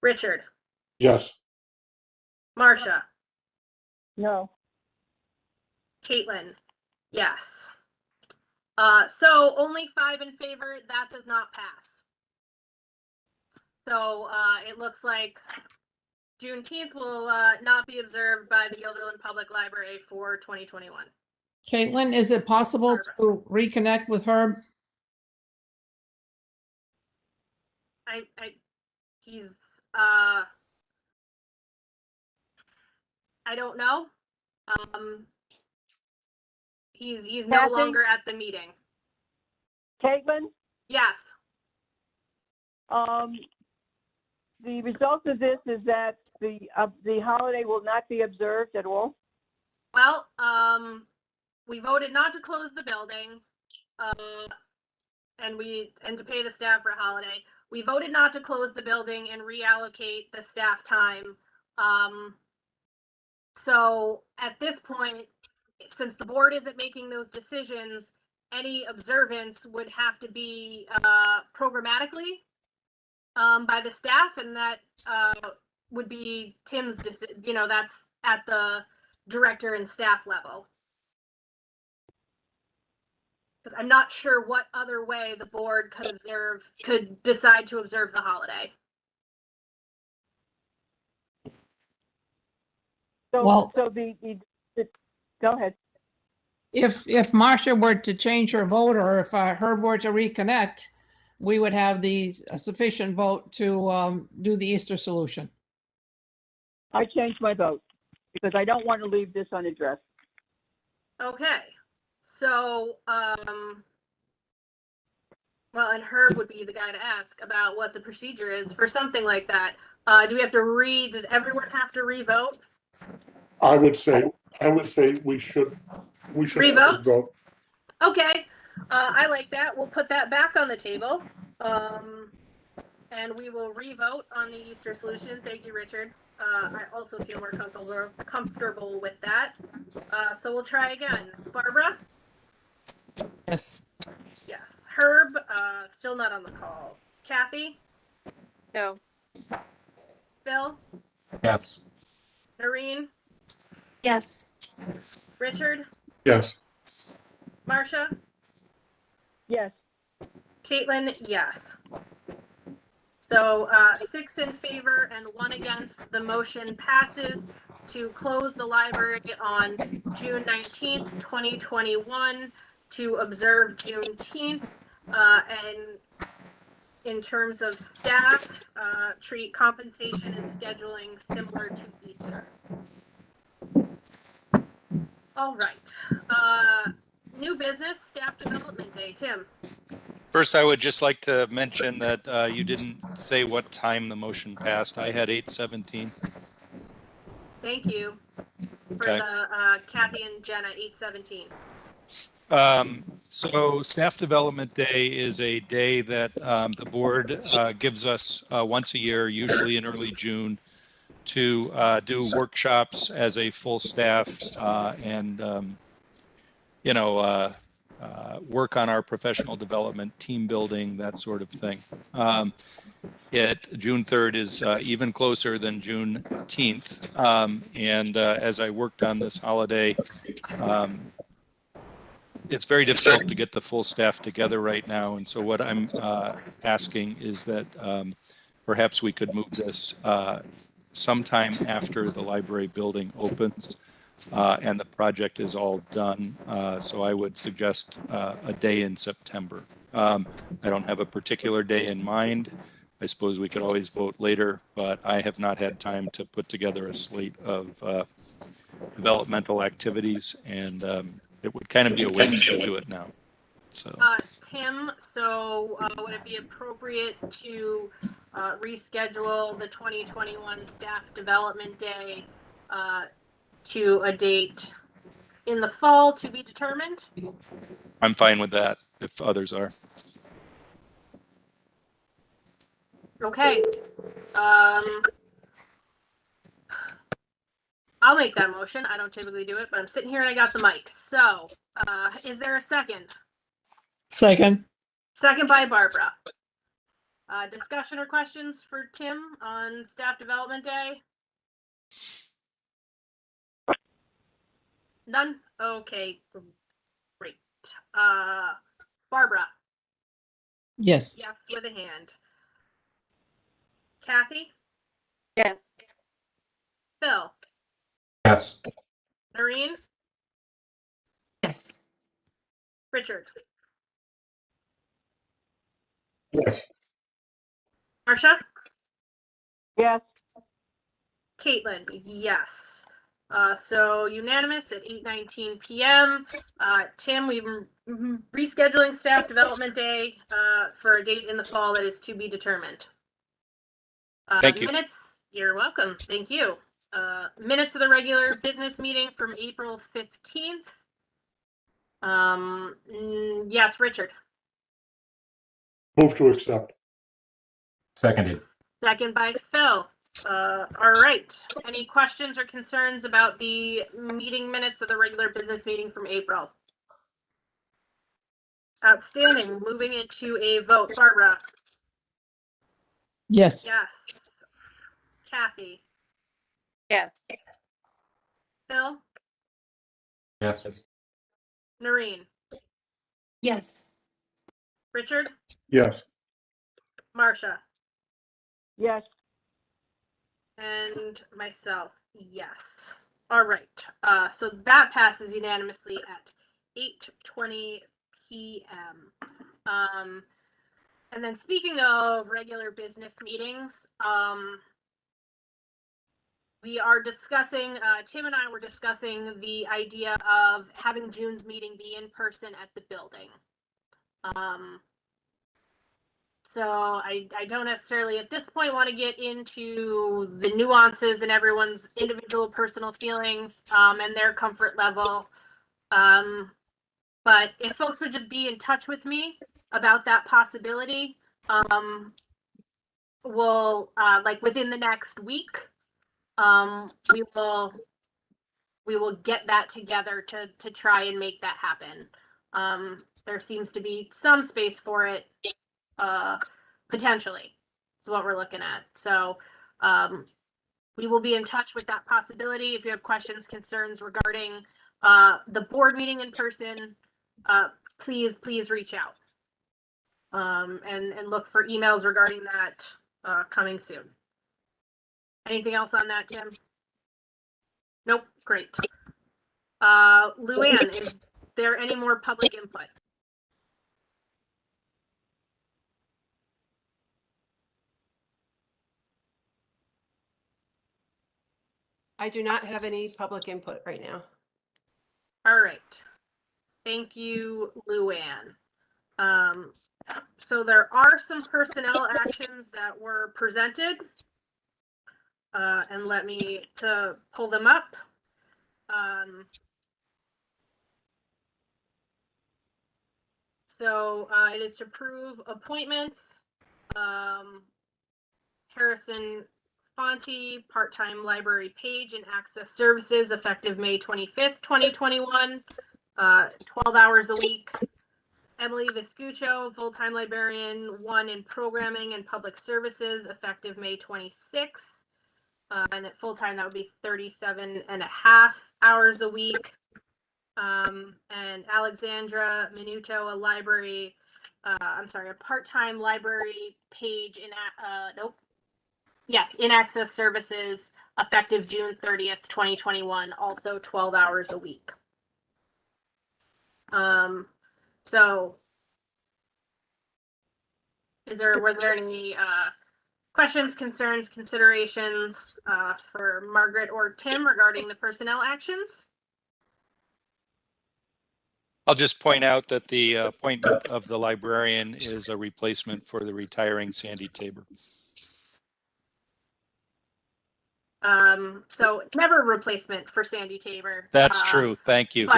Richard?
Yes.
Marcia?
No.
Caitlin? Yes. So only 5 in favor. That does not pass. So it looks like Juneteenth will not be observed by the Guilderland Public Library for 2021.
Caitlin, is it possible to reconnect with Herb?
He's I don't know. He's no
Kathy?
longer at the meeting.
Caitlin,
Yes.
the result of this is that the holiday will not be observed at all.
Well, we voted not to close the building, and to pay the staff for a holiday. We voted not to close the building and reallocate the staff time. So at this point, since the board isn't making those decisions, any observance would have to be programmatically by the staff, and that would be Tim's decision. You know, that's at the director and staff level. Because I'm not sure what other way the board could decide to observe the holiday.
So,
Well-
so go ahead.
If Marcia were to change her vote, or if Herb were to reconnect, we would have the sufficient vote to do the Easter solution.
I changed my vote because I don't want to leave this unaddressed.
Okay, so well, and Herb would be the guy to ask about what the procedure is for something like that. Do we have to does everyone have to re-vote?
I would say we should
Revote?
vote.
Okay, I like that. We'll put that back on the table. And we will re-vote on the Easter solution. Thank you, Richard. I also feel more comfortable with that. So we'll try again. Barbara?
Yes.
Yes. Herb, still not on the call. Kathy?
No.
Phil?
Yes.
Noreen?
Yes.
Richard?
Yes.
Marcia?
Yes.
Caitlin? Yes. So 6 in favor and 1 against. The motion passes to close the library on June 19th, 2021 to observe Juneteenth, and in terms of staff, treat compensation and scheduling similar to Easter. All right. New business, staff development day. Tim.
First, I would just like to mention that you didn't say what time the motion passed. I had 8:17.
Thank you for
Okay.
the Kathy and Jenna 8:17.
So Staff Development Day is a day that the board gives us once a year, usually in early June, to do workshops as a full staff and work on our professional development, team building, that sort of thing. June 3rd is even closer than Juneteenth. And as I worked on this holiday, it's very difficult to get the full staff together right now. And so what I'm asking is that perhaps we could move this sometime after the library building opens and the project is all done. So I would suggest a day in September. I don't have a particular day in mind. I suppose we could always vote later, but I have not had time to put together a slate of developmental activities, and it would kind of be a waste to do it now. So
Tim, so would it be appropriate to reschedule the 2021 Staff Development Day to a date in the fall to be determined?
I'm fine with that if others are.
Okay. I'll make that motion. I don't typically do it, but I'm sitting here and I got the mic. So is there a second?
Second.
Second by Barbara. Discussion or questions for Tim on Staff Development Day? None? Okay, great. Barbara?
Yes.
Yes, with a hand. Kathy?
Yes.
Phil?
Yes.
Noreen?
Yes.
Richard?
Yes.
Marcia?
Yes.
Caitlin? Yes. So unanimous at 8:19 p.m. Tim, we're rescheduling staff development day for a date in the fall that is to be determined.
Thank you.
Minutes, you're welcome. Thank you. Minutes of the regular business meeting from April 15th. Yes, Richard.
Move to accept.
Seconded.
Second by Phil. All right. Any questions or concerns about the meeting minutes of the regular business meeting from April? Outstanding. Moving into a vote. Barbara?
Yes.
Yes. Kathy?
Yes.
Phil?
Yes.
Noreen?
Yes.
Richard?
Yes.
Marcia?
Yes.
And myself, yes. All right. So that passes unanimously at 8:20 p.m. And then speaking of regular business meetings, we are discussing, Tim and I were discussing the idea of having June's meeting be in person at the building. So I don't necessarily at this point want to get into the nuances and everyone's individual personal feelings and their comfort level. But if folks would just be in touch with me about that possibility, we'll like within the next week, we will get that together to try and make that happen. There seems to be some space for it, potentially. Is what we're looking at. So we will be in touch with that possibility. If you have questions, concerns regarding the board meeting in person, please reach out and look for emails regarding that coming soon. Anything else on that, Tim? Nope. Great. Luann, is there any more public input?
I do not have any public input right now.
All right. Thank you, Luann. So there are some personnel actions that were presented. And let me to pull them up. So it is to approve appointments. Harrison Fonte, part-time library page and access services, effective May 25th, 2021, 12 hours a week. Emily Vescuccio, full-time librarian 1 in programming and public services, effective May 26th. And at full-time, that would be 37.5 hours a week. And Alexandra Minuto, a part-time library page in, in access services, effective June 30th, 2021, also 12 hours a week. So were there any questions, concerns, considerations for Margaret or Tim regarding the personnel actions?
I'll just point out that the appointment of the librarian is a replacement for the retiring Sandy Tabor.
So never a replacement for Sandy Tabor.
That's true. Thank you.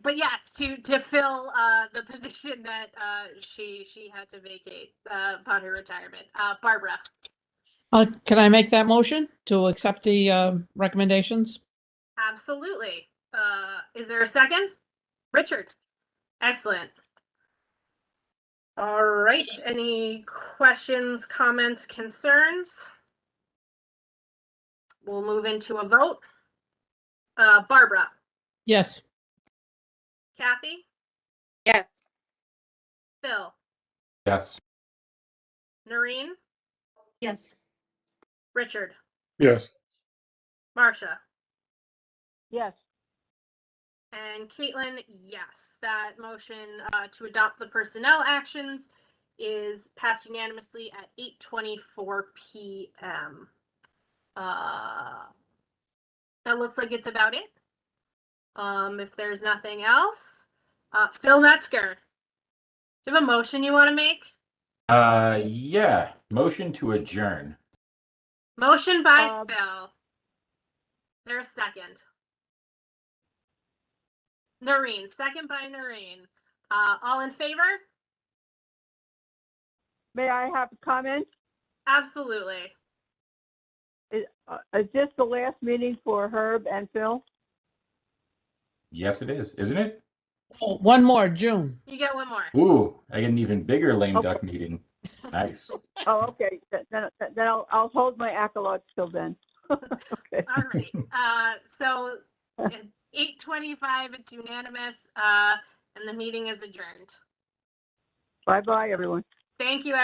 But yes, to fill the position that she had to vacate upon her retirement. Barbara.
Can I make that motion to accept the recommendations?
Absolutely. Is there a second? Richard. Excellent. All right. Any questions, comments, concerns? We'll move into a vote. Barbara.
Yes.
Kathy.
Yes.
Phil.
Yes.
Noreen.
Yes.
Richard.
Yes.
Marcia.
Yes.
And Caitlin, yes. That motion to adopt the personnel actions is passed unanimously at 8:24 p.m. That looks like it's about it. If there's nothing else, Phil Metzger, do you have a motion you want to make?
Yeah, motion to adjourn.
Motion by Phil. There's a second. Noreen, second by Noreen. All in favor?
May I have a comment?
Absolutely.
Is this the last meeting for Herb and Phil?
Yes, it is, isn't it?
Oh, one more, June.
You get one more.
Ooh, I get an even bigger lame
Okay.
duck meeting. Nice.
Oh, okay. Then I'll hold my accolades till then. Okay.
All right. So at 8:25, it's unanimous, and the meeting is adjourned.
Bye-bye, everyone.
Thank you,